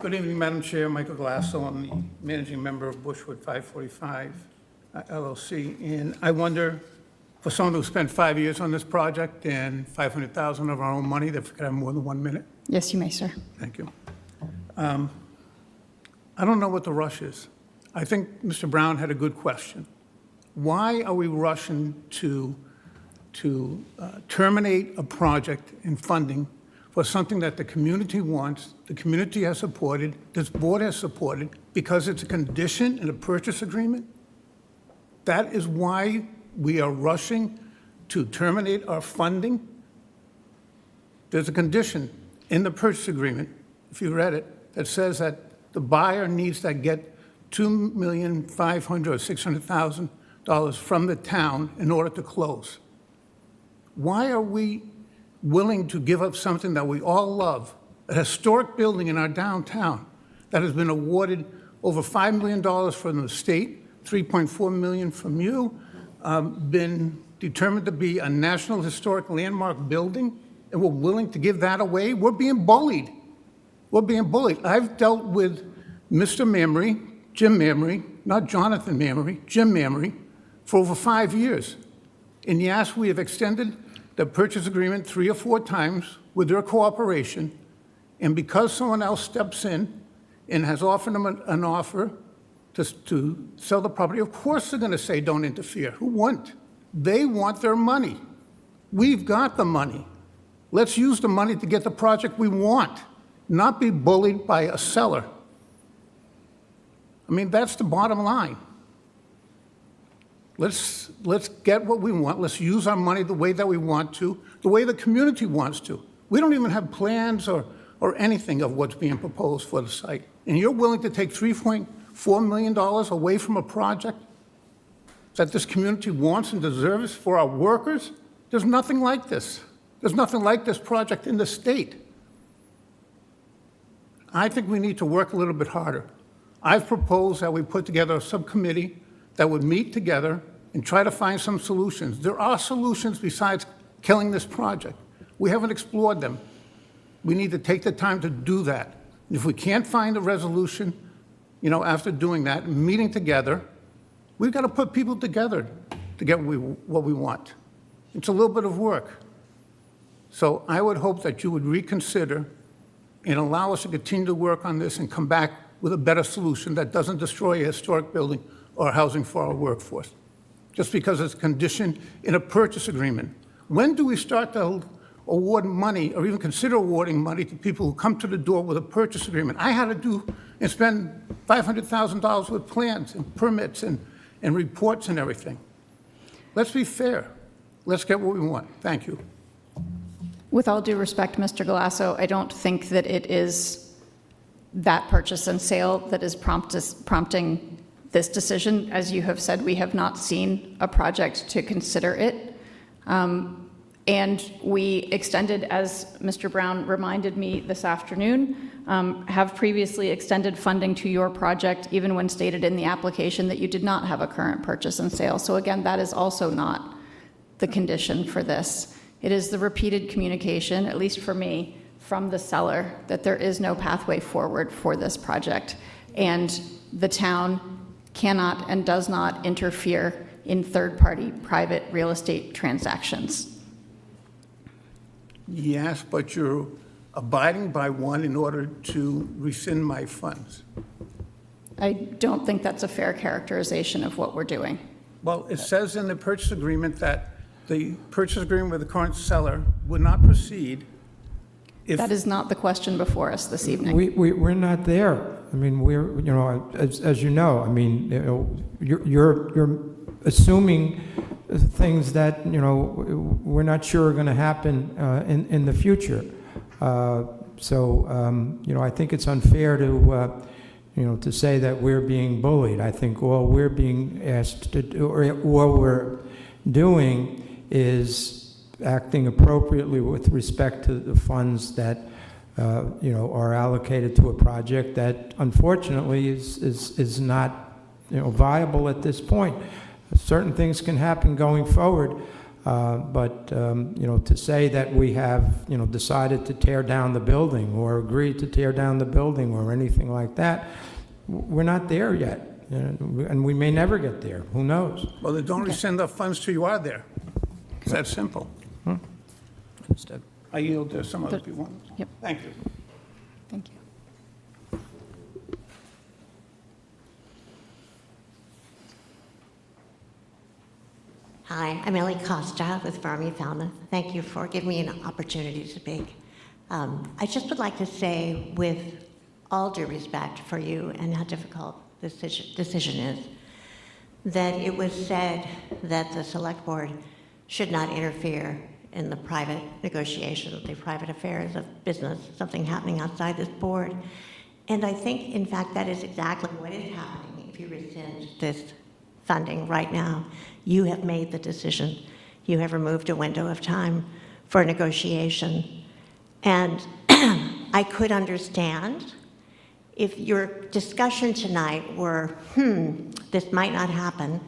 Good evening, Madam Chair. Michael Glasso. I'm the managing member of Bushwood 545 LLC. And I wonder, for someone who spent 5 years on this project and $500,000 of our own money, if we could have more than 1 minute. Yes, you may, sir. Thank you. I don't know what the rush is. I think Mr. Brown had a good question. Why are we rushing to terminate a project in funding for something that the community wants, the community has supported, this board has supported, because it's a condition in a purchase agreement? That is why we are rushing to terminate our funding? There's a condition in the purchase agreement, if you read it, that says that the buyer needs to get $2,500,000 or $600,000 from the town in order to close. Why are we willing to give up something that we all love, a historic building in our downtown that has been awarded over $5 million from the state, $3.4 million from you, been determined to be a National Historic Landmark building, and we're willing to give that away? We're being bullied. We're being bullied. I've dealt with Mr. Mamry, Jim Mamry, not Jonathan Mamry, Jim Mamry, for over 5 years. And yes, we have extended the purchase agreement 3 or 4 times with their cooperation, and because someone else steps in and has offered them an offer to sell the property, of course they're going to say don't interfere. Who won't? They want their money. We've got the money. Let's use the money to get the project we want, not be bullied by a seller. I mean, that's the bottom line. Let's get what we want. Let's use our money the way that we want to, the way the community wants to. We don't even have plans or anything of what's being proposed for the site. And you're willing to take $3.4 million away from a project that this community wants and deserves for our workers? There's nothing like this. There's nothing like this project in the state. I think we need to work a little bit harder. I've proposed that we put together a subcommittee that would meet together and try to find some solutions. There are solutions besides killing this project. We haven't explored them. We need to take the time to do that. If we can't find a resolution, after doing that, meeting together, we've got to put people together to get what we want. It's a little bit of work. So I would hope that you would reconsider and allow us to continue to work on this and come back with a better solution that doesn't destroy a historic building or housing for our workforce, just because it's a condition in a purchase agreement. When do we start to award money or even consider awarding money to people who come to the door with a purchase agreement? I had to do and spend $500,000 with plans and permits and reports and everything. Let's be fair. Let's get what we want. Thank you. With all due respect, Mr. Galasso, I don't think that it is that purchase and sale that is prompting this decision. As you have said, we have not seen a project to consider it. And we extended, as Mr. Brown reminded me this afternoon, have previously extended funding to your project, even when stated in the application that you did not have a current purchase and sale. So again, that is also not the condition for this. It is the repeated communication, at least for me, from the seller, that there is no pathway forward for this project. And the town cannot and does not interfere in third-party private real estate transactions. Yes, but you're abiding by one in order to rescind my funds. I don't think that's a fair characterization of what we're doing. Well, it says in the purchase agreement that the purchase agreement with the current seller would not proceed if... That is not the question before us this evening. We're not there. I mean, we're, you know, as you know, I mean, you know, you're assuming things that, you know, we're not sure are going to happen in the future. So, you know, I think it's unfair to, you know, to say that we're being bullied. I think all we're being asked to do, or all we're doing, is acting appropriately with respect to the funds that, you know, are allocated to a project that unfortunately is not, you know, viable at this point. Certain things can happen going forward, but, you know, to say that we have, you know, decided to tear down the building or agreed to tear down the building or anything like that, we're not there yet. And we may never get there. Who knows? Well, then don't rescind the funds till you are there. It's that simple. Understood. I yield to some other people. Yep. Thank you. Thank you. Hi, I'm Ellie Costa with Falmouth. Thank you for giving me an opportunity to speak. I just would like to say, with all due respect for you and how difficult this decision is, that it was said that the select board should not interfere in the private negotiations, the private affairs of business, something happening outside this board. And I think, in fact, that is exactly what is happening if you rescind this funding right now. You have made the decision. You have removed a window of time for negotiation. And I could understand if your discussion tonight were, this might not happen.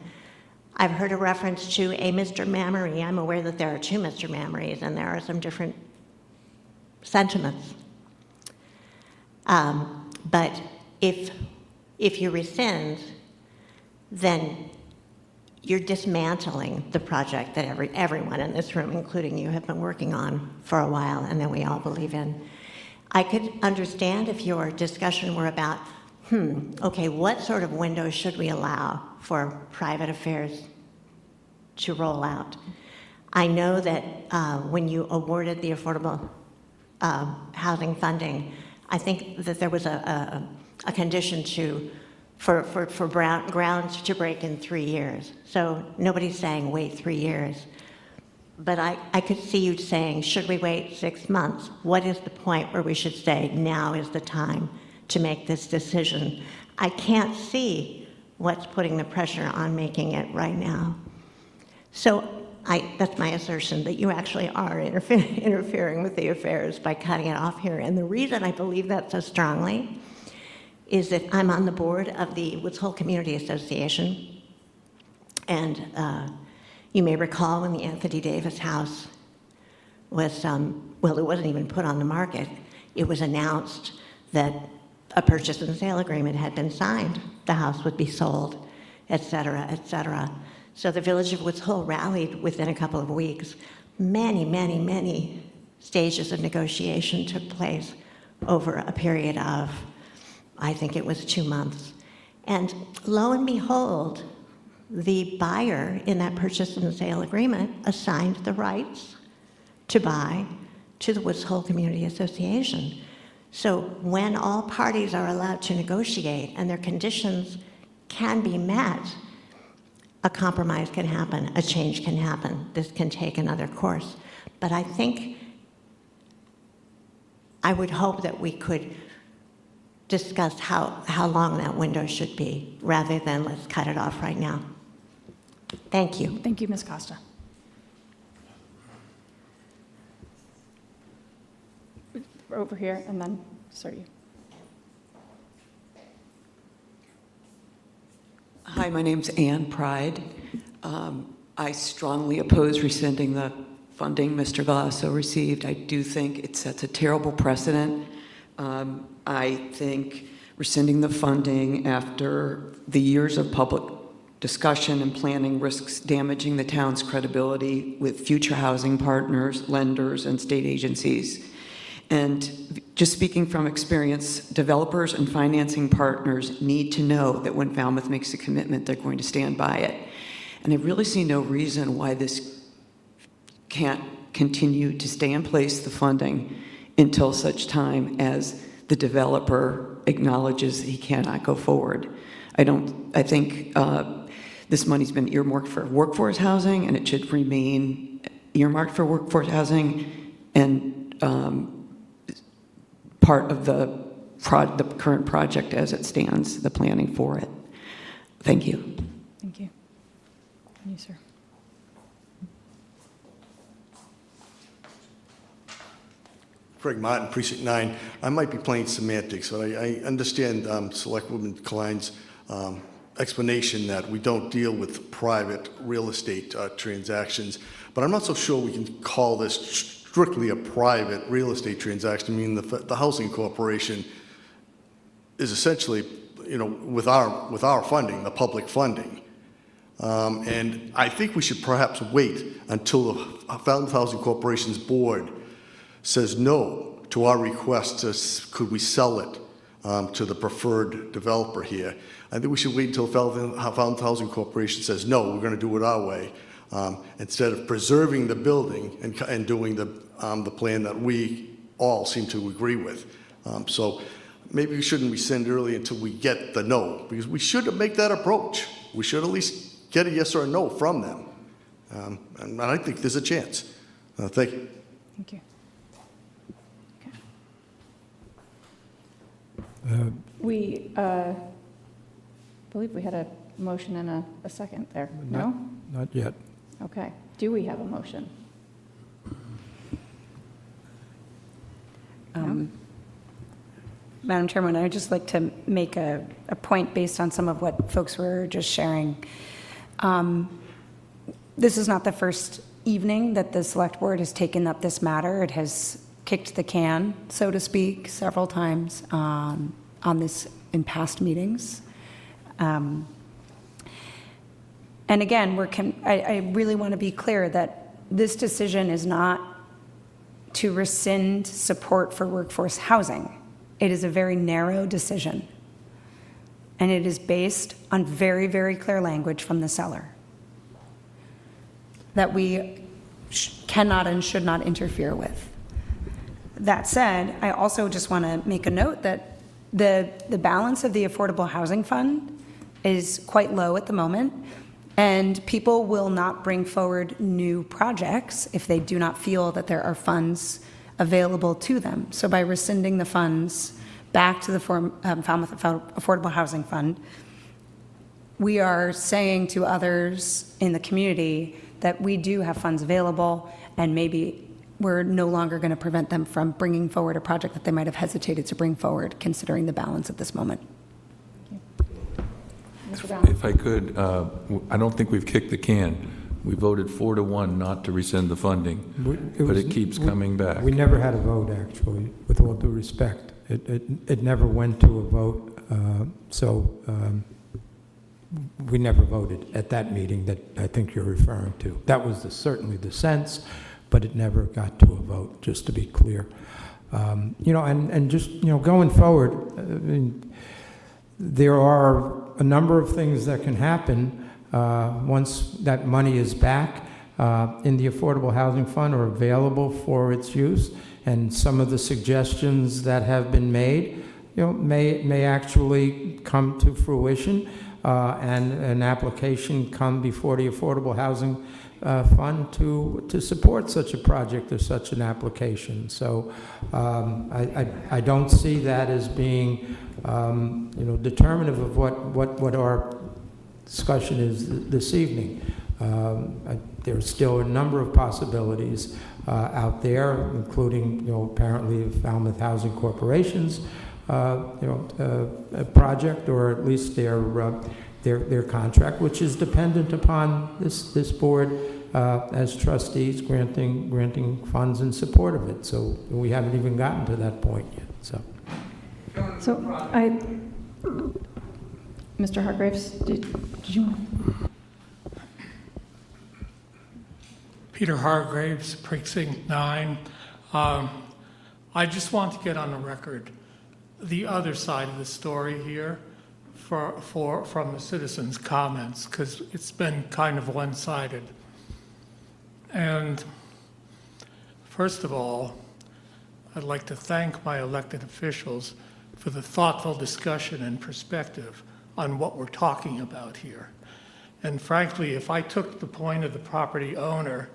I've heard a reference to a Mr. Mamory. I'm aware that there are two Mr. Mamorys, and there are some different sentiments. But if you rescind, then you're dismantling the project that everyone in this room, including you, have been working on for a while and that we all believe in. I could understand if your discussion were about, okay, what sort of window should we allow for private affairs to roll out? I know that when you awarded the affordable housing funding, I think that there was a condition for grounds to break in 3 years. So nobody's saying wait 3 years. But I could see you saying, should we wait 6 months? What is the point where we should say now is the time to make this decision? I can't see what's putting the pressure on making it right now. So that's my assertion, that you actually are interfering with the affairs by cutting it off here. And the reason I believe that so strongly is that I'm on the board of the Woods Hole Community Association. And you may recall when the Anthony Davis house was, well, it wasn't even put on the market. It was announced that a purchase and sale agreement had been signed. The house would be sold, et cetera, et cetera. So the village of Woods Hole rallied within a couple of weeks. Many, many, many stages of negotiation took place over a period of, I think it was 2 months. And lo and behold, the buyer in that purchase and sale agreement assigned the rights to buy to the Woods Hole Community Association. So when all parties are allowed to negotiate and their conditions can be met, a compromise can happen, a change can happen. This can take another course. But I think, I would hope that we could discuss how long that window should be, rather than let's cut it off right now. Thank you. Thank you, Ms. Costa. Over here, and then, sorry. Hi, my name's Ann Pride. I strongly oppose rescinding the funding Mr. Galasso received. I do think it sets a terrible precedent. I think rescinding the funding after the years of public discussion and planning risks damaging the town's credibility with future housing partners, lenders, and state agencies. And just speaking from experience, developers and financing partners need to know that when Falmouth makes a commitment, they're going to stand by it. And I really see no reason why this can't continue to stay in place, the funding, until such time as the developer acknowledges he cannot go forward. I think this money's been earmarked for workforce housing, and it should remain earmarked for workforce housing, and part of the current project as it stands, the planning for it. Thank you. Thank you. You, sir. Craig Martin, Precinct 9. I might be playing semantics, but I understand Selectwoman Klein's explanation that we don't deal with private real estate transactions, but I'm not so sure we can call this strictly a private real estate transaction. I mean, the housing corporation is essentially, with our funding, the public funding. And I think we should perhaps wait until the Falmouth Housing Corporation's board says no to our request to, could we sell it to the preferred developer here. I think we should wait until Falmouth Housing Corporation says no, we're going to do it our way, instead of preserving the building and doing the plan that we all seem to agree with. So maybe we shouldn't rescind early until we get the no, because we should make that approach. We should at least get a yes or a no from them. And I think there's a chance. Thank you. Thank you. We believe we had a motion and a second there. No? Not yet. Okay. Do we have a motion? Madam Chairman, I would just like to make a point based on some of what folks were just sharing. This is not the first evening that the Select Board has taken up this matter. It has kicked the can, so to speak, several times on this in past meetings. And again, I really want to be clear that this decision is not to rescind support for workforce housing. It is a very narrow decision, and it is based on very, very clear language from the seller that we cannot and should not interfere with. That said, I also just want to make a note that the balance of the Affordable Housing Fund is quite low at the moment, and people will not bring forward new projects if they do not feel that there are funds available to them. So by rescinding the funds back to the Falmouth Affordable Housing Fund, we are saying to others in the community that we do have funds available, and maybe we're no longer going to prevent them from bringing forward a project that they might have hesitated to bring forward, considering the balance at this moment. Mr. Brown? If I could, I don't think we've kicked the can. We voted 4-1 not to rescind the funding, but it keeps coming back. We never had a vote, actually, with all due respect. It never went to a vote, so we never voted at that meeting that I think you're referring to. That was certainly the sense, but it never got to a vote, just to be clear. And just, going forward, I mean, there are a number of things that can happen once that money is back. in the Affordable Housing Fund are available for its use, and some of the suggestions that have been made, may actually come to fruition, and an application come before the Affordable Housing Fund to support such a project or such an application. So I don't see that as being determinative of what our discussion is this evening. There's still a number of possibilities out there, including apparently Falmouth Housing Corporation's a project, or at least their contract, which is dependent upon this board as trustees granting funds in support of it. So we haven't even gotten to that point yet. So Mr. Hargraves, did you want? Peter Hargraves, Precinct 9. I just want to get on the record the other side of the story here from the citizens' comments, because it's been kind of one-sided. And first of all, I'd like to thank my elected officials for the thoughtful discussion and perspective on what we're talking about here. And frankly, if I took the point of the property owner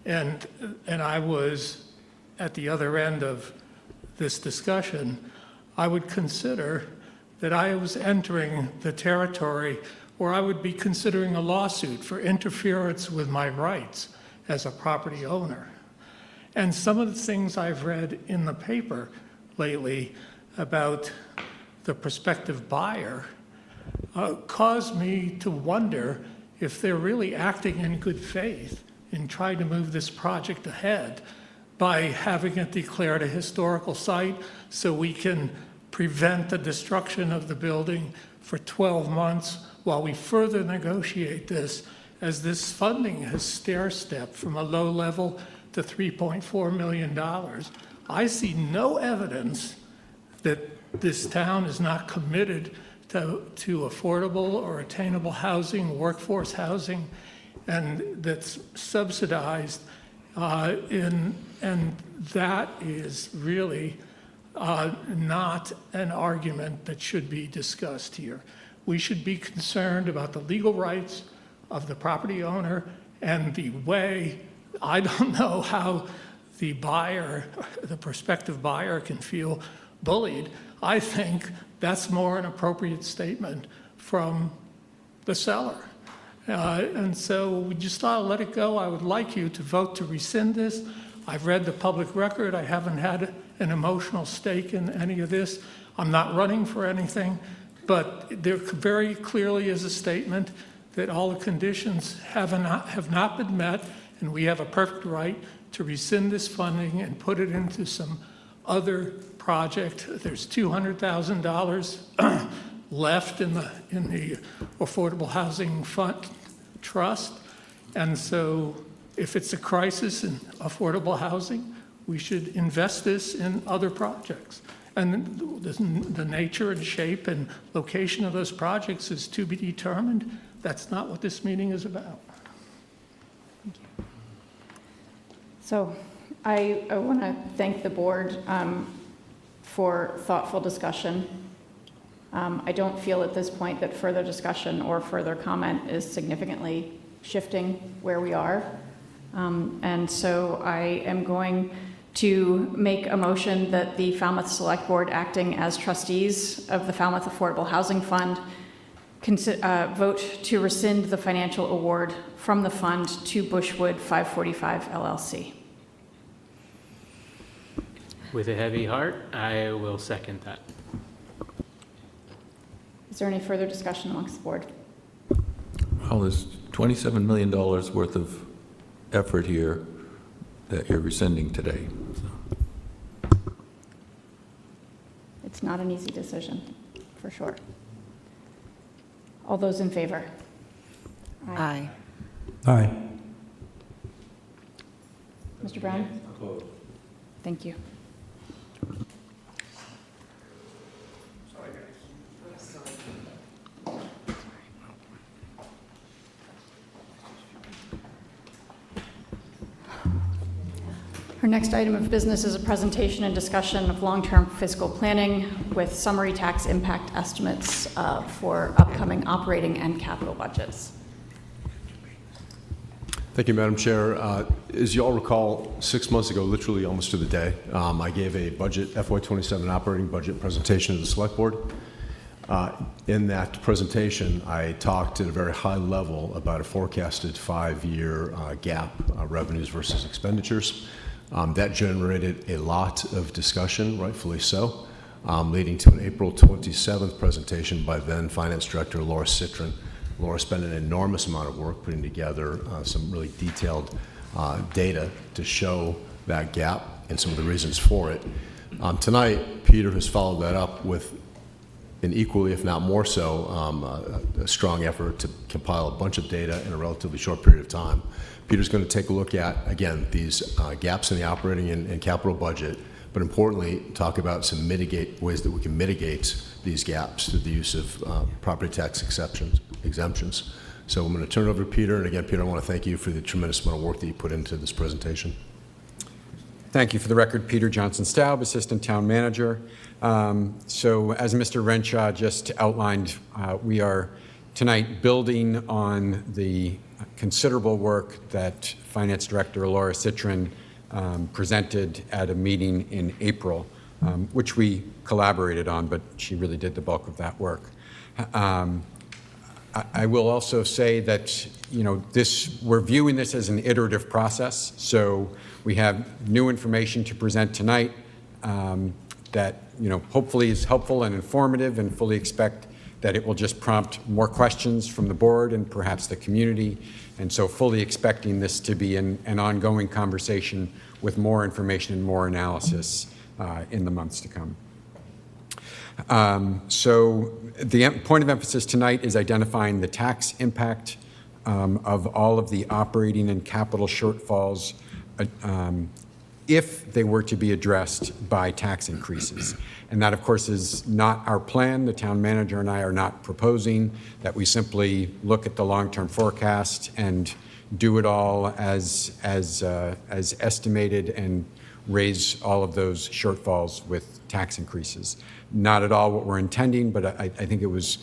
and I was at the other end of this discussion, I would consider that I was entering the territory where I would be considering a lawsuit for interference with my rights as a property owner. And some of the things I've read in the paper lately about the prospective buyer caused me to wonder if they're really acting in good faith in trying to move this project ahead by having it declared a historical site so we can prevent the destruction of the building for 12 months while we further negotiate this, as this funding has stair-stepped from a low level to $3.4 million. I see no evidence that this town is not committed to affordable or attainable housing, workforce housing, and that's subsidized, and that is really not an argument that should be discussed here. We should be concerned about the legal rights of the property owner and the way, I don't know how the buyer, the prospective buyer, can feel bullied. I think that's more an appropriate statement from the seller. And so we just ought to let it go. I would like you to vote to rescind this. I've read the public record. I haven't had an emotional stake in any of this. I'm not running for anything, but there very clearly is a statement that all the conditions have not been met, and we have a perfect right to rescind this funding and put it into some other project. There's $200,000 left in the Affordable Housing Fund Trust, and so if it's a crisis in affordable housing, we should invest this in other projects. And the nature and shape and location of those projects is to be determined. That's not what this meeting is about. Thank you. So I want to thank the board for thoughtful discussion. I don't feel at this point that further discussion or further comment is significantly shifting where we are. And so I am going to make a motion that the Falmouth Select Board, acting as trustees of the Falmouth Affordable Housing Fund, vote to rescind the financial award from the fund to Bushwood 545 LLC. With a heavy heart, I will second that. Is there any further discussion amongst the board? Well, there's $27 million worth of effort here that you're rescinding today. It's not an easy decision, for sure. All those in favor? Aye. Aye. Mr. Brown? Thank you. Our next item of business is a presentation and discussion of long-term fiscal planning with summary tax impact estimates for upcoming operating and capital budgets. Thank you, Madam Chair. As you all recall, 6 months ago, literally almost to the day, I gave a budget, FY27 operating budget presentation to the Select Board. In that presentation, I talked at a very high level about a forecasted 5-year gap, revenues versus expenditures. That generated a lot of discussion, rightfully so, leading to an April 27th presentation by then Finance Director Laura Citron. Laura spent an enormous amount of work putting together some really detailed data to show that gap and some of the reasons for it. Tonight, Peter has followed that up with an equally, if not more so, a strong effort to compile a bunch of data in a relatively short period of time. Peter's going to take a look at, again, these gaps in the operating and capital budget, but importantly, talk about some ways that we can mitigate these gaps through the use of property tax exemptions. So I'm going to turn it over to Peter. And again, Peter, I want to thank you for the tremendous amount of work that you put into this presentation. Thank you. For the record, Peter Johnson-Staub, Assistant Town Manager. So as Mr. Renshaw just outlined, we are tonight building on the considerable work that Finance Director Laura Citron presented at a meeting in April, which we collaborated on, but she really did the bulk of that work. I will also say that, we're viewing this as an iterative process. So we have new information to present tonight that, hopefully is helpful and informative, and fully expect that it will just prompt more questions from the board and perhaps the community. And so fully expecting this to be an ongoing conversation with more information and more analysis in the months to come. So the point of emphasis tonight is identifying the tax impact of all of the operating and capital shortfalls if they were to be addressed by tax increases. And that, of course, is not our plan. The town manager and I are not proposing that we simply look at the long-term forecast and do it all as estimated and raise all of those shortfalls with tax increases. Not at all what we're intending, but I think it was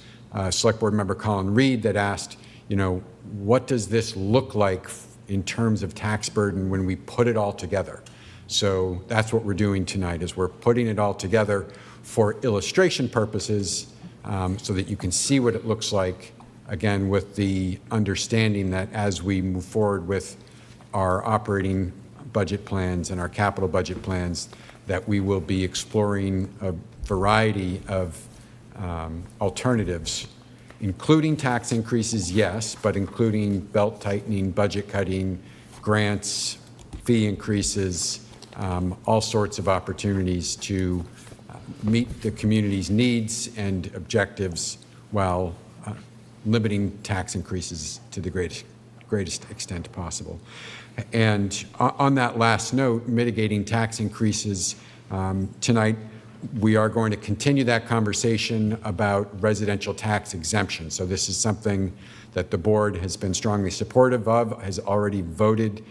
Select Board Member Colin Reed that asked, what does this look like in terms of tax burden when we put it all together? So that's what we're doing tonight, is we're putting it all together for illustration purposes so that you can see what it looks like, again, with the understanding that as we move forward with our operating budget plans and our capital budget plans, that we will be exploring a variety of alternatives, including tax increases, yes, but including belt tightening, budget cutting, grants, fee increases, all sorts of opportunities to meet the community's needs and objectives while limiting tax increases to the greatest extent possible. And on that last note, mitigating tax increases, tonight we are going to continue that conversation about residential tax exemption. So this is something that the board has been strongly supportive of, has already voted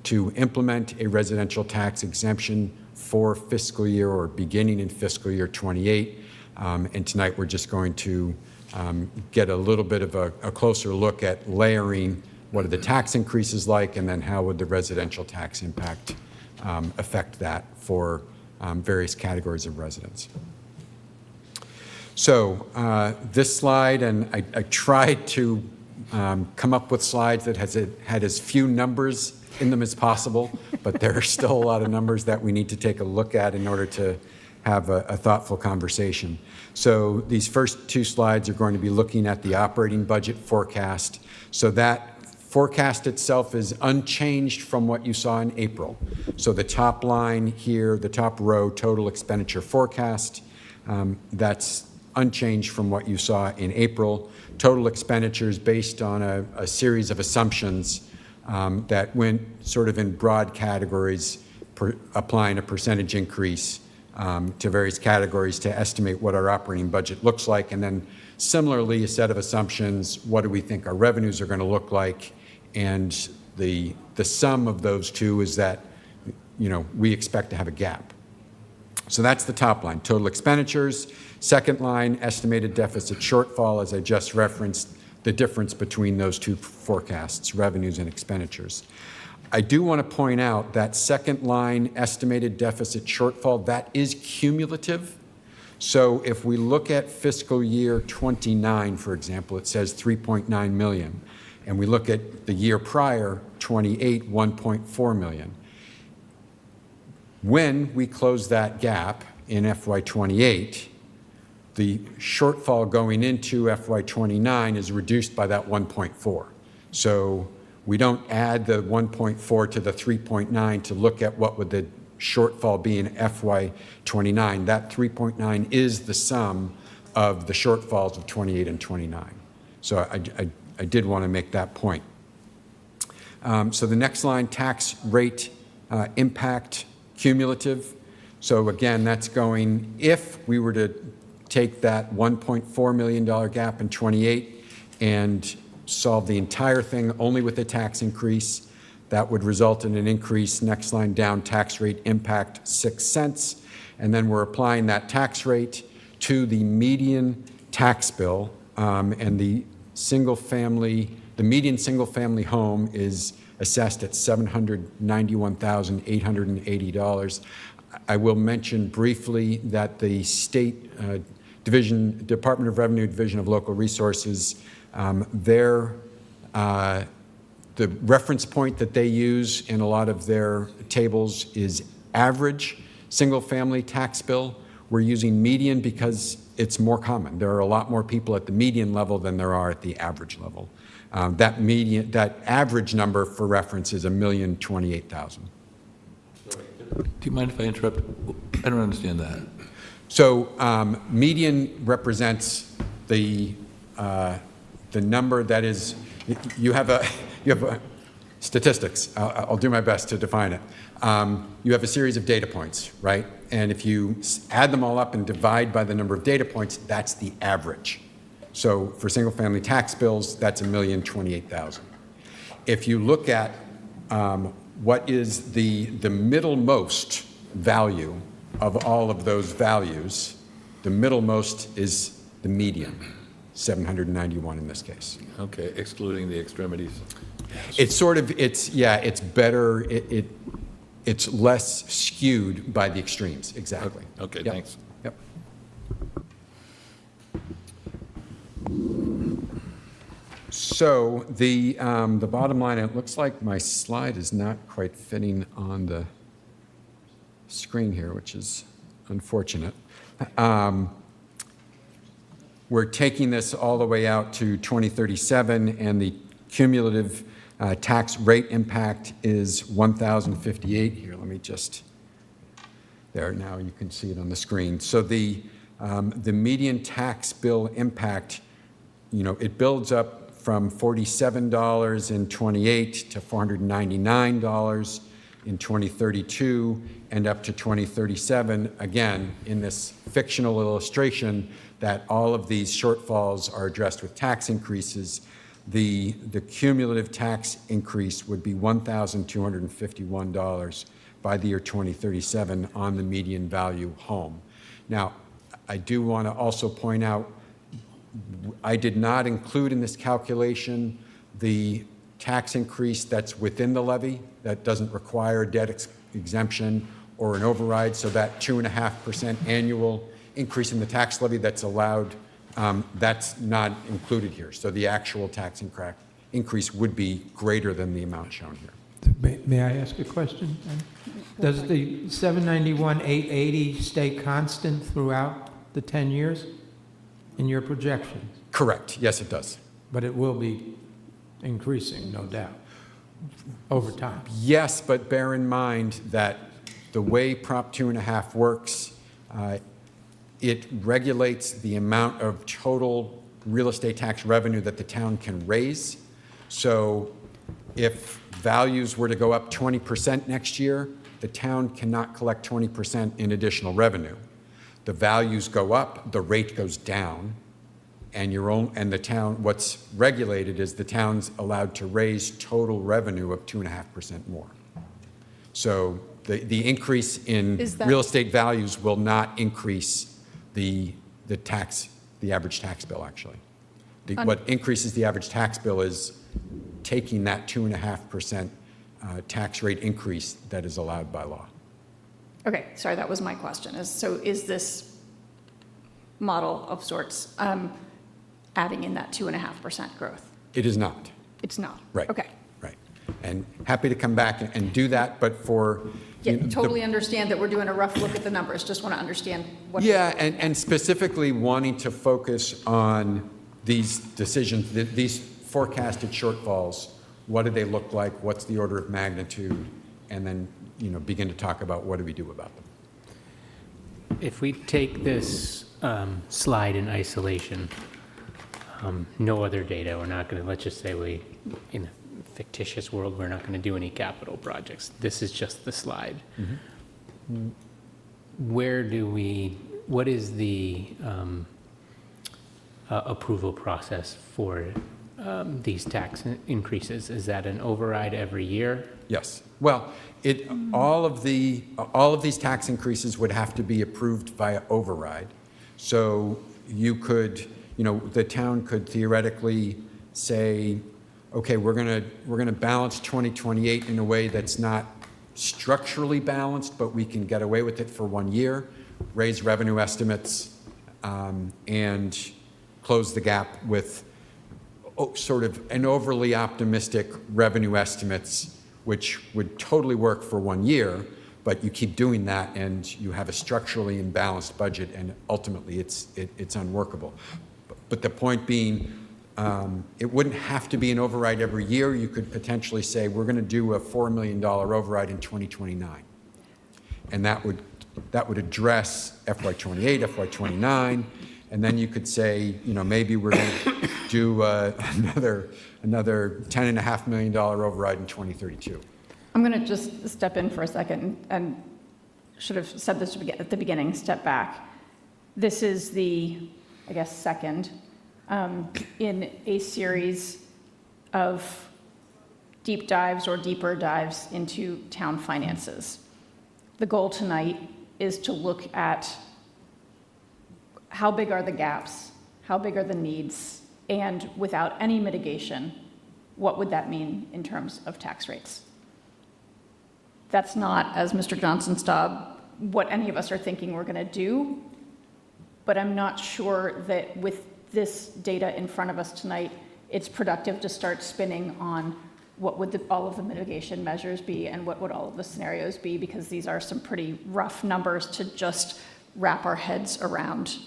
to implement a residential tax exemption for fiscal year or beginning in fiscal year 28. And tonight we're just going to get a little bit of a closer look at layering what are the tax increases like, and then how would the residential tax impact affect that for various categories of residents. So this slide, and I tried to come up with slides that had as few numbers in them as possible, but there are still a lot of numbers that we need to take a look at in order to have a thoughtful conversation. So these first two slides are going to be looking at the operating budget forecast. So that forecast itself is unchanged from what you saw in April. So the top line here, the top row, total expenditure forecast, that's unchanged from what you saw in April. Total expenditures based on a series of assumptions that went sort of in broad categories, applying a percentage increase to various categories to estimate what our operating budget looks like. And then similarly, a set of assumptions, what do we think our revenues are going to look like? And the sum of those two is that we expect to have a gap. So that's the top line, total expenditures. Second line, estimated deficit shortfall, as I just referenced, the difference between those two forecasts, revenues and expenditures. I do want to point out that second line, estimated deficit shortfall, that is cumulative. So if we look at fiscal year 29, for example, it says 3.9 million. And we look at the year prior, 28, 1.4 million. When we close that gap in FY28, the shortfall going into FY29 is reduced by that 1.4. So we don't add the 1.4 to the 3.9 to look at what would the shortfall be in FY29. That 3.9 is the sum of the shortfalls of 28 and 29. So I did want to make that point. So the next line, tax rate impact cumulative. So again, that's going, if we were to take that $1.4 million gap in 28 and solve the entire thing only with a tax increase, that would result in an increase, next line down, tax rate impact 6 cents. And then we're applying that tax rate to the median tax bill, and the median single family home is assessed at $791,880. I will mention briefly that the state Department of Revenue Division of Local Resources, the reference point that they use in a lot of their tables is average single-family tax bill. We're using median because it's more common. There are a lot more people at the median level than there are at the average level. That average number for reference is $1,028,000. Do you mind if I interrupt? I don't understand that. So median represents the number that is, you have statistics. I'll do my best to define it. You have a series of data points, right? And if you add them all up and divide by the number of data points, that's the average. So for single-family tax bills, that's $1,028,000. If you look at what is the middlemost value of all of those values, the middlemost is the median, 791 in this case. Okay, excluding the extremities. It's better, it's less skewed by the extremes, exactly. Okay, Yep. thanks. Yep. So the bottom line, it looks like my slide is not quite fitting on the screen here, which is unfortunate. We're taking this all the way out to 2037, and the cumulative tax rate impact is $1,058. Here, let me just, there, now you can see it on the screen. So the median tax bill impact, it builds up from $47 in 28 to $499 in 2032 and up to 2037, again, in this fictional illustration that all of these shortfalls are addressed with tax increases. The cumulative tax increase would be $1,251 by the year 2037 on the median value home. Now, I do want to also point out, I did not include in this calculation the tax increase that's within the levy that doesn't require debt exemption or an override, so that 2.5% annual increase in the tax levy that's allowed, that's not included here. So the actual tax increase would be greater than the amount shown here. May I ask a question? Does the 791,880 stay constant throughout the 10 years in your projections? Correct. Yes, it does. But it will be increasing, no doubt, over time. Yes, but bear in mind that the way Prop 2.5 works, it regulates the amount of total real estate tax revenue that the town can raise. So if values were to go up 20% next year, the town cannot collect 20% in additional revenue. The values go up, the rate goes down, and the town, what's regulated is the town's allowed to raise total revenue of 2.5% more. So the increase in Is that- real estate values will not increase the average tax bill, actually. What increases the average tax bill is taking that 2.5% tax rate increase that is allowed by law. Okay, sorry, that was my question. So is this model of sorts adding in that 2.5% growth? It is not. It's not? Right. Okay. Right. And happy to come back and do that, but for... Yeah, totally understand that we're doing a rough look at the numbers. Just want to understand what... Yeah, and specifically wanting to focus on these decisions, these forecasted shortfalls. What do they look like? What's the order of magnitude? And then, begin to talk about what do we do about them. If we take this slide in isolation, no other data, we're not going to, let's just say in a fictitious world, we're not going to do any capital projects. This is just the slide. Mm-hmm. What is the approval process for these tax increases? Is that an override every year? Yes. Well, all of these tax increases would have to be approved via override. So you could, the town could theoretically say, okay, we're going to balance 2028 in a way that's not structurally balanced, but we can get away with it for 1 year, raise revenue estimates, and close the gap with sort of an overly optimistic revenue estimates, which would totally work for 1 year, but you keep doing that and you have a structurally imbalanced budget, and ultimately it's unworkable. But the point being, it wouldn't have to be an override every year. You could potentially say, we're going to do a $4 million override in 2029. And that would address FY28, FY29, and then you could say, maybe we're going to do another $10.5 million override in 2032. I'm going to just step in for a second and should have said this at the beginning, step back. This is the, I guess, second in a series of deep dives or deeper dives into town finances. The goal tonight is to look at how big are the gaps, how big are the needs, and without any mitigation, what would that mean in terms of tax rates? That's not, as Mr. Johnson-Staub, what any of us are thinking we're going to do, but I'm not sure that with this data in front of us tonight, it's productive to start spinning on what would all of the mitigation measures be and what would all of the scenarios be, because these are some pretty rough numbers to just wrap our heads around.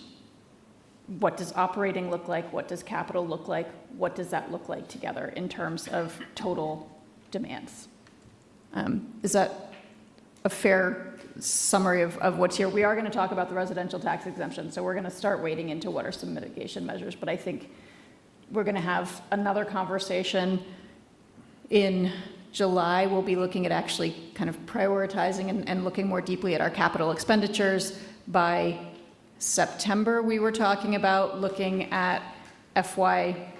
What does operating look like? What does capital look like? What does that look like together in terms of total demands? Is that a fair summary of what's here? We are going to talk about the residential tax exemption, so we're going to start wading into what are some mitigation measures, but I think we're going to have another conversation in July. We'll be looking at actually kind of prioritizing and looking more deeply at our capital expenditures. By September, we were talking about looking at FY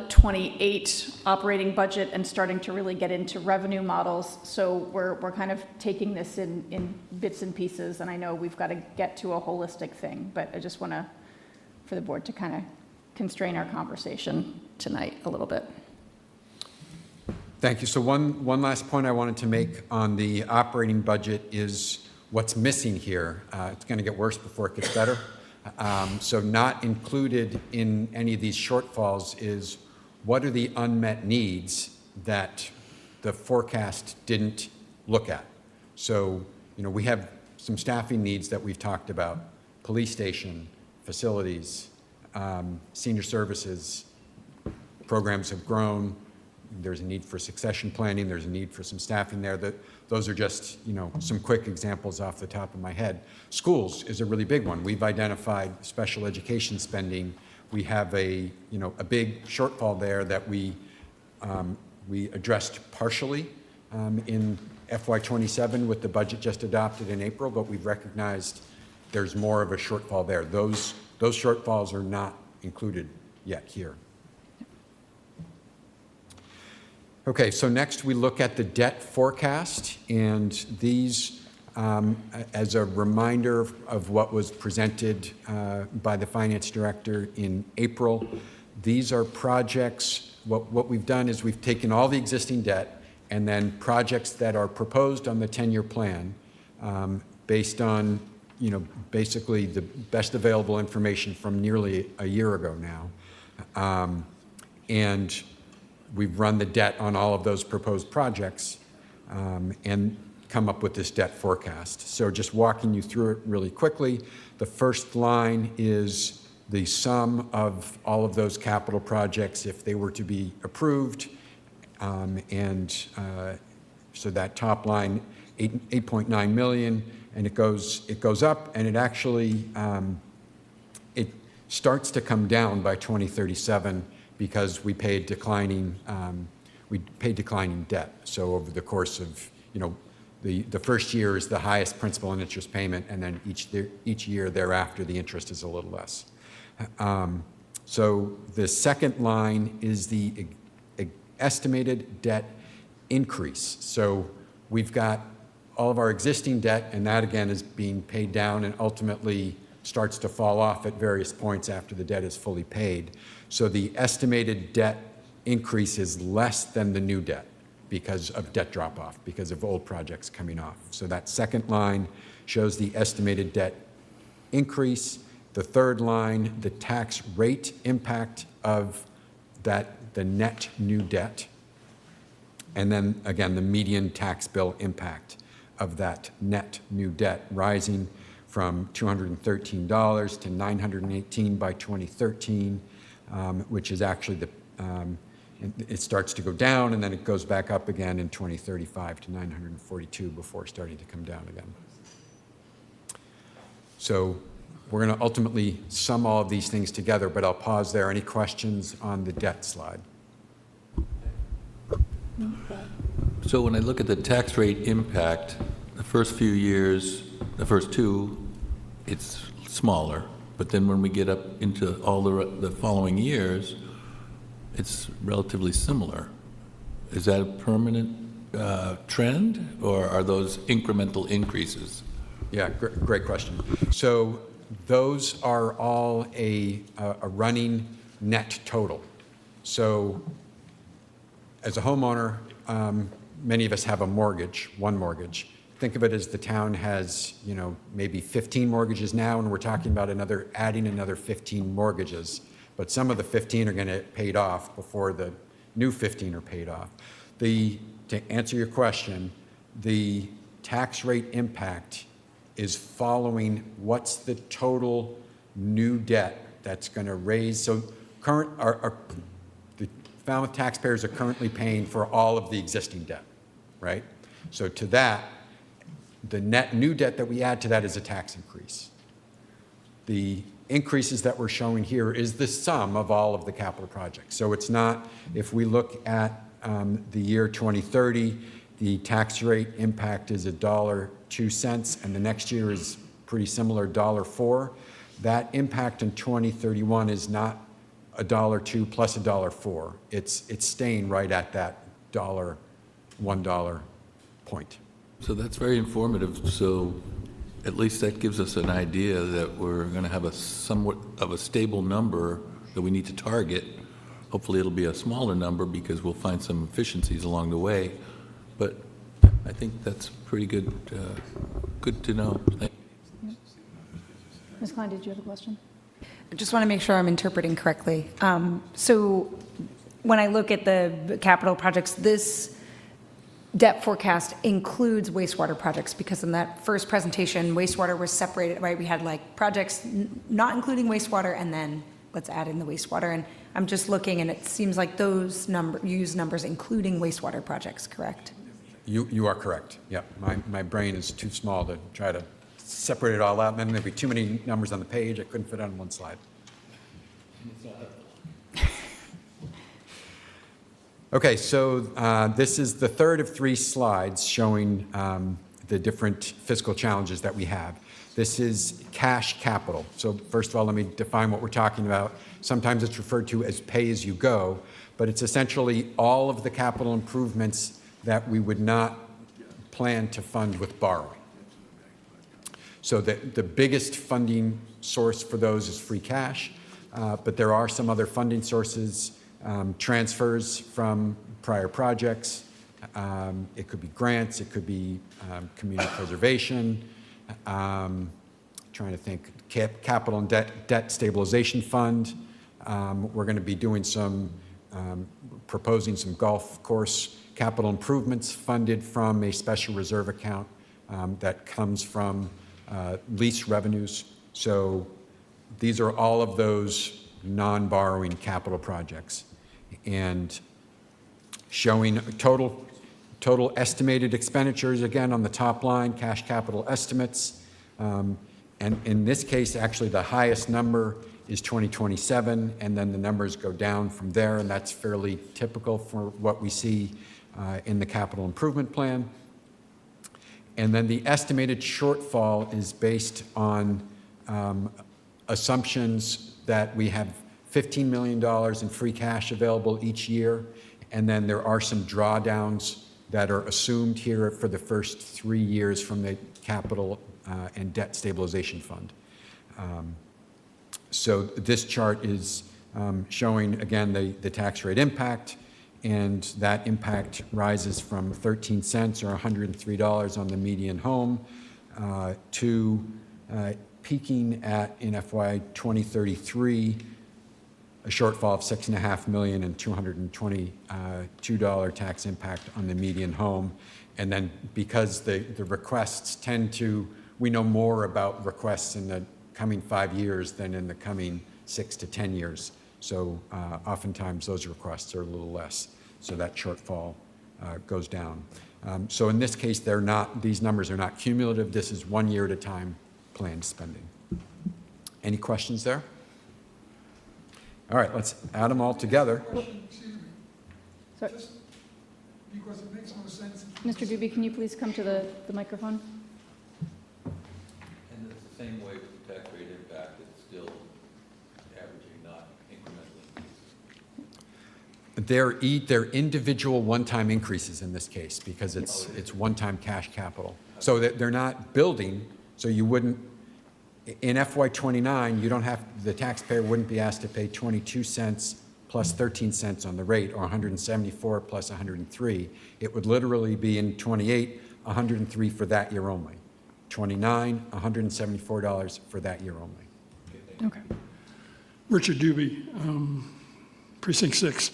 28 operating budget and starting to really get into revenue models. So we're kind of taking this in bits and pieces, and I know we've got to get to a holistic thing, but I just want for the board to kind of constrain our conversation tonight a little bit. Thank you. So one last point I wanted to make on the operating budget is what's missing here. It's going to get worse before it gets better. So not included in any of these shortfalls is what are the unmet needs that the forecast didn't look at. So, we have some staffing needs that we've talked about: police station, facilities, senior services. Programs have grown. There's a need for succession planning. There's a need for some staffing there. Those are just, some quick examples off the top of my head. Schools is a really big one. We've identified special education spending. We have a big shortfall there that we addressed partially in FY27 with the budget just adopted in April, but we've recognized there's more of a shortfall there. Those shortfalls are not included yet here. Okay, so next we look at the debt forecast, and these, as a reminder of what was presented by the finance director in April, these are projects, what we've done is we've taken all the existing debt and then projects that are proposed on the 10-year plan based on, basically the best available information from nearly a year ago now. And we've run the debt on all of those proposed projects and come up with this debt forecast. So just walking you through it really quickly, the first line is the sum of all of those capital projects if they were to be approved. So that top line, 8.9 million, and it goes up, and it actually, it starts to come down by 2037 because we paid declining debt. So over the course of, the first year is the highest principal and interest payment, and then each year thereafter, the interest is a little less. So the second line is the estimated debt increase. So we've got all of our existing debt, and that again is being paid down and ultimately starts to fall off at various points after the debt is fully paid. So the estimated debt increase is less than the new debt because of debt drop-off, because of old projects coming off. So that second line shows the estimated debt increase. The third line, the tax rate impact of that, the net new debt. And then again, the median tax bill impact of that net new debt rising from $213 to $918 by 2013, which is actually it starts to go down and then it goes back up again in 2035 to 942 before starting to come down again. So we're going to ultimately sum all of these things together, but I'll pause there. Any questions on the debt slide? So when I look at the tax rate impact, the first few years, the first two, it's smaller. But then when we get up into all the following years, it's relatively similar. Is that a permanent trend, or are those incremental increases? Yeah, great question. So those are all a running net total. So as a homeowner, many of us have a mortgage, one mortgage. Think of it as the town has, maybe 15 mortgages now, and we're talking about adding another 15 mortgages. But some of the 15 are going to get paid off before the new 15 are paid off. To answer your question, the tax rate impact is following what's the total new debt that's going to raise. So the Falmouth taxpayers are currently paying for all of the existing debt, right? So to that, the net new debt that we add to that is a tax increase. The increases that we're showing here is the sum of all of the capital projects. So it's not, if we look at the year 2030, the tax rate impact is $1.02, and the next year is pretty similar, $1.04. That impact in 2031 is not $1.02 plus $1.04. It's staying right at that $1 point. So that's very informative. So at least that gives us an idea that we're going to have a somewhat of a stable number that we need to target. Hopefully it'll be a smaller number because we'll find some efficiencies along the way. But I think that's pretty good, good to know. Ms. Klein, did you have a question? I just want to make sure I'm interpreting correctly. So when I look at the capital projects, this debt forecast includes wastewater projects, because in that first presentation, wastewater was separated, right? We had like projects not including wastewater, and then let's add in the wastewater. And I'm just looking, and it seems like those use numbers including wastewater projects, correct? You are correct. Yeah, my brain is too small to try to separate it all out, and then there'd be too many numbers on the page. I couldn't fit it on one slide. Okay, so this is the third of 3 slides showing the different fiscal challenges that we have. This is cash capital. So first of all, let me define what we're talking about. Sometimes it's referred to as pay-as-you-go, but it's essentially all of the capital improvements that we would not plan to fund with borrowing. So the biggest funding source for those is free cash, but there are some other funding sources, transfers from prior projects. It could be grants, it could be community preservation, trying to think, capital and debt stabilization fund. We're going to be doing some, proposing some golf course capital improvements funded from a special reserve account that comes from lease revenues. So these are all of those non-borrowing capital projects. And showing total estimated expenditures, again, on the top line, cash capital estimates. And in this case, actually, the highest number is 2027, and then the numbers go down from there, and that's fairly typical for what we see in the capital improvement plan. And then the estimated shortfall is based on assumptions that we have $15 million in free cash available each year, and then there are some drawdowns that are assumed here for the first 3 years from the capital and debt stabilization fund. So this chart is showing, again, the tax rate impact, and that impact rises from 13 cents or $103 on the median home to peaking at, in FY 2033, a shortfall of $6.5 million and $222 tax impact on the median home. And then because the requests tend to, we know more about requests in the coming 5 years than in the coming 6 to 10 years. So oftentimes those requests are a little less. So that shortfall goes down. So in this case, these numbers are not cumulative. This is 1 year at a time planned spending. Any questions there? All right, let's add them all together. Sorry. Because it makes no sense. Mr. Doobie, can you please come to the microphone? And it's the same way with the tax rate impact, it's still averaging, not incrementally. They're individual one-time increases in this case because it's one-time cash capital. So they're not building, so you wouldn't, in FY 29, you don't have, the taxpayer wouldn't be asked to pay 22 cents plus 13 cents on the rate, or 174 plus 103. It would literally be in 28, 103 for that year only. 29, $174 for that year only. Okay. Richard Doobie, Precinct 6.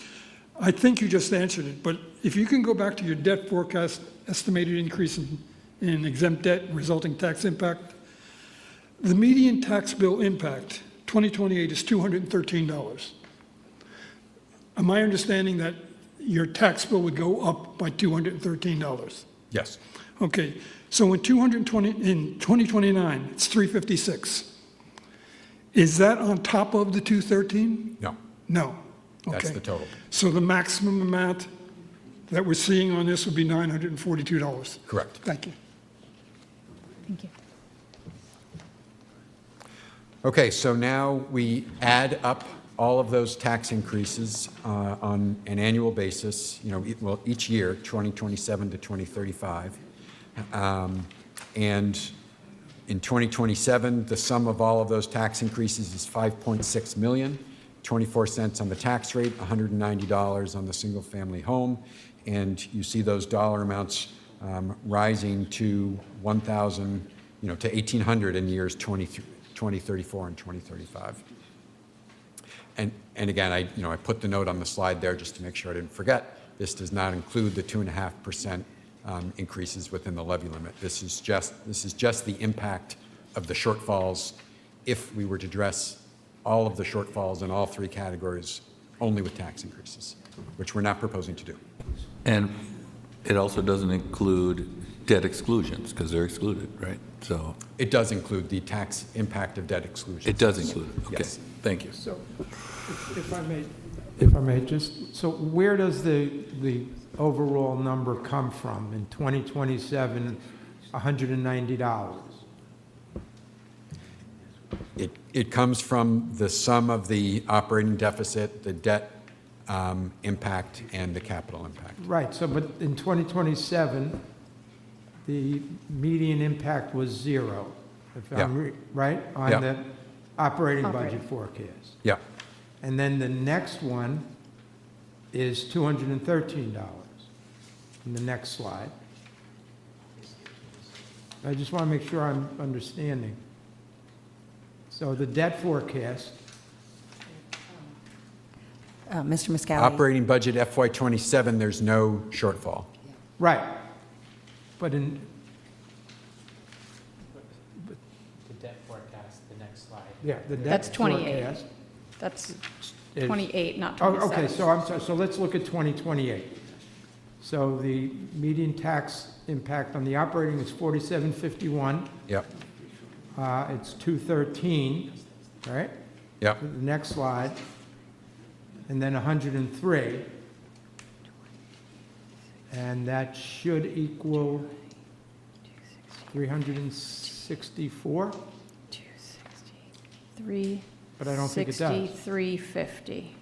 I think you just answered it, but if you can go back to your debt forecast, estimated increase in exempt debt resulting tax impact, the median tax bill impact, 2028, is $213. Am I understanding that your tax bill would go up by $213? Yes. Okay, so in 2029, it's $356. Is that on top of the $213? No. No. That's Okay. the total. So the maximum amount that we're seeing on this would be $942? Correct. Thank you. Thank you. Okay, so now we add up all of those tax increases on an annual basis, each year, 2027 to 2035. And in 2027, the sum of all of those tax increases is $5.6 million, 24 cents on the tax rate, $190 on the single-family home, and you see those dollar amounts rising to $1,000, to $1,800 in years 2034 and 2035. And again, I put the note on the slide there just to make sure I didn't forget. This does not include the 2.5% increases within the levy limit. This is just the impact of the shortfalls if we were to address all of the shortfalls in all three categories only with tax increases, which we're not proposing to do. And it also doesn't include debt exclusions, because they're excluded, right? So it does include the tax impact of debt exclusions. it does include it. Okay. Yes. Thank you. So, if I may, just, so where does the overall number come from? In 2027, $190. It comes from the sum of the operating deficit, the debt impact, and the capital impact. Right, so, but in 2027, the median impact was 0, if I'm right, on Yeah. the operating budget Operating. forecast. Yeah. And then the next one is $213 in the next slide. I just want to make sure I'm understanding. So the debt forecast, Mr. Muscali? Operating budget FY '27, there's no shortfall. right, but in, The debt forecast, the next slide. yeah, the debt That's 28. forecast That's is- 28, not Oh, 27. okay, so I'm sorry, so let's look at 2028. So the median tax impact on the operating is 4751. Yep. It's 213, right? Yep. The next slide, and then 103. And that should equal 364, but I don't think it does. 350.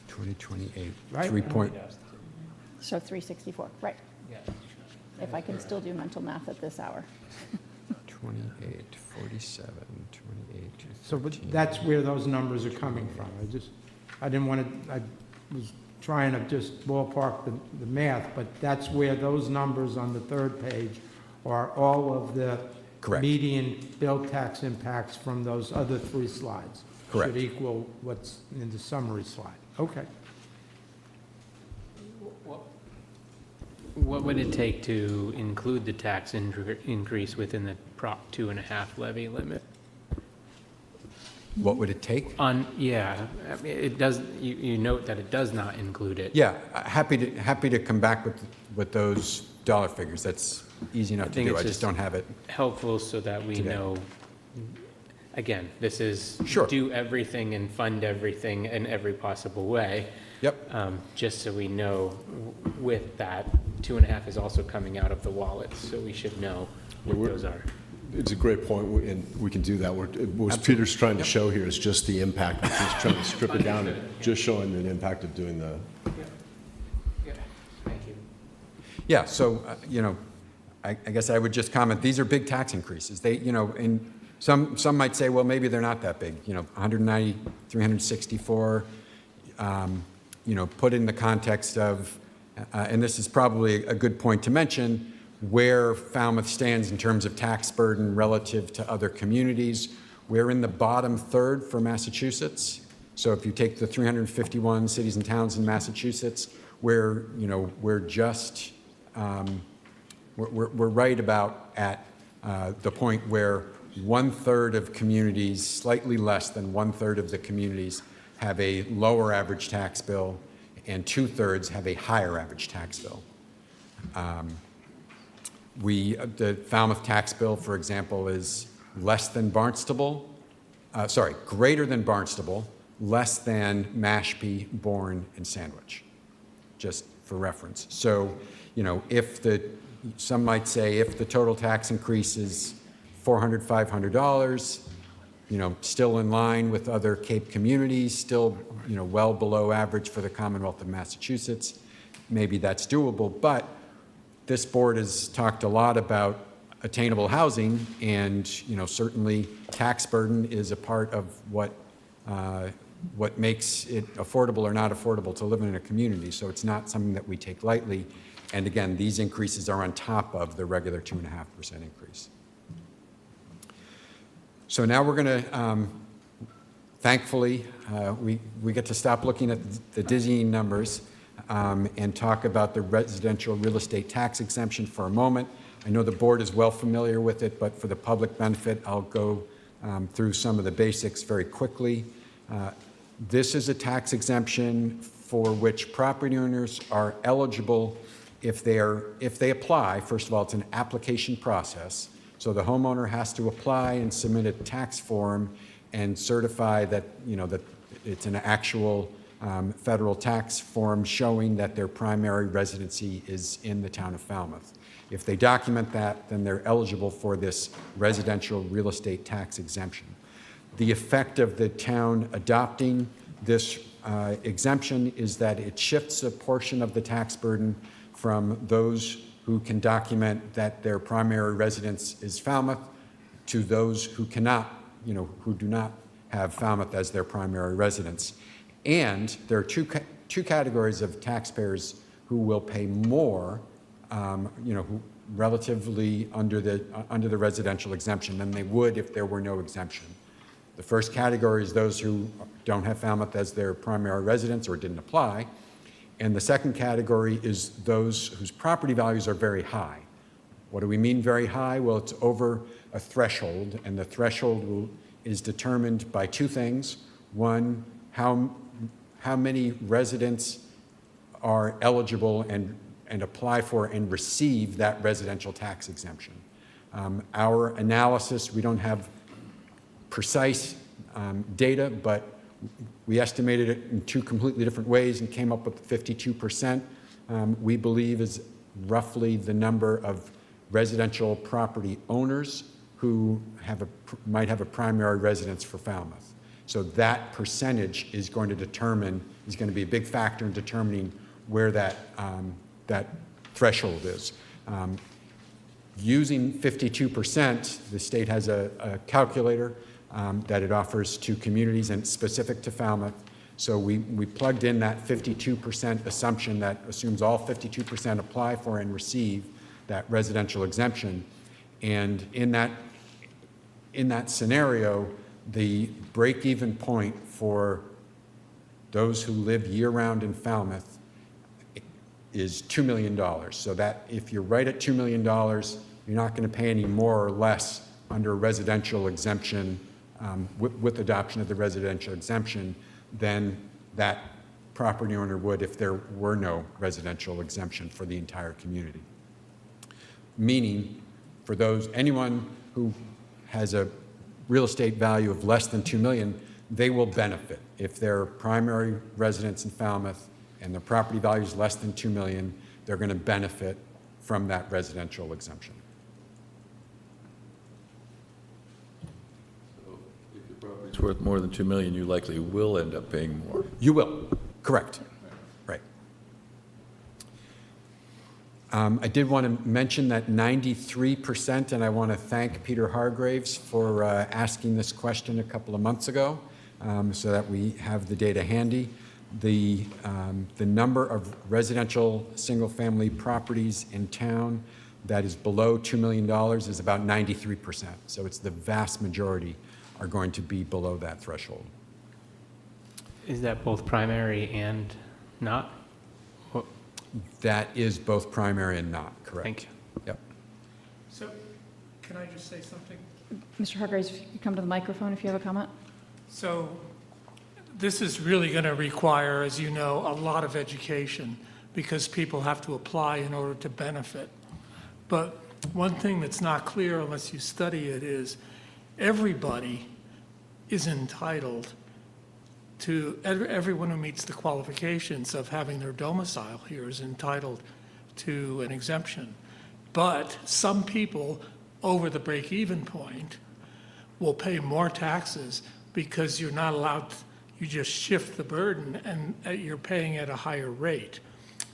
2028. Right. 3 point. So 364, right. If I can still do mental math at this hour. 28, 47, 28. So, but that's where those numbers are coming from. I didn't want to, I was trying to just ballpark the math, but that's where those numbers on the third page are all of the Correct. median bill tax impacts from those other 3 slides. Correct. Should equal what's in the summary slide. Okay. What would it take to include the tax increase within the Prop 2.5 levy limit? What would it take? Yeah, I mean, it does, you note that it does not include it. Yeah, happy to come back with those dollar figures. That's easy enough to do. I just don't have it. Helpful so that we today. know, again, this is Sure. do everything and fund everything in every possible way. Yep. Just so we know with that, 2.5 is also coming out of the wallet, so we should know what those are. It's a great point, and we can do that. What Peter's trying to show here is just the impact. He's trying to strip it down, and just showing the impact of doing the. Thank you. Yeah, so, I guess I would just comment, these are big tax increases. They, and some might say, well, maybe they're not that big, 190, 364, put in the context of, and this is probably a good point to mention, where Falmouth stands in terms of tax burden relative to other communities. We're in the bottom third for Massachusetts. So if you take the 351 cities and towns in Massachusetts, we're just, we're right about at the point where 1/3 of communities, slightly less than 1/3 of the communities have a lower average tax bill, and 2/3 have a higher average tax bill. The Falmouth tax bill, for example, is less than Barnstable, greater than Barnstable, less than Mashpee, Bourne, and Sandwich, just for reference. So, some might say if the total tax increase is $400, $500, still in line with other Cape communities, still, well below average for the Commonwealth of Massachusetts, maybe that's doable, but this board has talked a lot about attainable housing, and certainly tax burden is a part of what makes it affordable or not affordable to live in a community. So it's not something that we take lightly. And again, these increases are on top of the regular 2.5% increase. So now we're going to, thankfully, we get to stop looking at the dizzying numbers and talk about the residential real estate tax exemption for a moment. I know the board is well familiar with it, but for the public benefit, I'll go through some of the basics very quickly. This is a tax exemption for which property owners are eligible if they apply. First of all, it's an application process. So the homeowner has to apply and submit a tax form and certify that, that it's an actual federal tax form showing that their primary residency is in the town of Falmouth. If they document that, then they're eligible for this residential real estate tax exemption. The effect of the town adopting this exemption is that it shifts a portion of the tax burden from those who can document that their primary residence is Falmouth to those who cannot, who do not have Falmouth as their primary residence. And there are two categories of taxpayers who will pay more, who relatively under the residential exemption than they would if there were no exemption. The first category is those who don't have Falmouth as their primary residence or didn't apply. And the second category is those whose property values are very high. What do we mean very high? Well, it's over a threshold, and the threshold is determined by two things. One, how many residents are eligible and apply for and receive that residential tax exemption. Our analysis, we don't have precise data, but we estimated it in two completely different ways and came up with 52%. We believe is roughly the number of residential property owners who might have a primary residence for Falmouth. So that percentage is going to be a big factor in determining where that threshold is. Using 52%, the state has a calculator that it offers to communities and specific to Falmouth. So we plugged in that 52% assumption that assumes all 52% apply for and receive that residential exemption. And in that scenario, the break-even point for those who live year-round in Falmouth is $2 million. So that if you're right at $2 million, you're not going to pay any more or less under a residential exemption with adoption of the residential exemption than that property owner would if there were no residential exemption for the entire community. Meaning, for anyone who has a real estate value of less than $2 million, they will benefit. If their primary residence in Falmouth and their property value is less than $2 million, they're going to benefit from that residential exemption. If your property's worth more than $2 million, you likely will end up paying more. You will, correct. Right. I did want to mention that 93%, and I want to thank Peter Hargraves for asking this question a couple of months ago so that we have the data handy. The number of residential single-family properties in town that is below $2 million is about 93%. So it's the vast majority are going to be below that threshold. Is that both primary and not? That is both primary and not, correct. Thank you. Yep. So, can I just say something? Mr. Hargraves, if you come to the microphone if you have a comment. So, this is really going to require, as you know, a lot of education because people have to apply in order to benefit. But one thing that's not clear unless you study it is everybody is entitled to, everyone who meets the qualifications of having their domicile here is entitled to an exemption. But some people over the break-even point will pay more taxes because you're not allowed, you just shift the burden and you're paying at a higher rate.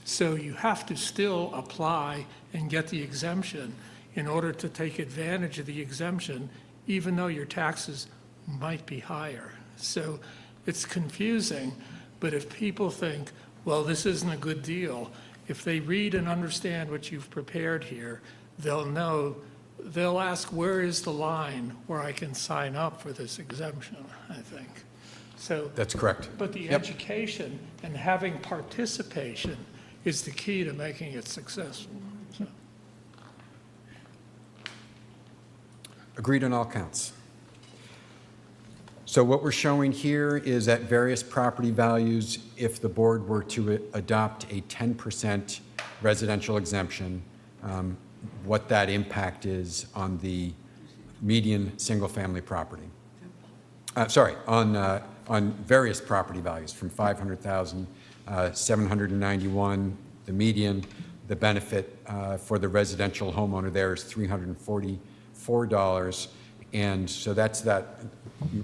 So you have to still apply and get the exemption in order to take advantage of the exemption, even though your taxes might be higher. So it's confusing, but if people think, well, this isn't a good deal, if they read and understand what you've prepared here, they'll know, they'll ask, where is the line where I can sign up for this exemption, I think. So that's correct. But the education and having participation is the key to making it successful. So. Agreed on all counts. So what we're showing here is at various property values, if the board were to adopt a 10% residential exemption, what that impact is on the median single-family property. On various property values from 500,000, 791, the median. The benefit for the residential homeowner there is $344. And so that's that,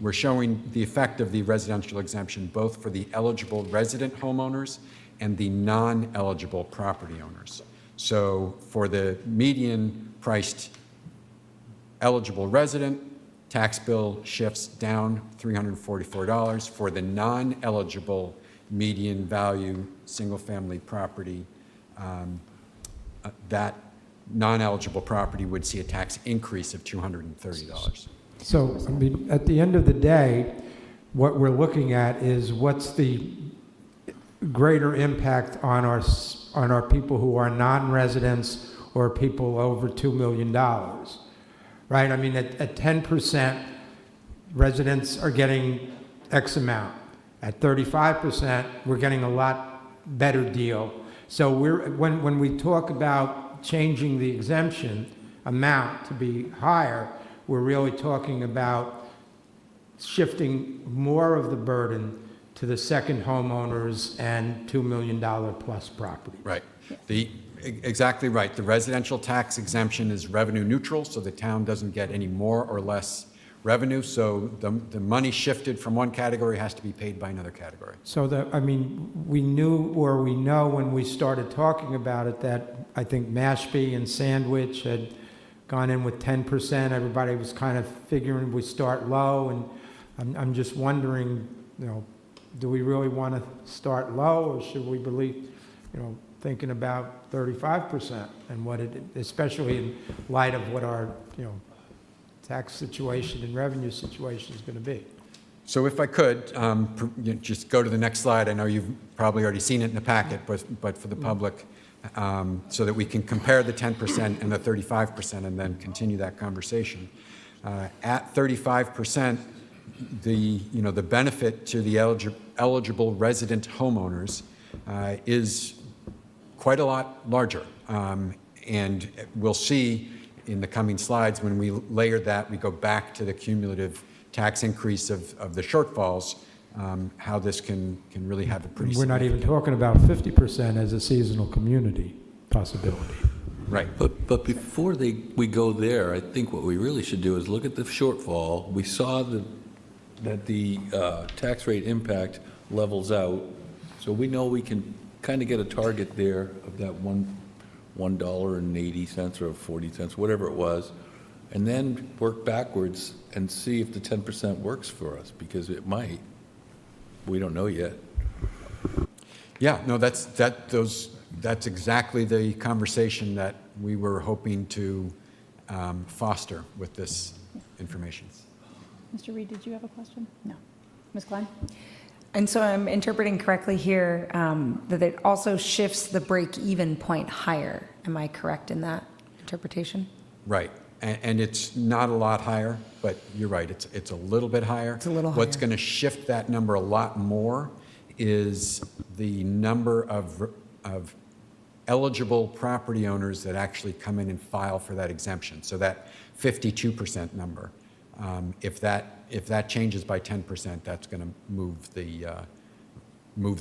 we're showing the effect of the residential exemption both for the eligible resident homeowners and the non-eligible property owners. So for the median priced eligible resident, tax bill shifts down $344. For the non-eligible median value single-family property, that non-eligible property would see a tax increase of $230. So, I mean, at the end of the day, what we're looking at is what's the greater impact on our people who are non-residents or people over $2 million, right? I mean, at 10%, residents are getting X amount. At 35%, we're getting a lot better deal. So when we talk about changing the exemption amount to be higher, we're really talking about shifting more of the burden to the second homeowners and $2 million plus property. Right. Exactly right. The residential tax exemption is revenue neutral, so the town doesn't get any more or less revenue. So the money shifted from one category has to be paid by another category. So I mean, we knew, or we know when we started talking about it, that I think Mashpee and Sandwich had gone in with 10%. Everybody was kind of figuring we start low, and I'm just wondering, do we really want to start low, or should we believe, thinking about 35% and what it, especially in light of what our, tax situation and revenue situation is going to be? So if I could, just go to the next slide. I know you've probably already seen it in the packet, but for the public, so that we can compare the 10% and the 35% and then continue that conversation. At 35%, the benefit to the eligible resident homeowners is quite a lot larger. And we'll see in the coming slides, when we layer that, we go back to the cumulative tax increase of the shortfalls, how this can really have a pretty We're not even talking about 50% as a seasonal community possibility. Right. But before we go there, I think what we really should do is look at the shortfall. We saw that the tax rate impact levels out, so we know we can kind of get a target there of that $1.80 or 40 cents, whatever it was, and then work backwards and see if the 10% works for us, because it might. We don't know yet. Yeah, no, that's exactly the conversation that we were hoping to foster with this information. Mr. Reed, did you have a question? No. Ms. Klein? And so I'm interpreting correctly here that it also shifts the break-even point higher. Am I correct in that interpretation? Right. And it's not a lot higher, but you're right, it's a little bit higher. It's a little higher. What's going to shift that number a lot more is the number of eligible property owners that actually come in and file for that exemption. So that 52% number. If that changes by 10%, that's going to move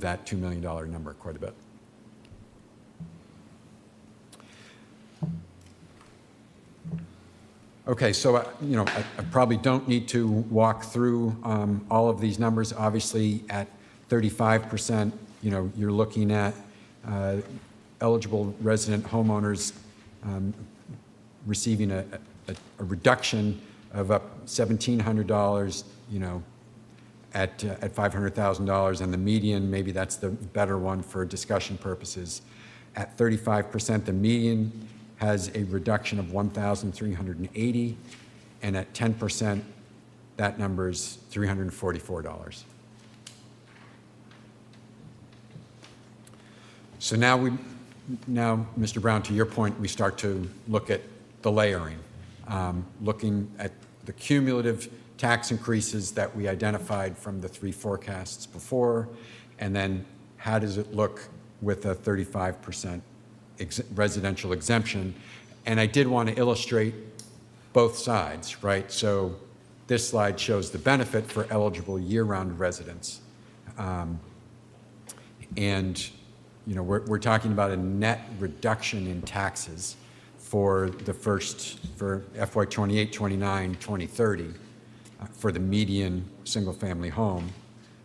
that $2 million number quite a bit. Okay, so I probably don't need to walk through all of these numbers. Obviously, at 35%, you're looking at eligible resident homeowners receiving a reduction of up $1,700, at $500,000, and the median, maybe that's the better one for discussion purposes. At 35%, the median has a reduction of $1,380, and at 10%, that number is $344. So now, Mr. Brown, to your point, we start to look at the layering, looking at the cumulative tax increases that we identified from the 3 forecasts before, and then how does it look with a 35% residential exemption. And I did want to illustrate both sides, right? So this slide shows the benefit for eligible year-round residents. And we're talking about a net reduction in taxes for FY '28, '29, 2030 for the median single-family home.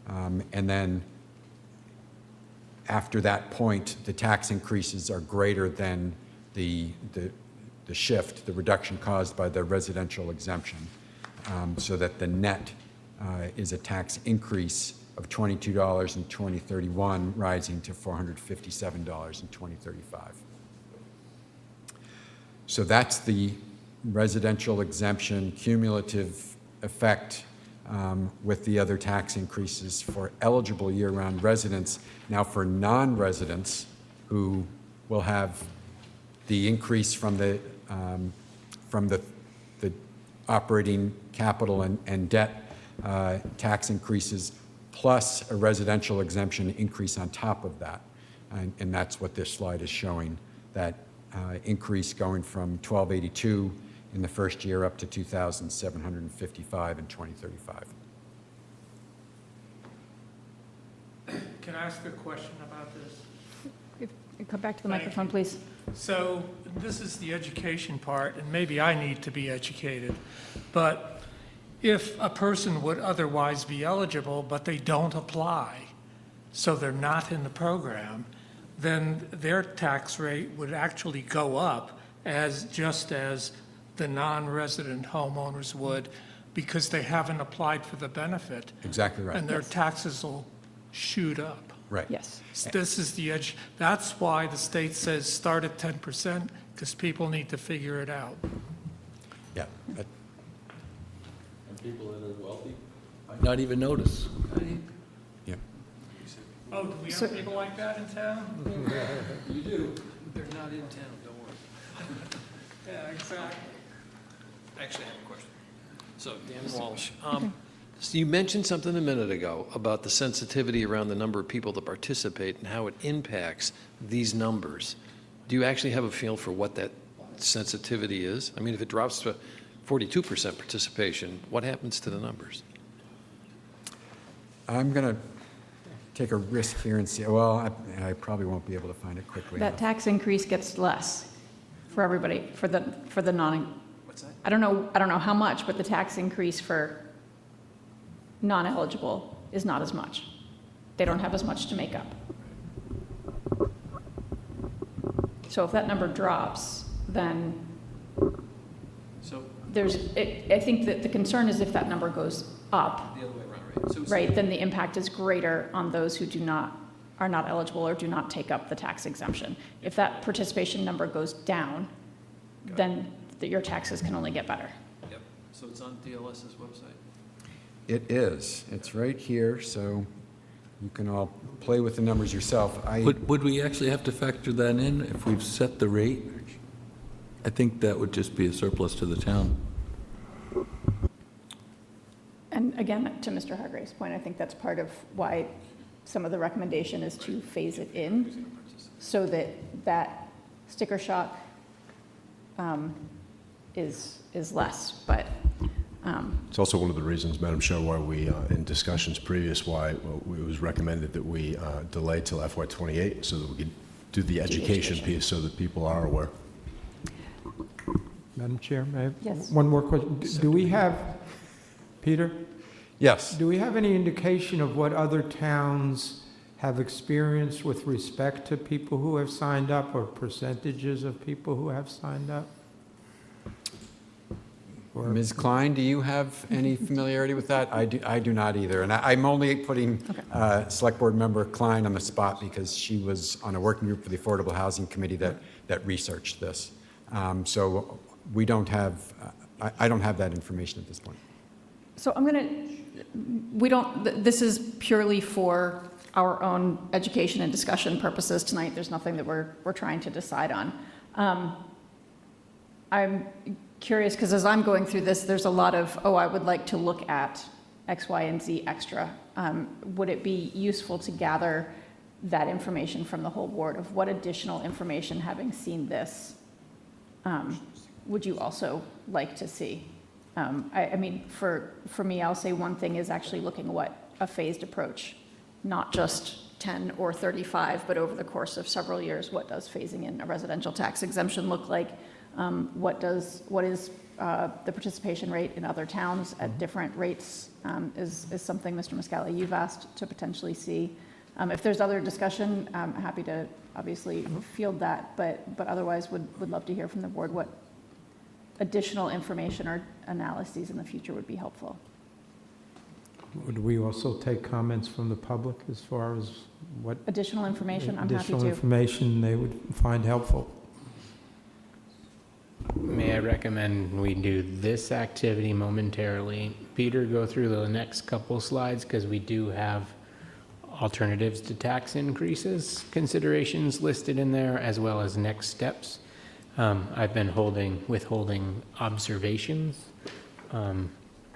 And then after that point, the tax increases are greater than the shift, the reduction caused by the residential exemption, so that the net is a tax increase of $22 in 2031, rising to $457 in 2035. So that's the residential exemption cumulative effect with the other tax increases for eligible year-round residents. Now for non-residents who will have the increase from the operating capital and debt tax increases, plus a residential exemption increase on top of that. And that's what this slide is showing, that increase going from $1,282 in the first year up to $2,755 in 2035. Can I ask a question about this? Come back to the microphone, please. So this is the education part, and maybe I need to be educated, but if a person would otherwise be eligible, but they don't apply, so they're not in the program, then their tax rate would actually go up just as the non-resident homeowners would, because they haven't applied for the benefit. Exactly right. And their taxes will shoot up. Right. Yes. This is the edge. That's why the state says start at 10%, because people need to figure it out. Yeah. And people that are wealthy might not even notice. Yeah. Oh, do we have people like that in town? You do. They're not in town, don't worry. Yeah, exactly. Actually, I have a question. So, Dan Walsh, so you mentioned something a minute ago about the sensitivity around the number of people that participate and how it impacts these numbers. Do you actually have a feel for what that sensitivity is? I mean, if it drops to 42% participation, what happens to the numbers? I'm going to take a risk here and see. Well, I probably won't be able to find it quickly That enough. tax increase gets less for everybody, for the non, What's that? I don't know how much, but the tax increase for non-eligible is not as much. They don't have as much to make up. So if that number drops, then So I think that the concern is if that number goes up, the other way around, right? So right, then the impact is greater on those who are not eligible or do not take up the tax exemption. If that participation number goes down, then your taxes can only get better. Yep. So it's on DLS's website. It is. It's right here, so you can all play with the numbers yourself. Would we actually have to factor that in if we've set the rate? I think that would just be a surplus to the town. And again, to Mr. Hargrave's point, I think that's part of why some of the recommendation is to phase it in, so that sticker shock is less, but. It's also one of the reasons, Madam Chair, why we, in discussions previous, why it was recommended that we delay till FY '28 so that we could do the education piece so that people are aware. Madam Chair, may I have Yes. one more question? Do we have, Peter? Yes. Do we have any indication of what other towns have experienced with respect to people who have signed up, or percentages of people who have signed up? Or- Ms. Klein, do you have any familiarity with that? I do not either. And I'm only putting Select Board Member Klein on the spot because she was on a working group for the Affordable Housing Committee that researched this. So we don't have, I don't have that information at this point. So this is purely for our own education and discussion purposes tonight. There's nothing that we're trying to decide on. I'm curious, because as I'm going through this, there's a lot of, I would like to look at X, Y, and Z extra. Would it be useful to gather that information from the whole board of what additional information, having seen this, would you also like to see? I mean, for me, I'll say one thing is actually looking at what a phased approach, not just 10 or 35, but over the course of several years, what does phasing in a residential tax exemption look like? What is the participation rate in other towns at different rates is something, Mr. Muscali, you've asked to potentially see. If there's other discussion, I'm happy to obviously field that, but otherwise would love to hear from the board what additional information or analyses in the future would be helpful. Would we also take comments from the public as far as what Additional information, I'm happy additional to. information they would find helpful? May I recommend we do this activity momentarily? Peter, go through the next couple slides because we do have alternatives to tax increases considerations listed in there, as well as next steps. I've been withholding observations Go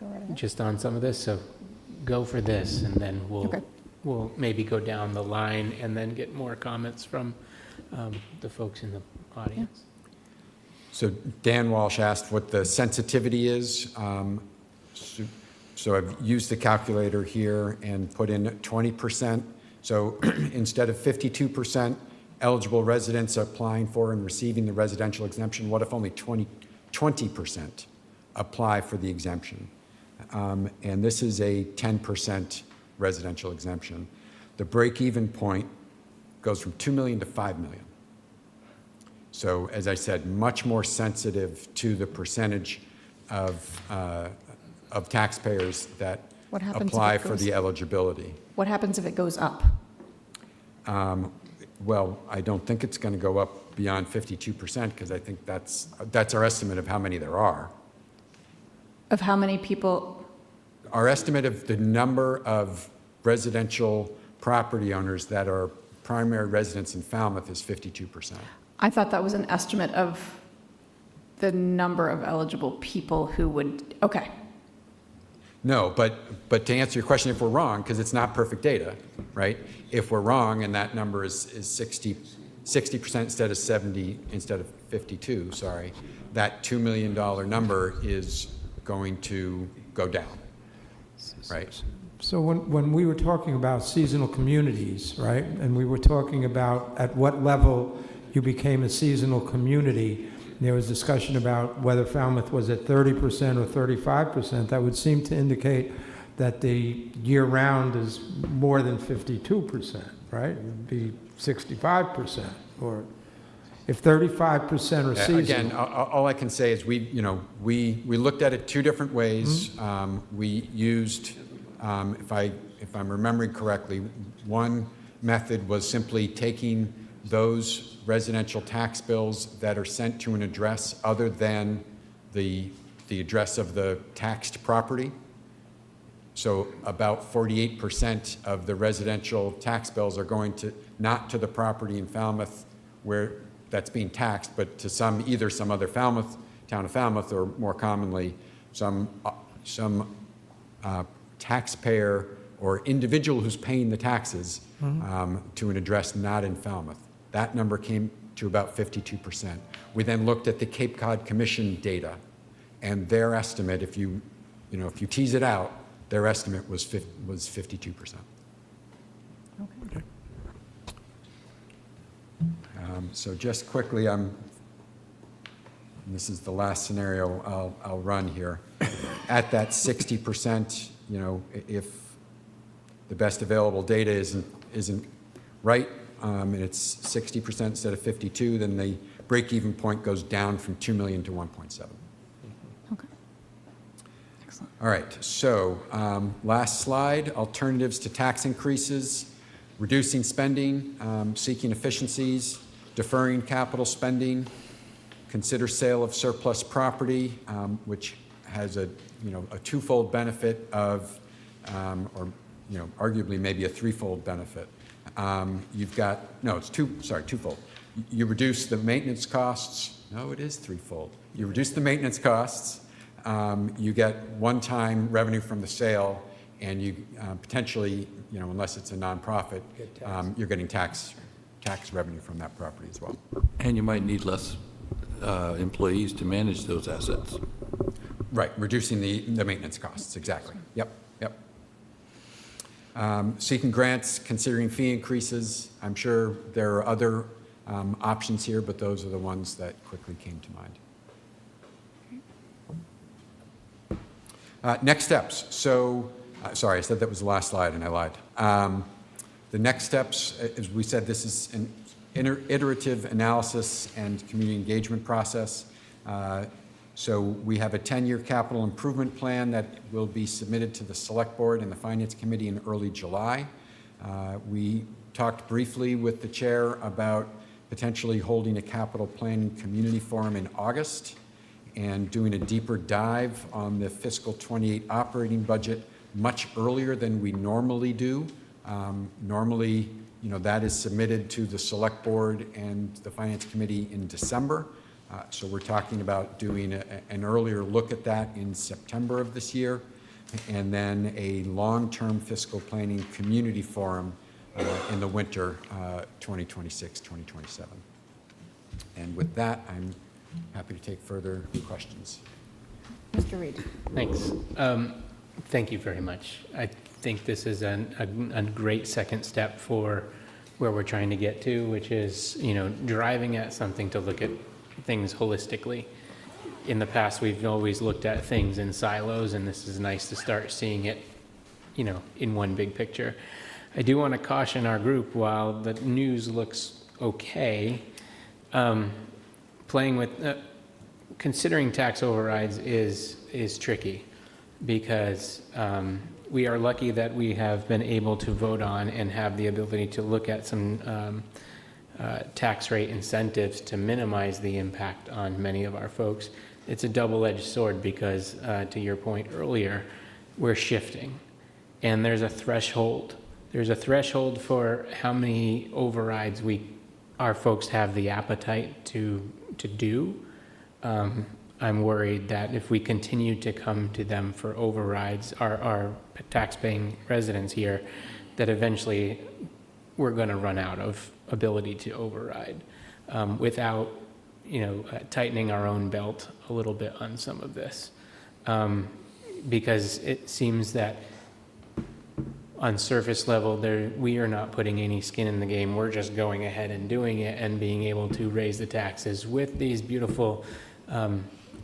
right ahead. just on some of this, so go for this, and then we'll maybe go down the line and then get more comments from the folks in the audience. So Dan Walsh asked what the sensitivity is. So I've used the calculator here and put in 20%. So instead of 52% eligible residents applying for and receiving the residential exemption, what if only 20% apply for the exemption? And this is a 10% residential exemption. The break-even point goes from 2 million to 5 million. So as I said, much more sensitive to the percentage of taxpayers that What happens if apply it for goes- the eligibility. What happens if it goes up? Well, I don't think it's going to go up beyond 52% because I think that's our estimate of how many there are. Of how many people? Our estimate of the number of residential property owners that are primary residents in Falmouth is 52%. I thought that was an estimate of the number of eligible people who would, okay. No, but to answer your question, if we're wrong, because it's not perfect data, right? If we're wrong and that number is 60% instead of 70, instead of 52, sorry, that $2 million number is going to go down, right? So when we were talking about seasonal communities, right, and we were talking about at what level you became a seasonal community, there was discussion about whether Falmouth was at 30% or 35%. That would seem to indicate that the year-round is more than 52%, right? It would be 65%, or if 35% are seasonal. Again, all I can say is we looked at it two different ways. We used, if I'm remembering correctly, one method was simply taking those residential tax bills that are sent to an address other than the address of the taxed property. So about 48% of the residential tax bills are going to, not to the property in Falmouth where that's being taxed, but to either some other Falmouth, town of Falmouth, or more commonly, some taxpayer or individual who's paying the taxes to an address not in Falmouth. That number came to about 52%. We then looked at the Cape Cod Commission data, and their estimate, if you tease it out, their estimate was 52%. Okay. So just quickly, this is the last scenario I'll run here. At that 60%, if the best available data isn't right, and it's 60% instead of 52, then the break-even point goes down from 2 million to 1.7. Okay. Excellent. All right, so last slide, alternatives to tax increases, reducing spending, seeking efficiencies, deferring capital spending, consider sale of surplus property, which has a twofold benefit of, or arguably maybe a threefold benefit. Twofold. You reduce the maintenance costs. No, it is threefold. You reduce the maintenance costs. You get one-time revenue from the sale, and you potentially, unless it's a nonprofit, you're getting tax revenue from that property as well. And you might need less employees to manage those assets. Right, reducing the maintenance costs, exactly. Yep. Seeking grants, considering fee increases. I'm sure there are other options here, but those are the ones that quickly came to mind. Next steps. So, sorry, I said that was the last slide and I lied. The next steps, as we said, this is an iterative analysis and community engagement process. So we have a 10-year capital improvement plan that will be submitted to the Select Board and the Finance Committee in early July. We talked briefly with the chair about potentially holding a capital planning community forum in August and doing a deeper dive on the fiscal 28 operating budget much earlier than we normally do. Normally, that is submitted to the Select Board and the Finance Committee in December. So we're talking about doing an earlier look at that in September of this year, and then a long-term fiscal planning community forum in the winter 2026, 2027. And with that, I'm happy to take further questions. Mr. Reed. Thanks. Thank you very much. I think this is a great second step for where we're trying to get to, which is, driving at something to look at things holistically. In the past, we've always looked at things in silos, and this is nice to start seeing it, in one big picture. I do want to caution our group, while the news looks okay, considering tax overrides is tricky, because we are lucky that we have been able to vote on and have the ability to look at some tax rate incentives to minimize the impact on many of our folks. It's a double-edged sword because, to your point earlier, we're shifting, and there's a threshold. There's a threshold for how many overrides our folks have the appetite to do. I'm worried that if we continue to come to them for overrides, our tax-paying residents here, that eventually we're going to run out of ability to override without, tightening our own belt a little bit on some of this. Because it seems that on surface level, we are not putting any skin in the game. We're just going ahead and doing it and being able to raise the taxes with these beautiful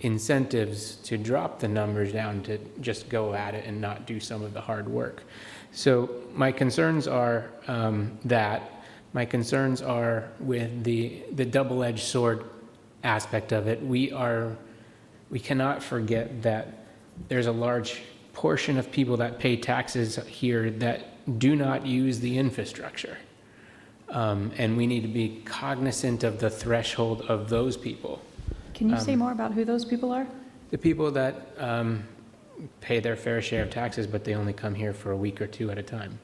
incentives to drop the numbers down to just go at it and not do some of the hard work. So my concerns are my concerns are with the double-edged sword aspect of it. We cannot forget that there's a large portion of people that pay taxes here that do not use the infrastructure. And we need to be cognizant of the threshold of those people. Can you say more about who those people are? The people that pay their fair share of taxes, but they only come here for a week or two at a time.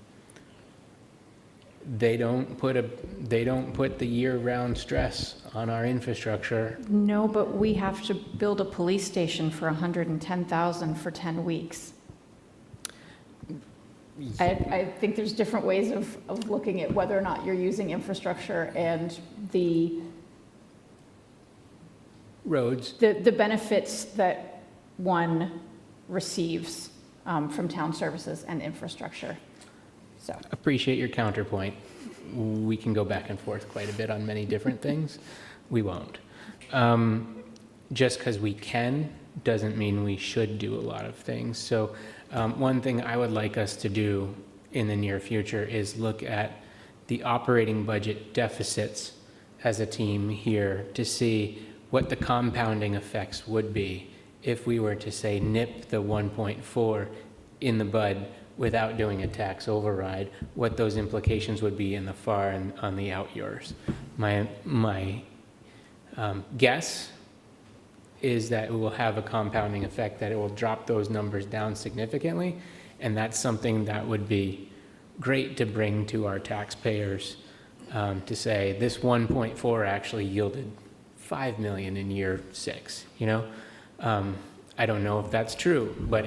They don't put the year-round stress on our infrastructure. No, but we have to build a police station for $110,000 for 10 weeks. I think there's different ways of looking at whether or not you're using infrastructure and the roads, the benefits that one receives from town services and infrastructure. So appreciate your counterpoint. We can go back and forth quite a bit on many different things. We won't. Just because we can doesn't mean we should do a lot of things. So one thing I would like us to do in the near future is look at the operating budget deficits as a team here to see what the compounding effects would be if we were to, say, nip the 1.4 in the bud without doing a tax override, what those implications would be in the far and on the out years. My guess is that it will have a compounding effect, that it will drop those numbers down significantly, and that's something that would be great to bring to our taxpayers to say this 1.4 actually yielded $5 million in year 6, I don't know if that's true, but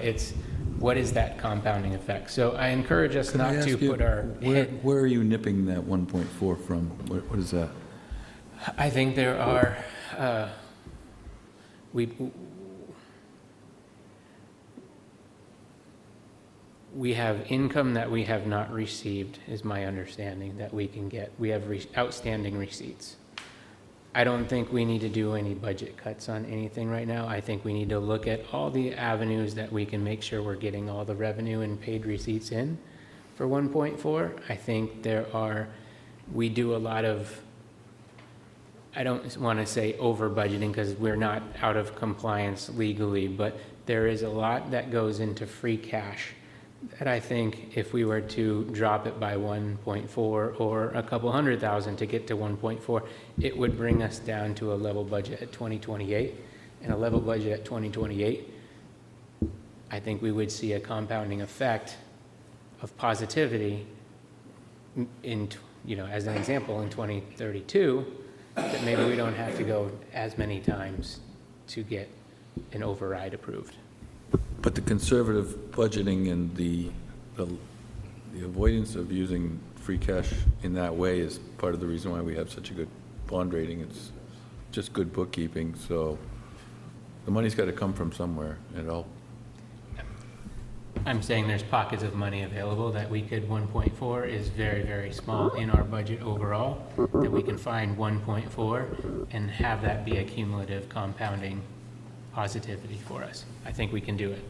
what is that compounding effect? So I encourage us not to put our head. Where are you nipping that 1.4 from? What is that? I think there are, we have income that we have not received, is my understanding, that we can get. We have outstanding receipts. I don't think we need to do any budget cuts on anything right now. I think we need to look at all the avenues that we can make sure we're getting all the revenue and paid receipts in for 1.4. I think we do a lot of, I don't want to say over budgeting because we're not out of compliance legally, but there is a lot that goes into free cash that I think if we were to drop it by 1.4 or a couple $100,000 to get to 1.4, it would bring us down to a level budget at 2028. And a level budget at 2028, I think we would see a compounding effect of positivity in, as an example, in 2032, that maybe we don't have to go as many times to get an override approved. But the conservative budgeting and the avoidance of using free cash in that way is part of the reason why we have such a good bond rating. It's just good bookkeeping, so the money's got to come from somewhere, and I'm saying there's pockets of money available that we could, 1.4 is very, very small in our budget overall, that we can find 1.4 and have that be a cumulative compounding positivity for us. I think we can do it.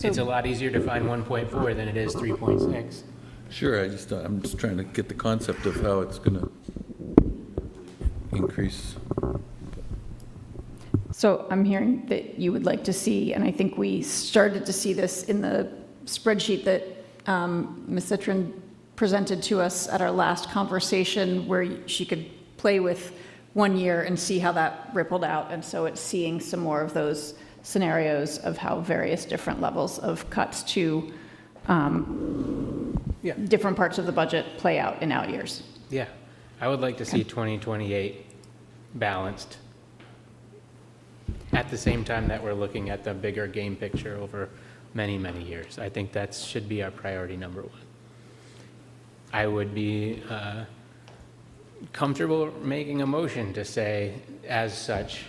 It's a lot easier to find 1.4 than it is 3.6. Sure, I'm just trying to get the concept of how it's going to increase. So I'm hearing that you would like to see, and I think we started to see this in the spreadsheet that Ms. Citron presented to us at our last conversation, where she could play with 1 year and see how that rippled out. And so it's seeing some more of those scenarios of how various different levels of cuts to different parts of the budget play out in out years. Yeah, I would like to see 2028 balanced at the same time that we're looking at the bigger game picture over many, many years. I think that should be our priority number one. I would be comfortable making a motion to say as such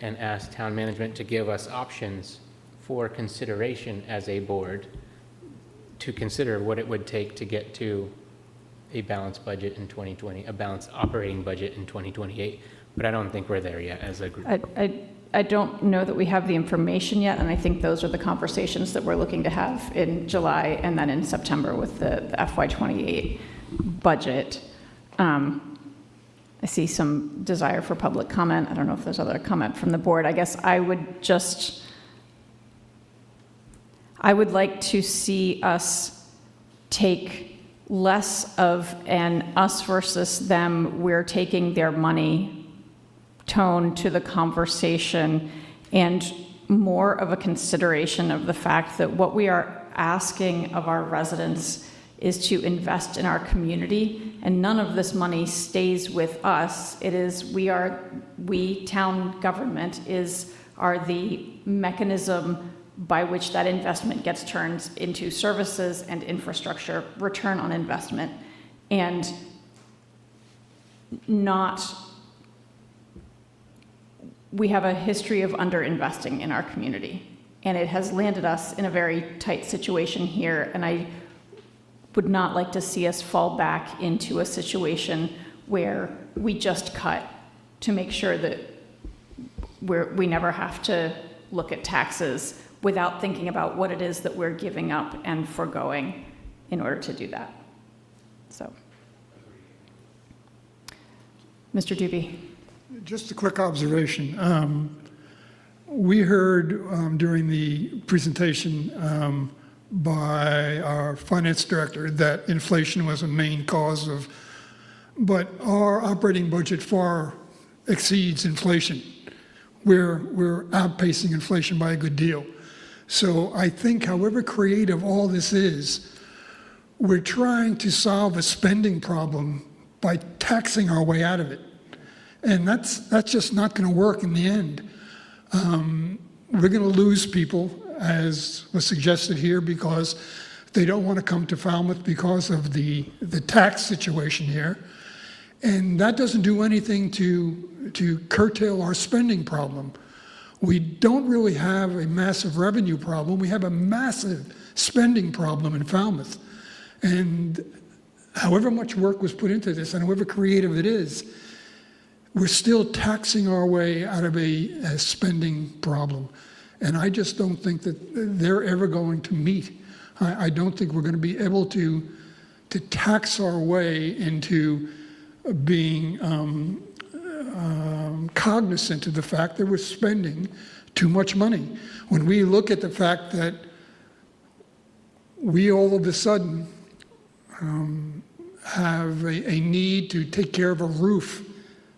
and ask town management to give us options for consideration as a board to consider what it would take to get to a balanced budget in 2020, a balanced operating budget in 2028. But I don't think we're there yet as a group. I don't know that we have the information yet, and I think those are the conversations that we're looking to have in July and then in September with the FY28 budget. I see some desire for public comment. I don't know if there's other comment from the board. I guess I would like to see us take less of an us versus them, we're taking their money tone to the conversation, and more of a consideration of the fact that what we are asking of our residents is to invest in our community, and none of this money stays with us. It is, we town government are the mechanism by which that investment gets turned into services and infrastructure, return on investment, and we have a history of underinvesting in our community, and it has landed us in a very tight situation here, and I would not like to see us fall back into a situation where we just cut to make sure that we never have to look at taxes without thinking about what it is that we're giving up and foregoing in order to do that. So, Mr. Doobie. Just a quick observation. We heard during the presentation by our finance director that inflation was a main cause of, but our operating budget far exceeds inflation. We're outpacing inflation by a good deal. So I think however creative all this is, we're trying to solve a spending problem by taxing our way out of it. And that's just not going to work in the end. We're going to lose people, as was suggested here, because they don't want to come to Falmouth because of the tax situation here. And that doesn't do anything to curtail our spending problem. We don't really have a massive revenue problem. We have a massive spending problem in Falmouth. And however much work was put into this and however creative it is, we're still taxing our way out of a spending problem. And I just don't think that they're ever going to meet. I don't think we're going to be able to tax our way into being cognizant of the fact that we're spending too much money. When we look at the fact that we all of a sudden have a need to take care of a roof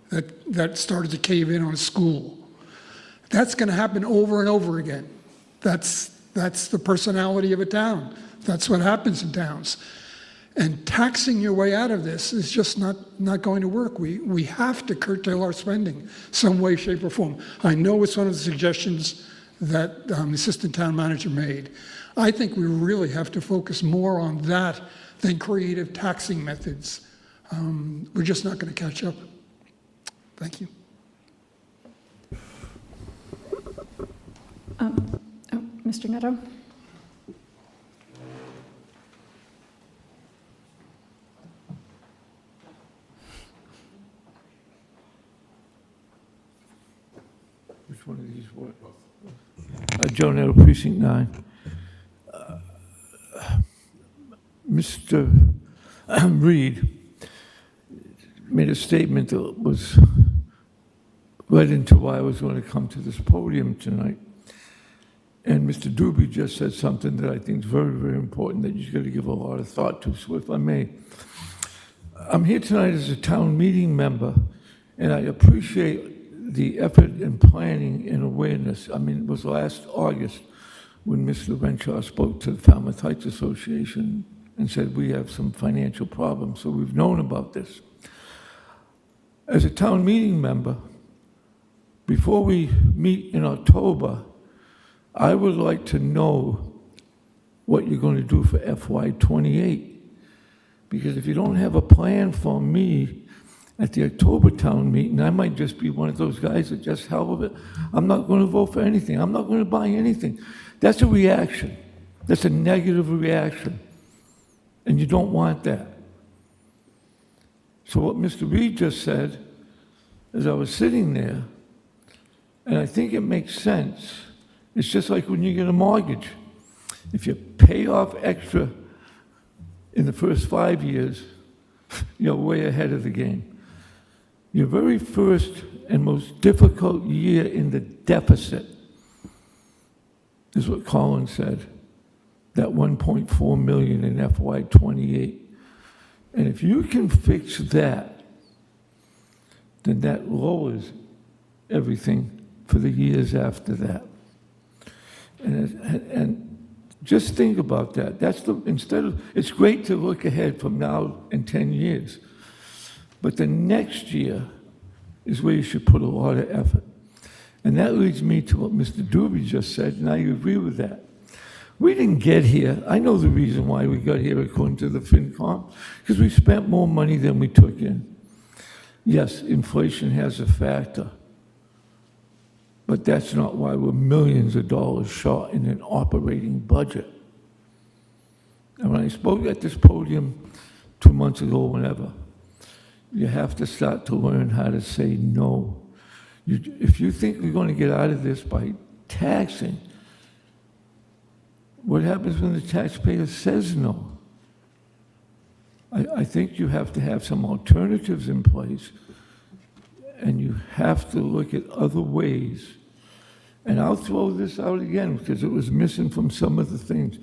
that started to cave in on a school, that's going to happen over and over again. That's the personality of a town. That's what happens in towns. And taxing your way out of this is just not going to work. We have to curtail our spending some way, shape, or form. I know it's one of the suggestions that the assistant town manager made. I think we really have to focus more on that than creative taxing methods. We're just not going to catch up. Thank you. Mr. Netto? Which one of these what? Joe Netto, Precinct 9. Mr. Reed made a statement that was led into why I was going to come to this podium tonight. And Mr. Doobie just said something that I think is very, very important that you've got to give a lot of thought to. So if I may, I'm here tonight as a town meeting member, and I appreciate the effort in planning and awareness. I mean, it was last August when Mr. Renshaw spoke to the Falmouth Heights Association and said, we have some financial problems, so we've known about this. As a town meeting member, before we meet in October, I would like to know what you're going to do for FY28. Because if you don't have a plan for me at the October town meeting, I might just be one of those guys that just hell with it. I'm not going to vote for anything. I'm not going to buy anything. That's a reaction. That's a negative reaction. And you don't want that. So what Mr. Reed just said, as I was sitting there, and I think it makes sense, it's just like when you get a mortgage. If you pay off extra in the first 5 years, you're way ahead of the game. Your very first and most difficult year in the deficit is what Colin said, that 1.4 million in FY28. And if you can fix that, then that lowers everything for the years after that. And just think about that. That's the, instead of, it's great to look ahead from now and 10 years, but the next year is where you should put a lot of effort. And that leads me to what Mr. Doobie just said, and I agree with that. We didn't get here. I know the reason why we got here according to the FinCom, because we spent more money than we took in. Yes, inflation has a factor. But that's not why we're millions of dollars short in an operating budget. And when I spoke at this podium 2 months ago, whenever, you have to start to learn how to say no. If you think we're going to get out of this by taxing, what happens when the taxpayer says no? I think you have to have some alternatives in place, and you have to look at other ways. And I'll throw this out again because it was missing from some of the things.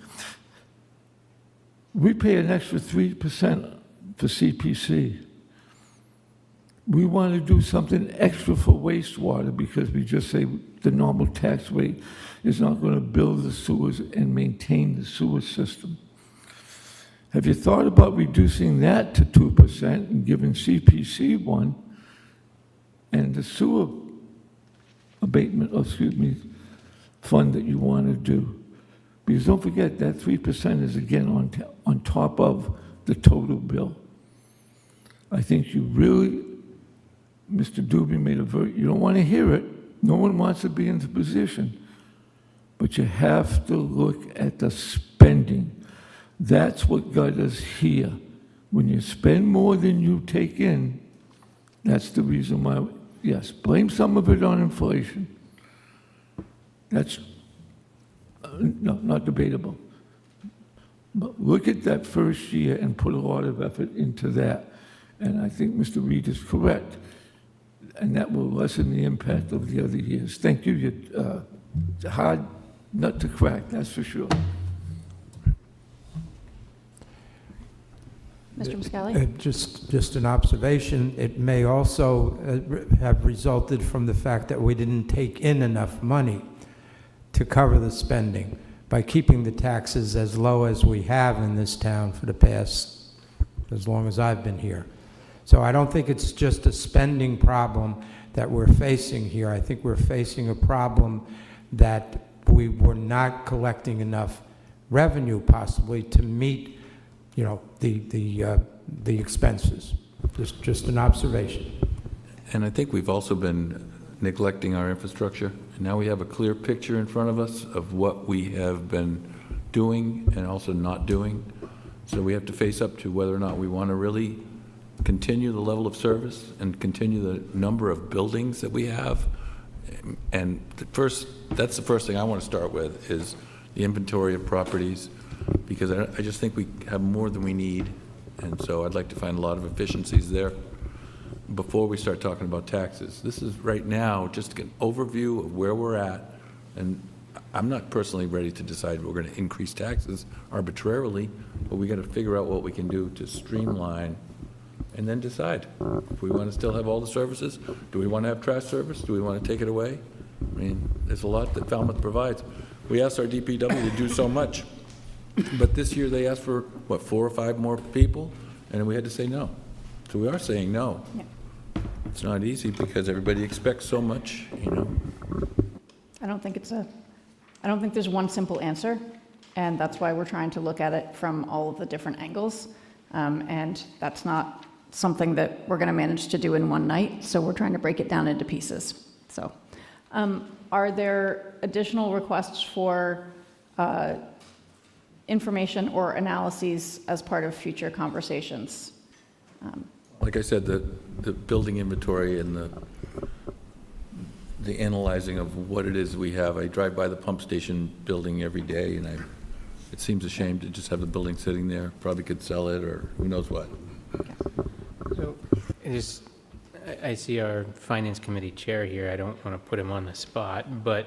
We pay an extra 3% for CPC. We want to do something extra for wastewater because we just say the normal tax rate is not going to build the sewers and maintain the sewer system. Have you thought about reducing that to 2% and giving CPC one and the sewer abatement, fund that you want to do? Because don't forget that 3% is again on top of the total bill. I think you really, Mr. Doobie made a very, you don't want to hear it. No one wants to be in the position. But you have to look at the spending. That's what got us here. When you spend more than you take in, that's the reason why yes, blame some of it on inflation. That's not debatable. But look at that first year and put a lot of effort into that. And I think Mr. Reed is correct. And that will lessen the impact of the other years. Thank you. It's a hard nut to crack, that's for sure. Mr. Muscali? Just an observation, it may also have resulted from the fact that we didn't take in enough money to cover the spending by keeping the taxes as low as we have in this town for the past, as long as I've been here. So I don't think it's just a spending problem that we're facing here. I think we're facing a problem that we were not collecting enough revenue possibly to meet the expenses. Just an observation. And I think we've also been neglecting our infrastructure. And now we have a clear picture in front of us of what we have been doing and also not doing. So we have to face up to whether or not we want to really continue the level of service and continue the number of buildings that we have. And that's the first thing I want to start with is the inventory of properties, because I just think we have more than we need. And so I'd like to find a lot of efficiencies there before we start talking about taxes. This is right now just an overview of where we're at. And I'm not personally ready to decide we're going to increase taxes arbitrarily, but we got to figure out what we can do to streamline and then decide if we want to still have all the services. Do we want to have trash service? Do we want to take it away? I mean, there's a lot that Falmouth provides. We asked our DPW to do so much, but this year they asked for, 4 or 5 more people, and we had to say no. So we are saying no. Yeah. It's not easy because everybody expects so much, I don't think there's one simple answer, and that's why we're trying to look at it from all of the different angles. And that's not something that we're going to manage to do in one night, so we're trying to break it down into pieces. So, are there additional requests for information or analyses as part of future conversations? Like I said, the building inventory and the analyzing of what it is we have. I drive by the pump station building every day, and it seems a shame to just have the building sitting there. Probably could sell it or who knows what. So I see our Finance Committee chair here. I don't want to put him on the spot, but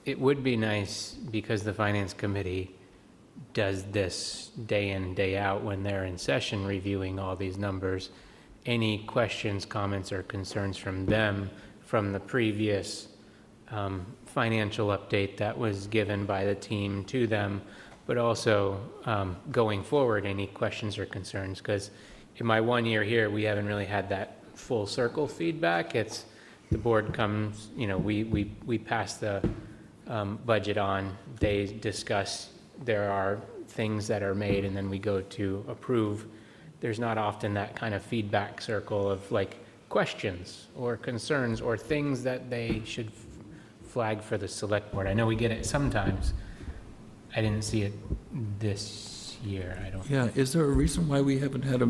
it would be nice, because the Finance Committee does this day in, day out when they're in session reviewing all these numbers, any questions, comments, or concerns from them from the previous financial update that was given by the team to them, but also going forward, any questions or concerns, because in my 1 year here, we haven't really had that full circle feedback. It's the board comes, we pass the budget on, they discuss, there are things that are made, and then we go to approve. There's not often that kind of feedback circle of questions or concerns or things that they should flag for the select board. I know we get it sometimes. I didn't see it this year, I don't. Yeah, is there a reason why we haven't had a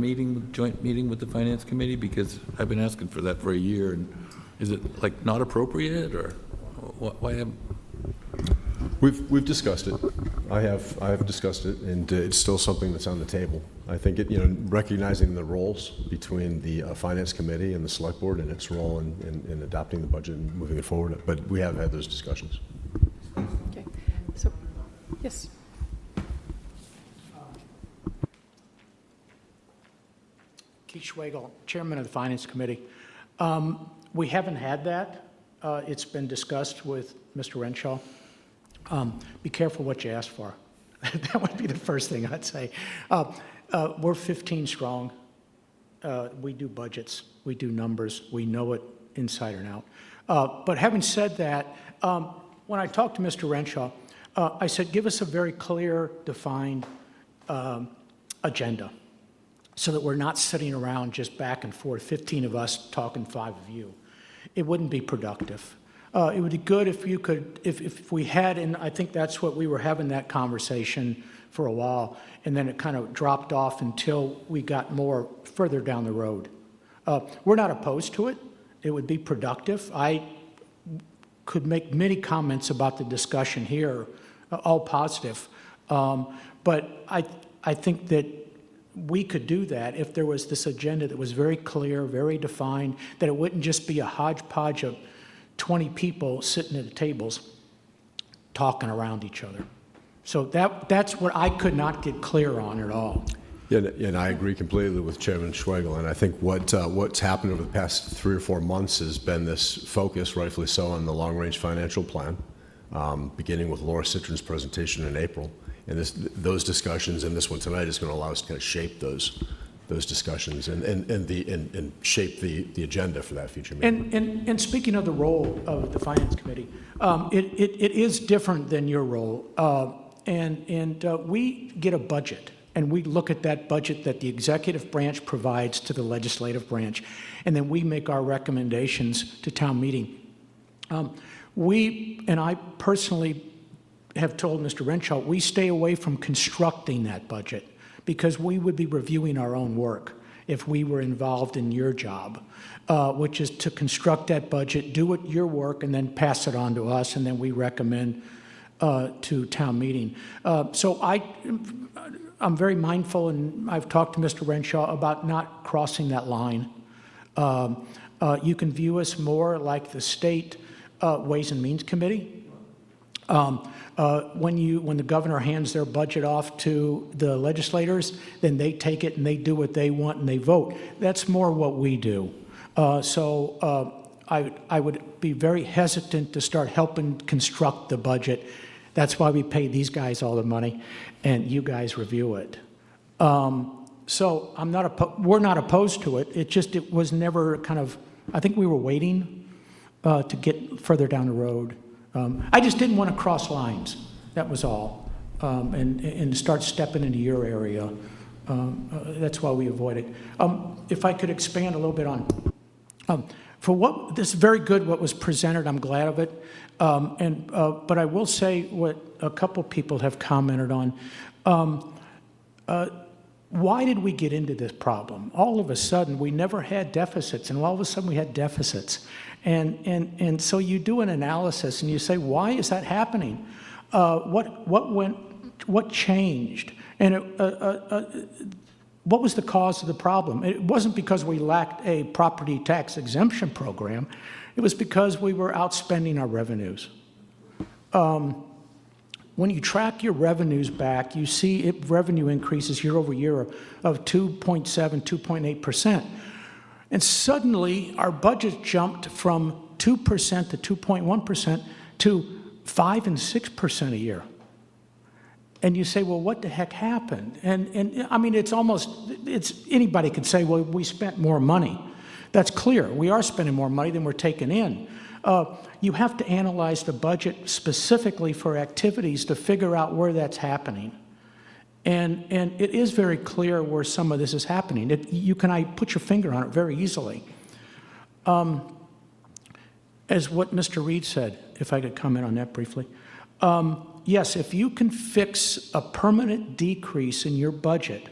joint meeting with the Finance Committee? Because I've been asking for that for a year, and is it not appropriate, or why haven't? We've discussed it. I have discussed it, and it's still something that's on the table. I think recognizing the roles between the Finance Committee and the Select Board and its role in adopting the budget and moving it forward, but we have had those discussions. Okay. So, yes. Keith Schwagel, Chairman of the Finance Committee. We haven't had that. It's been discussed with Mr. Renshaw. Be careful what you ask for. That would be the first thing I'd say. We're 15 strong. We do budgets. We do numbers. We know it inside and out. But having said that, when I talked to Mr. Renshaw, I said, give us a very clear, defined agenda so that we're not sitting around just back and forth, 15 of us talking 5 of you. It wouldn't be productive. It would be good if you could, if we had, and I think that's what we were having that conversation for a while, and then it kind of dropped off until we got more further down the road. We're not opposed to it. It would be productive. I could make many comments about the discussion here, all positive. But I think that we could do that if there was this agenda that was very clear, very defined, that it wouldn't just be a hodgepodge of 20 people sitting at the tables talking around each other. So that's what I could not get clear on at all. Yeah, and I agree completely with Chairman Schwegel, and I think what's happened over the past 3 or 4 months has been this focus, rightfully so, on the long-range financial plan, beginning with Laura Citron's presentation in April. And those discussions and this one tonight is going to allow us to kind of shape those discussions and shape the agenda for that future meeting. And speaking of the role of the Finance Committee, it is different than your role. And we get a budget, and we look at that budget that the executive branch provides to the legislative branch, and then we make our recommendations to town meeting. And I personally have told Mr. Renshaw, we stay away from constructing that budget because we would be reviewing our own work if we were involved in your job, which is to construct that budget, do it your work, and then pass it on to us, and then we recommend to town meeting. So I'm very mindful, and I've talked to Mr. Renshaw about not crossing that line. You can view us more like the state Ways and Means Committee. When the governor hands their budget off to the legislators, then they take it and they do what they want and they vote. That's more what we do. So I would be very hesitant to start helping construct the budget. That's why we pay these guys all the money and you guys review it. So we're not opposed to it. It was never kind of, I think we were waiting to get further down the road. I just didn't want to cross lines. That was all, and start stepping into your area. That's why we avoid it. If I could expand a little bit on, this is very good what was presented. I'm glad of it. But I will say what a couple people have commented on. Why did we get into this problem? All of a sudden, we never had deficits, and all of a sudden we had deficits. And so you do an analysis and you say, why is that happening? What changed? And what was the cause of the problem? It wasn't because we lacked a property tax exemption program. It was because we were outspending our revenues. When you track your revenues back, you see revenue increases year over year of 2.7, 2.8%. And suddenly, our budget jumped from 2% to 2.1% to 5 and 6% a year. And you say, well, what the heck happened? And I mean, anybody could say, well, we spent more money. That's clear. We are spending more money than we're taking in. You have to analyze the budget specifically for activities to figure out where that's happening. And it is very clear where some of this is happening. I put your finger on it very easily. As what Mr. Reed said, if I could comment on that briefly. Yes, if you can fix a permanent decrease in your budget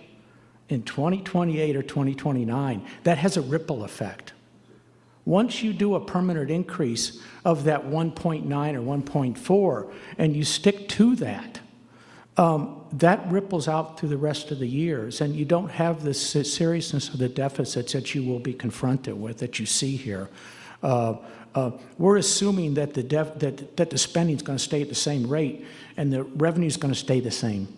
in 2028 or 2029, that has a ripple effect. Once you do a permanent increase of that 1.9 or 1.4 and you stick to that, that ripples out through the rest of the years, and you don't have the seriousness of the deficits that you will be confronted with, that you see here. We're assuming that the spending is going to stay at the same rate and the revenue is going to stay the same.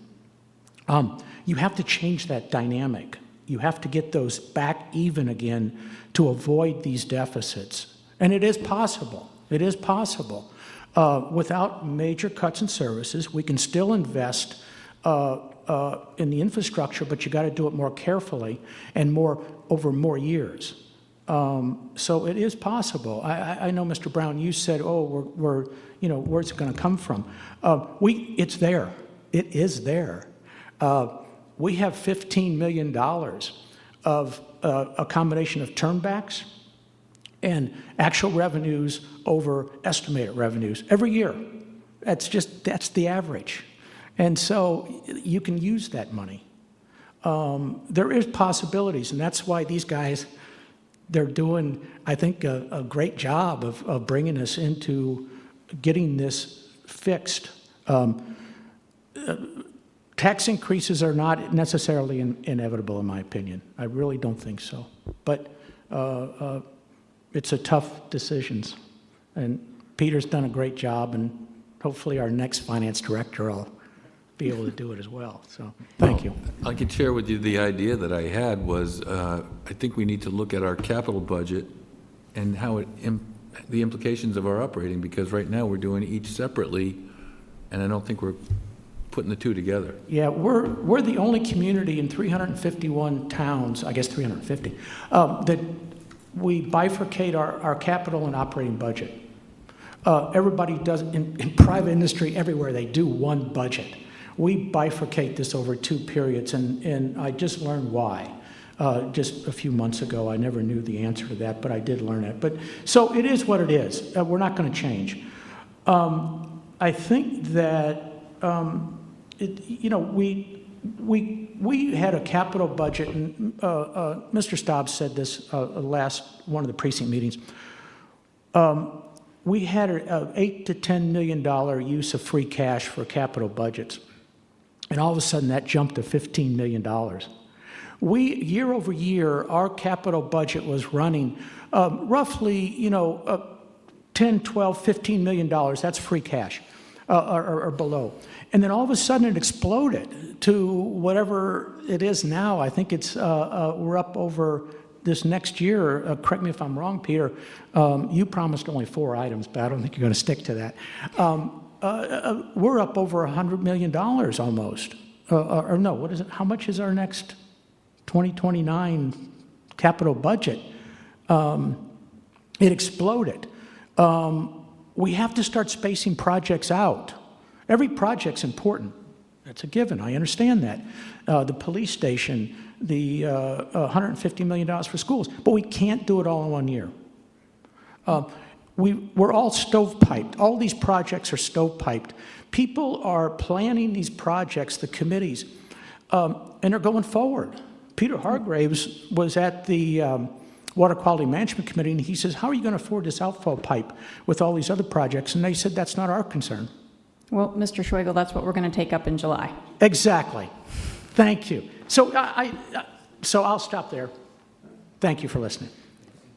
You have to change that dynamic. You have to get those back even again to avoid these deficits. And it is possible. It is possible. Without major cuts in services, we can still invest in the infrastructure, but you got to do it more carefully and over more years. So it is possible. I know, Mr. Brown, you said, where's it going to come from? It's there. It is there. We have $15 million of a combination of turnbacks and actual revenues over estimated revenues every year. That's the average. And so you can use that money. There is possibilities, and that's why these guys, they're doing, I think, a great job of bringing us into getting this fixed. Tax increases are not necessarily inevitable, in my opinion. I really don't think so. But it's a tough decisions. And Peter's done a great job, and hopefully our next finance director will be able to do it as well. So, thank you. I could share with you the idea that I had was, I think we need to look at our capital budget and how the implications of our operating, because right now we're doing each separately, and I don't think we're putting the two together. Yeah, we're the only community in 351 towns, I guess 350, that we bifurcate our capital and operating budget. Everybody does, in private industry, everywhere, they do one budget. We bifurcate this over 2 periods, and I just learned why. Just a few months ago, I never knew the answer to that, but I did learn it. But so it is what it is. We're not going to change. I think that we had a capital budget, and Mr. Staub said this last one of the precinct meetings. We had an $8 to $10 million use of free cash for capital budgets, and all of a sudden that jumped to $15 million. Year over year, our capital budget was running roughly, 10, 12, $15 million. That's free cash, or below. And then all of a sudden it exploded to whatever it is now. I think it's we're up over this next year. Correct me if I'm wrong, Peter. You promised only 4 items, but I don't think you're going to stick to that. We're up over $100 million almost. Or no, what is it? How much is our next 2029 capital budget? It exploded. We have to start spacing projects out. Every project's important. That's a given. I understand that. The police station, the $150 million for schools, but we can't do it all in 1 year. We're all stovepiped. All these projects are stovepiped. People are planning these projects, the committees, and they're going forward. Peter Hargraves was at the Water Quality Management Committee, and he says, how are you going to afford this outfall pipe with all these other projects? And they said, that's not our concern. Well, Mr. Schwegel, that's what we're going to take up in July. Exactly. Thank you. So so I'll stop there. Thank you for listening.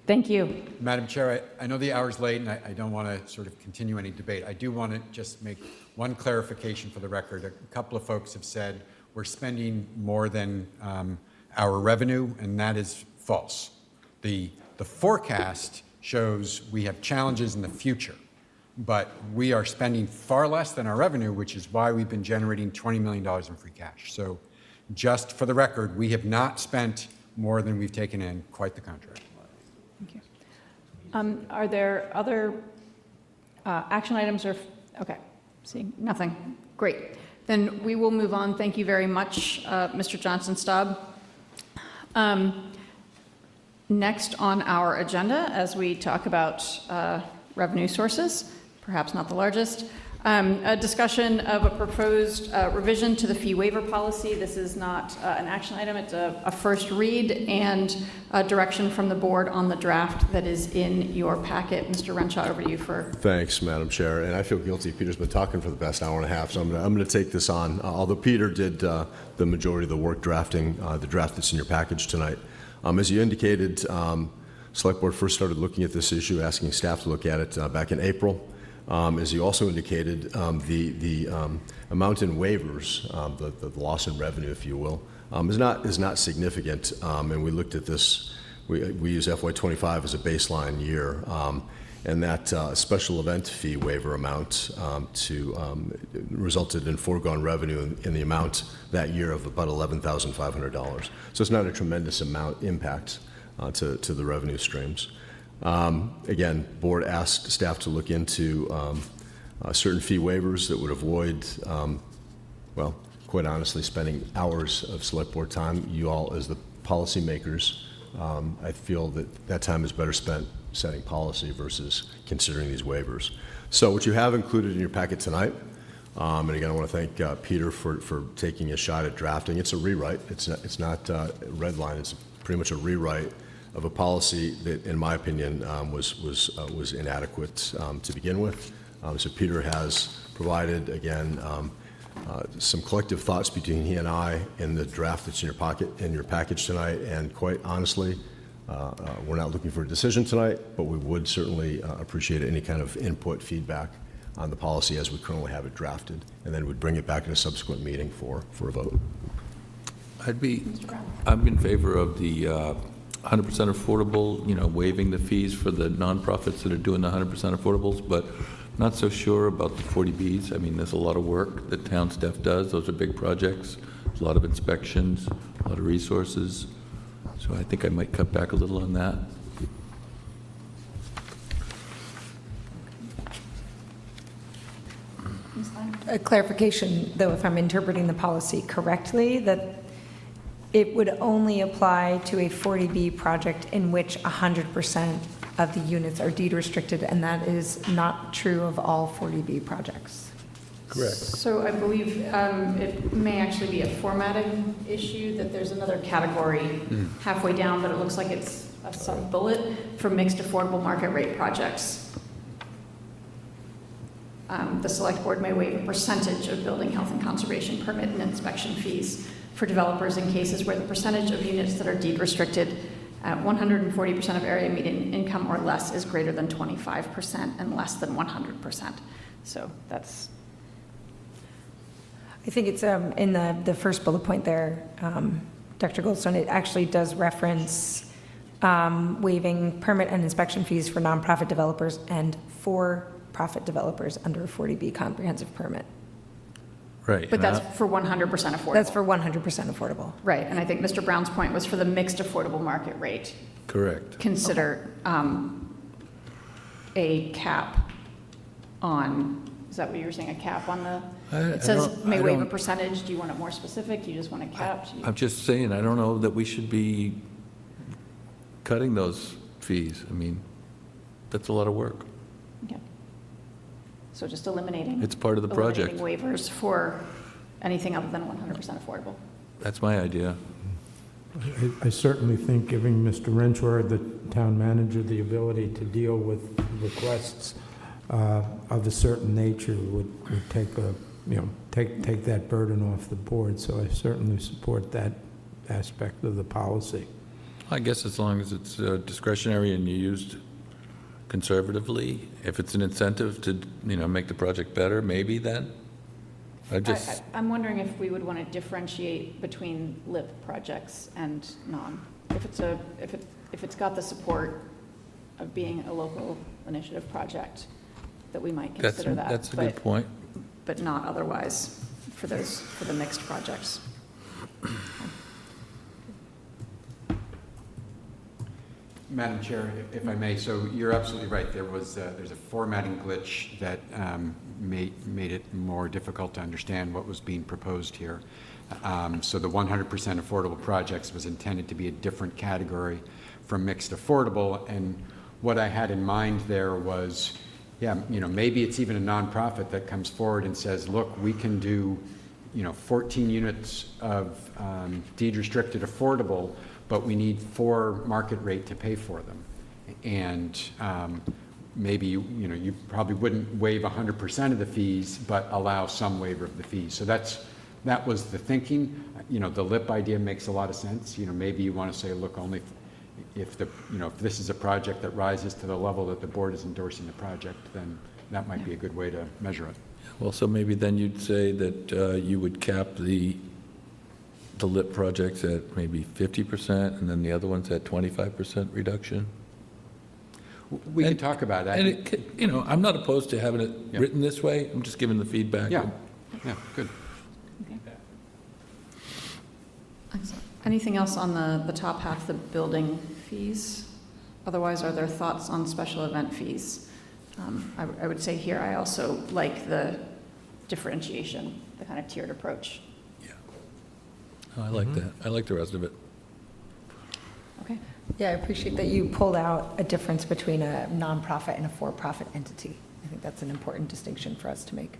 Thank you. Madam Chair, I know the hour's late, and I don't want to sort of continue any debate. I do want to just make one clarification for the record. A couple of folks have said we're spending more than our revenue, and that is false. The forecast shows we have challenges in the future, but we are spending far less than our revenue, which is why we've been generating $20 million in free cash. So just for the record, we have not spent more than we've taken in, quite the contrary. Thank you. Are there other action items or, okay, seeing nothing. Great. Then we will move on. Thank you very much, Mr. Johnson-Staub. Next on our agenda, as we talk about revenue sources, perhaps not the largest, a discussion of a proposed revision to the fee waiver policy. This is not an action item, it's a first read and a direction from the board on the draft that is in your packet. Mr. Renshaw, over to you for... Thanks, Madam Chair. And I feel guilty. Peter's been talking for the past hour and a half, so I'm going to take this on. Although Peter did the majority of the work drafting the draft that's in your package tonight. As you indicated, Select Board first started looking at this issue, asking staff to look at it back in April. As you also indicated, the amount in waivers, the loss in revenue, if you will, is not significant. And we looked at this. We use FY25 as a baseline year, and that special event fee waiver amount resulted in foregone revenue in the amount that year of about $11,500. So it's not a tremendous impact to the revenue streams. Again, board asked staff to look into certain fee waivers that would avoid, well, quite honestly, spending hours of select board time. You all, as the policymakers, I feel that time is better spent setting policy versus considering these waivers. So what you have included in your packet tonight, and again, I want to thank Peter for taking a shot at drafting. It's a rewrite. It's not red line. It's pretty much a rewrite of a policy that, in my opinion, was inadequate to begin with. So Peter has provided, again, some collective thoughts between he and I in the draft that's in your package tonight, and quite honestly, we're not looking for a decision tonight, but we would certainly appreciate any kind of input, feedback on the policy as we currently have it drafted, and then we'd bring it back in a subsequent meeting for a vote. I'm in favor of the 100% affordable, waiving the fees for the nonprofits that are doing the 100% affordables, but not so sure about the 40Bs. I mean, there's a lot of work that town staff does. Those are big projects. There's a lot of inspections, a lot of resources. So I think I might cut back a little on that. A clarification, though, if I'm interpreting the policy correctly, that it would only apply to a 40B project in which 100% of the units are deed restricted, and that is not true of all 40B projects. Correct. So I believe it may actually be a formatting issue, that there's another category halfway down, but it looks like it's a sub-bullet for mixed affordable market rate projects. The select board may waive a percentage of building health and conservation permit and inspection fees for developers in cases where the percentage of units that are deed restricted at 140% of area median income or less is greater than 25% and less than 100%. So that's. I think it's in the first bullet point there, Dr. Goldstone, it actually does reference waiving permit and inspection fees for nonprofit developers and for-profit developers under a 40B comprehensive permit. Right. But that's for 100% affordable. That's for 100% affordable. Right, and I think Mr. Brown's point was for the mixed affordable market rate. Correct. Consider a cap on, is that what you were saying, a cap on the? It says may waive a percentage. Do you want it more specific? Do you just want it capped? I'm just saying, I don't know that we should be cutting those fees. I mean, that's a lot of work. Okay. So just eliminating. It's part of the project. Eliminating waivers for anything other than 100% affordable. That's my idea. I certainly think giving Mr. Renshaw, the town manager, the ability to deal with requests of a certain nature would take take that burden off the board. So I certainly support that aspect of the policy. I guess as long as it's discretionary and you used conservatively, if it's an incentive to make the project better, maybe then. I'm wondering if we would want to differentiate between LIP projects and non. If it's got the support of being a local initiative project, that we might consider that. That's a good point. But not otherwise for the mixed projects. Madam Chair, if I may, so you're absolutely right. There's a formatting glitch that made it more difficult to understand what was being proposed here. So the 100% affordable projects was intended to be a different category from mixed affordable, and what I had in mind there was, maybe it's even a nonprofit that comes forward and says, look, we can do 14 units of deed restricted affordable, but we need 4 market rate to pay for them. And maybe, you probably wouldn't waive 100% of the fees, but allow some waiver of the fees. So that was the thinking. The LIP idea makes a lot of sense. Maybe you want to say, look, only if this is a project that rises to the level that the board is endorsing the project, then that might be a good way to measure it. Well, so maybe then you'd say that you would cap the LIP projects at maybe 50%, and then the other ones at 25% reduction? We can talk about that. And I'm not opposed to having it written this way. I'm just giving the feedback. Yeah, good. Okay. Excellent. Anything else on the top half, the building fees? Otherwise, are there thoughts on special event fees? I would say here, I also like the differentiation, the kind of tiered approach. I like that. I like the rest of it. Okay. Yeah, I appreciate that you pulled out a difference between a nonprofit and a for-profit entity. I think that's an important distinction for us to make.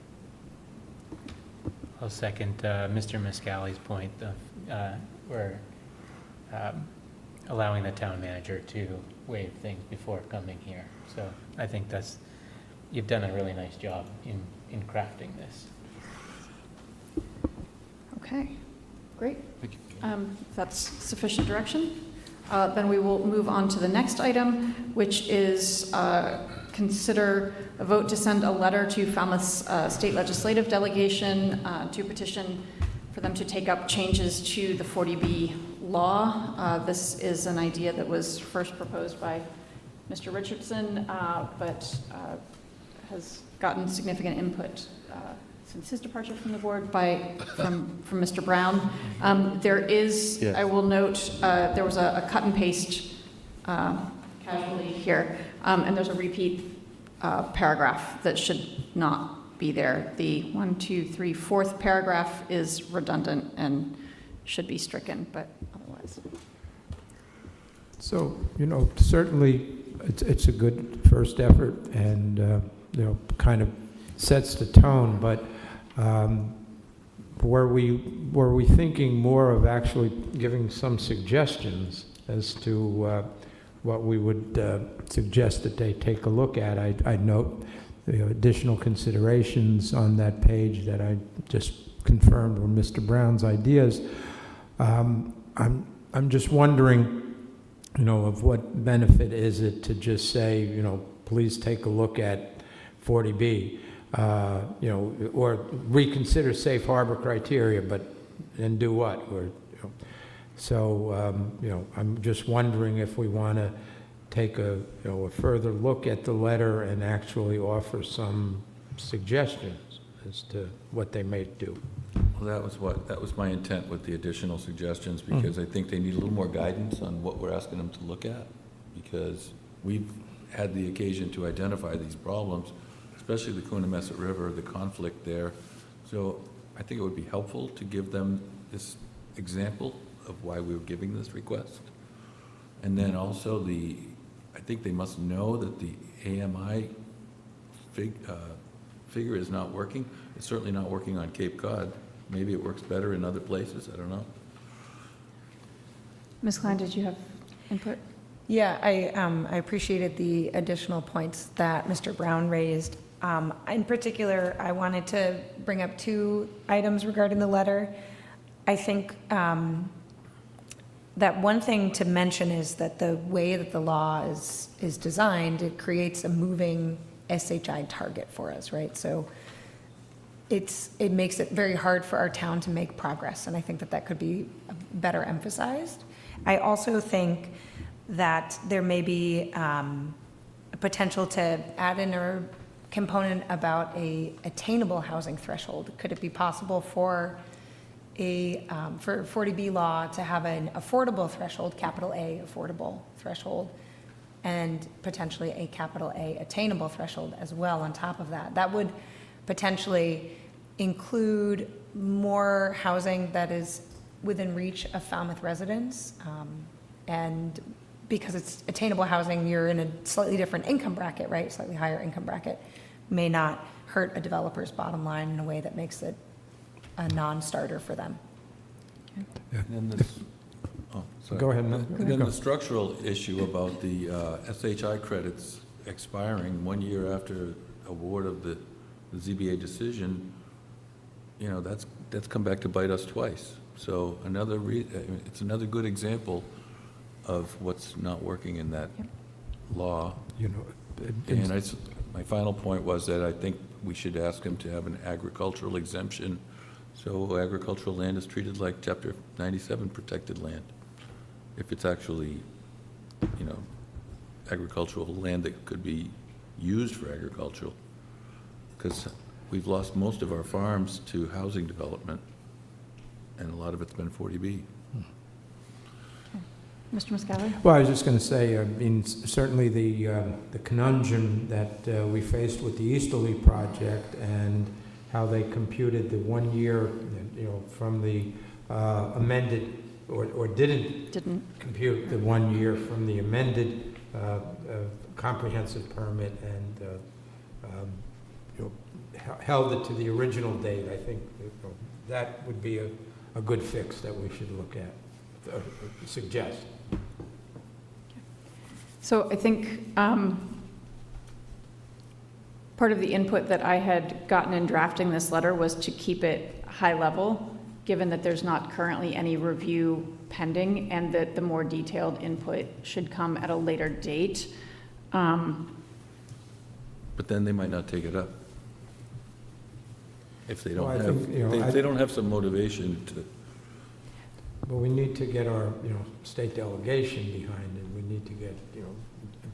I'll second Mr. Miscali's point of where allowing the town manager to waive things before coming here. So I think you've done a really nice job in crafting this. Okay, great. If that's sufficient direction. Then we will move on to the next item, which is consider a vote to send a letter to Falmouth's state legislative delegation to petition for them to take up changes to the 40B law. This is an idea that was first proposed by Mr. Richardson, but has gotten significant input since his departure from the board from Mr. Brown. There is, Yes. I will note, there was a cut and paste casually here, and there's a repeat paragraph that should not be there. The 4th paragraph is redundant and should be stricken, but otherwise. So, certainly it's a good first effort and, kind of sets the tone, but were we thinking more of actually giving some suggestions as to what we would suggest that they take a look at? I'd note the additional considerations on that page that I just confirmed were Mr. Brown's ideas. I'm just wondering, of what benefit is it to just say, please take a look at 40B, or reconsider safe harbor criteria, and do what? So, I'm just wondering if we want to take a further look at the letter and actually offer some suggestions as to what they may do. Well, that was my intent with the additional suggestions, because I think they need a little more guidance on what we're asking them to look at, because we've had the occasion to identify these problems, especially the Coonamessett River, the conflict there. So I think it would be helpful to give them this example of why we were giving this request. And then also I think they must know that the AMI figure is not working. It's certainly not working on Cape Cod. Maybe it works better in other places, I don't know. Ms. Klein, did you have input? Yeah, I appreciated the additional points that Mr. Brown raised. In particular, I wanted to bring up 2 items regarding the letter. I think that one thing to mention is that the way that the law is designed, it creates a moving SHI target for us, right? So it makes it very hard for our town to make progress, and I think that could be better emphasized. I also think that there may be a potential to add in a component about a attainable housing threshold. Could it be possible for for 40B law to have an affordable threshold, capital A affordable threshold, and potentially a capital A attainable threshold as well on top of that? That would potentially include more housing that is within reach of Falmouth residents, and because it's attainable housing, you're in a slightly different income bracket, right? Slightly higher income bracket may not hurt a developer's bottom line in a way that makes it a non-starter for them. And then sorry. Go ahead. And then the structural issue about the SHI credits expiring 1 year after award of the ZBA decision, that's come back to bite us twice. So it's another good example of what's not working in that law. And my final point was that I think we should ask them to have an agricultural exemption, so agricultural land is treated like Chapter 97 protected land. If it's actually, agricultural land that could be used for agricultural, because we've lost most of our farms to housing development, and a lot of it's been 40B. Mr. Muscali? Well, I was just going to say, certainly the conundrum that we faced with the Easterly project and how they computed the 1 year, from the amended, or didn't compute the 1 year from the amended comprehensive permit, and held it to the original date. I think that would be a good fix that we should look at, suggest. So I think part of the input that I had gotten in drafting this letter was to keep it high level, given that there's not currently any review pending and that the more detailed input should come at a later date. But then they might not take it up. If they don't Well, I have, think, you know, if they don't have some motivation to, But we need to get our, state delegation behind it. We need to get,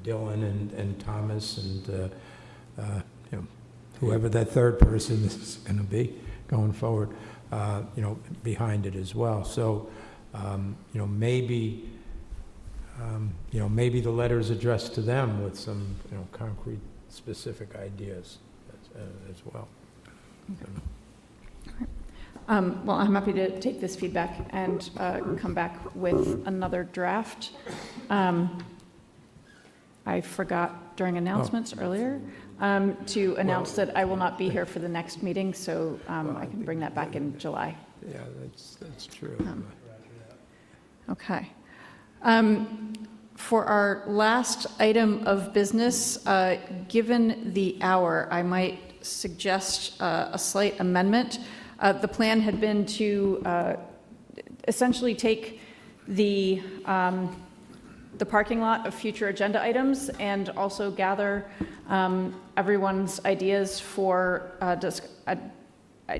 Dylan and Thomas and, whoever that third person is going to be going forward, behind it as well. So, maybe, maybe the letter is addressed to them with some, concrete, specific ideas as well. Well, I'm happy to take this feedback and come back with another draft. I forgot during announcements earlier to announce that I will not be here for the next meeting, so I can bring that back in July. Yeah, that's true. Okay. For our last item of business, given the hour, I might suggest a slight amendment. The plan had been to essentially take the parking lot of future agenda items and also gather everyone's ideas for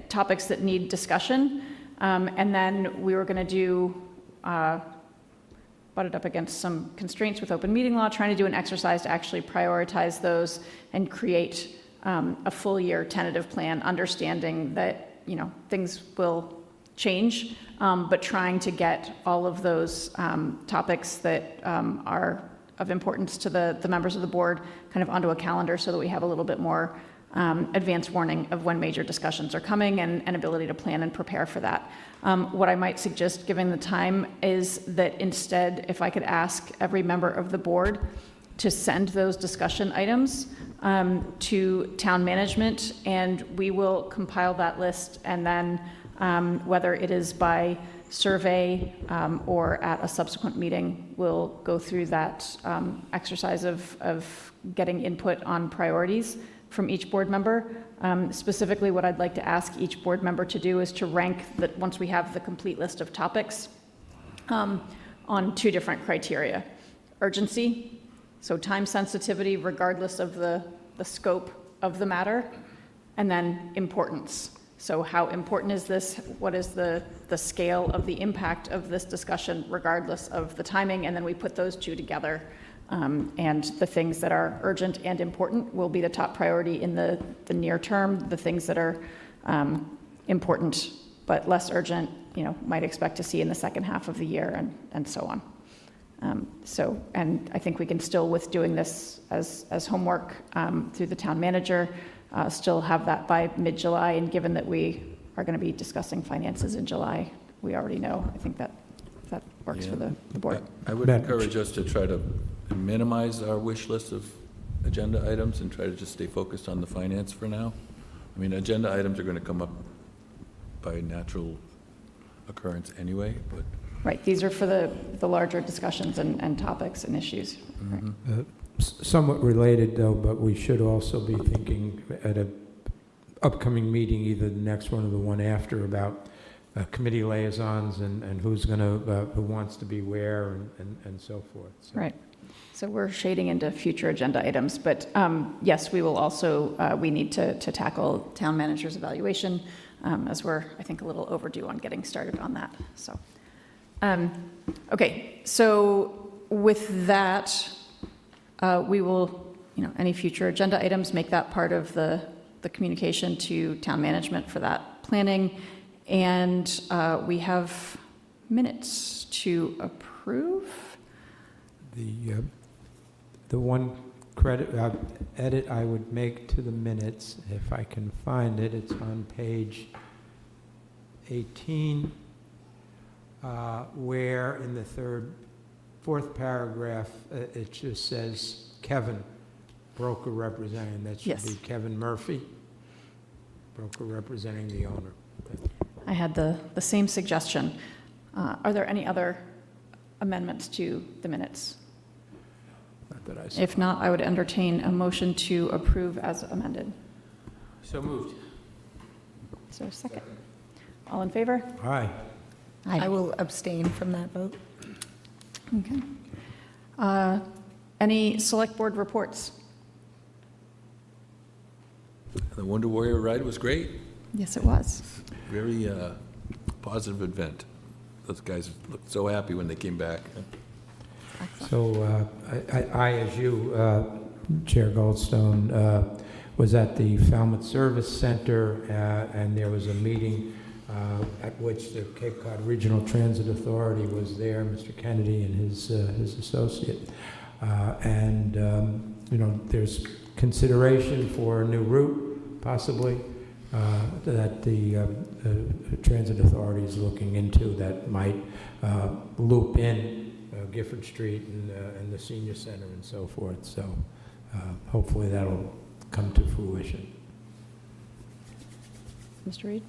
topics that need discussion. And then we were going to do, butted up against some constraints with open meeting law, trying to do an exercise to actually prioritize those and create a full year tentative plan, understanding that things will change, but trying to get all of those topics that are of importance to the members of the board kind of onto a calendar so that we have a little bit more advance warning of when major discussions are coming and ability to plan and prepare for that. What I might suggest, given the time, is that instead, if I could ask every member of the board to send those discussion items to town management, and we will compile that list, and then whether it is by survey or at a subsequent meeting, we'll go through that exercise of getting input on priorities from each board member. Specifically, what I'd like to ask each board member to do is to rank that once we have the complete list of topics on two different criteria: urgency, so time sensitivity regardless of the scope of the matter, and then importance. So how important is this? What is the scale of the impact of this discussion regardless of the timing? And then we put those two together. And the things that are urgent and important will be the top priority in the near term. The things that are important but less urgent, might expect to see in the second half of the year, and so on. And I think we can still, with doing this as homework through the town manager, still have that by mid-July. And given that we are going to be discussing finances in July, we already know. I think that works for the board. I would encourage us to try to minimize our wish list of agenda items and try to just stay focused on the finance for now. I mean, agenda items are going to come up by natural occurrence anyway, but. Right, these are for the larger discussions and topics and issues. Mm-hmm. Somewhat related, though, but we should also be thinking at a upcoming meeting, either the next one or the one after, about committee liaisons and who's going to, who wants to be where and so forth. So. Right. So we're shading into future agenda items, but yes, we will also, we need to tackle town manager's evaluation, as we're, I think, a little overdue on getting started on that. So, okay, so with that, we will, any future agenda items, make that part of the communication to town management for that planning. And we have minutes to approve. The one edit I would make to the minutes, if I can find it, it's on page 18, where in the fourth paragraph, it just says Kevin, broker representing. That should be Kevin Murphy, broker representing the owner. I had the same suggestion. Are there any other amendments to the minutes? that I saw. If not, I would entertain a motion to approve as amended. So moved. So second. All in favor? Aye. I will abstain from that vote. Okay. Any select board reports? The Wonder Warrior ride was great. Yes, it was. Very positive event. Those guys looked so happy when they came back. So I, as you, Chair Goldstone, was at the Falmouth Service Center, and there was a meeting at which the Cape Cod Regional Transit Authority was there, Mr. Kennedy and his associate. You know, there's consideration for a new route, possibly, that the Transit Authority is looking into that might loop in Gifford Street and the Senior Center and so forth. So hopefully that'll come to fruition. Mr. Reed?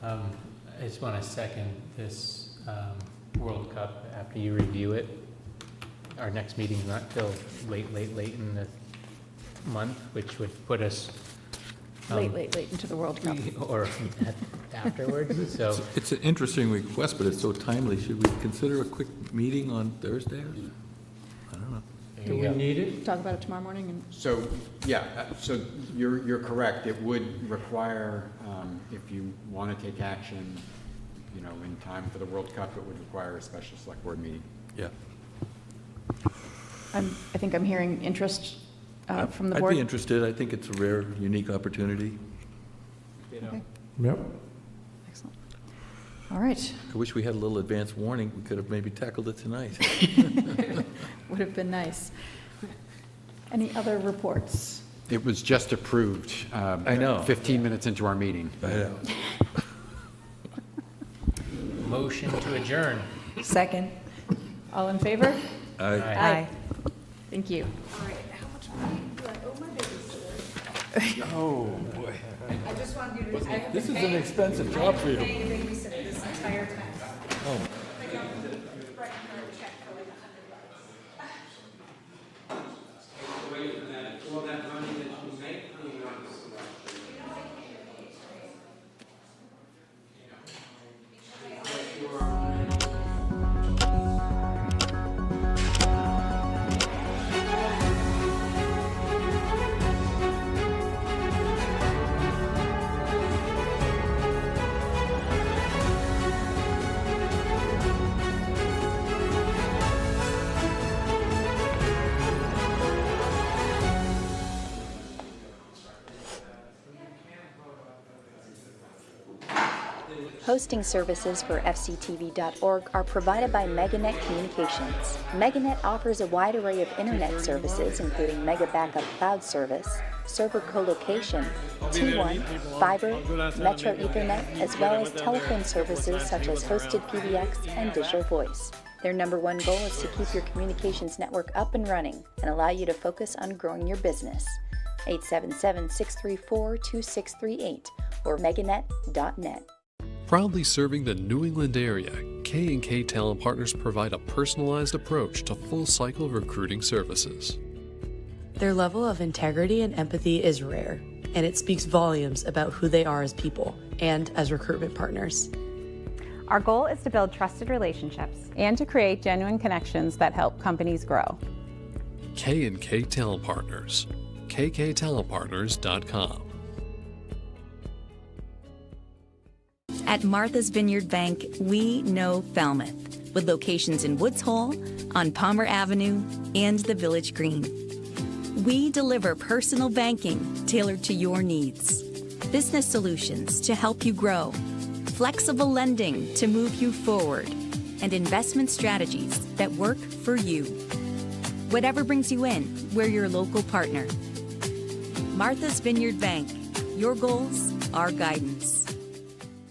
I just want to second this World Cup after you review it. Our next meeting's not till late in the month, which would put us Late into the World Cup. or afterwards. So It's an interesting request, but it's so timely. Should we consider a quick meeting on Thursday? I don't know. Do we need it? Talk about it tomorrow morning and. So, yeah, so you're correct. It would require, if you want to take action, you know, in time for the World Cup, it would require a special select board meeting. Yeah. I think I'm hearing interest from the board. I'd be interested. I think it's a rare, unique opportunity. Okay. Yep. Excellent. All right. I wish we had a little advance warning. We could have maybe tackled it tonight. Would have been nice. Any other reports? It was just approved. I know. 15 minutes into our meeting. I know. motion to adjourn. Second. All in favor? Aye. Thank you. Oh, boy. I just wanted you to. This is an expensive job for you. Paying a babysitter this entire time. Oh. Hosting services for fctv.org are provided by MegaNet Communications. MegaNet offers a wide array of internet services, including Mega Backup Cloud Service, server co-location, T1, fiber, Metro Ethernet, as well as telephone services such as hosted PBX and digital voice. Their number one goal is to keep your communications network up and running and allow you to focus on growing your business. 877-634-2638 or meganet.net. Proudly serving the New England area, K&K Talent Partners provide a personalized approach to full-cycle recruiting services. Their level of integrity and empathy is rare, and it speaks volumes about who they are as people and as recruitment partners. Our goal is to build trusted relationships and to create genuine connections that help companies grow. K&K Talent Partners, kktalentpartners.com. At Martha's Vineyard Bank, we know Falmouth, with locations in Woods Hole, on Palmer Avenue, and the Village Green. We deliver personal banking tailored to your needs, business solutions to help you grow, flexible lending to move you forward, and investment strategies that work for you. Whatever brings you in, we're your local partner. Martha's Vineyard Bank, your goals, our guidance.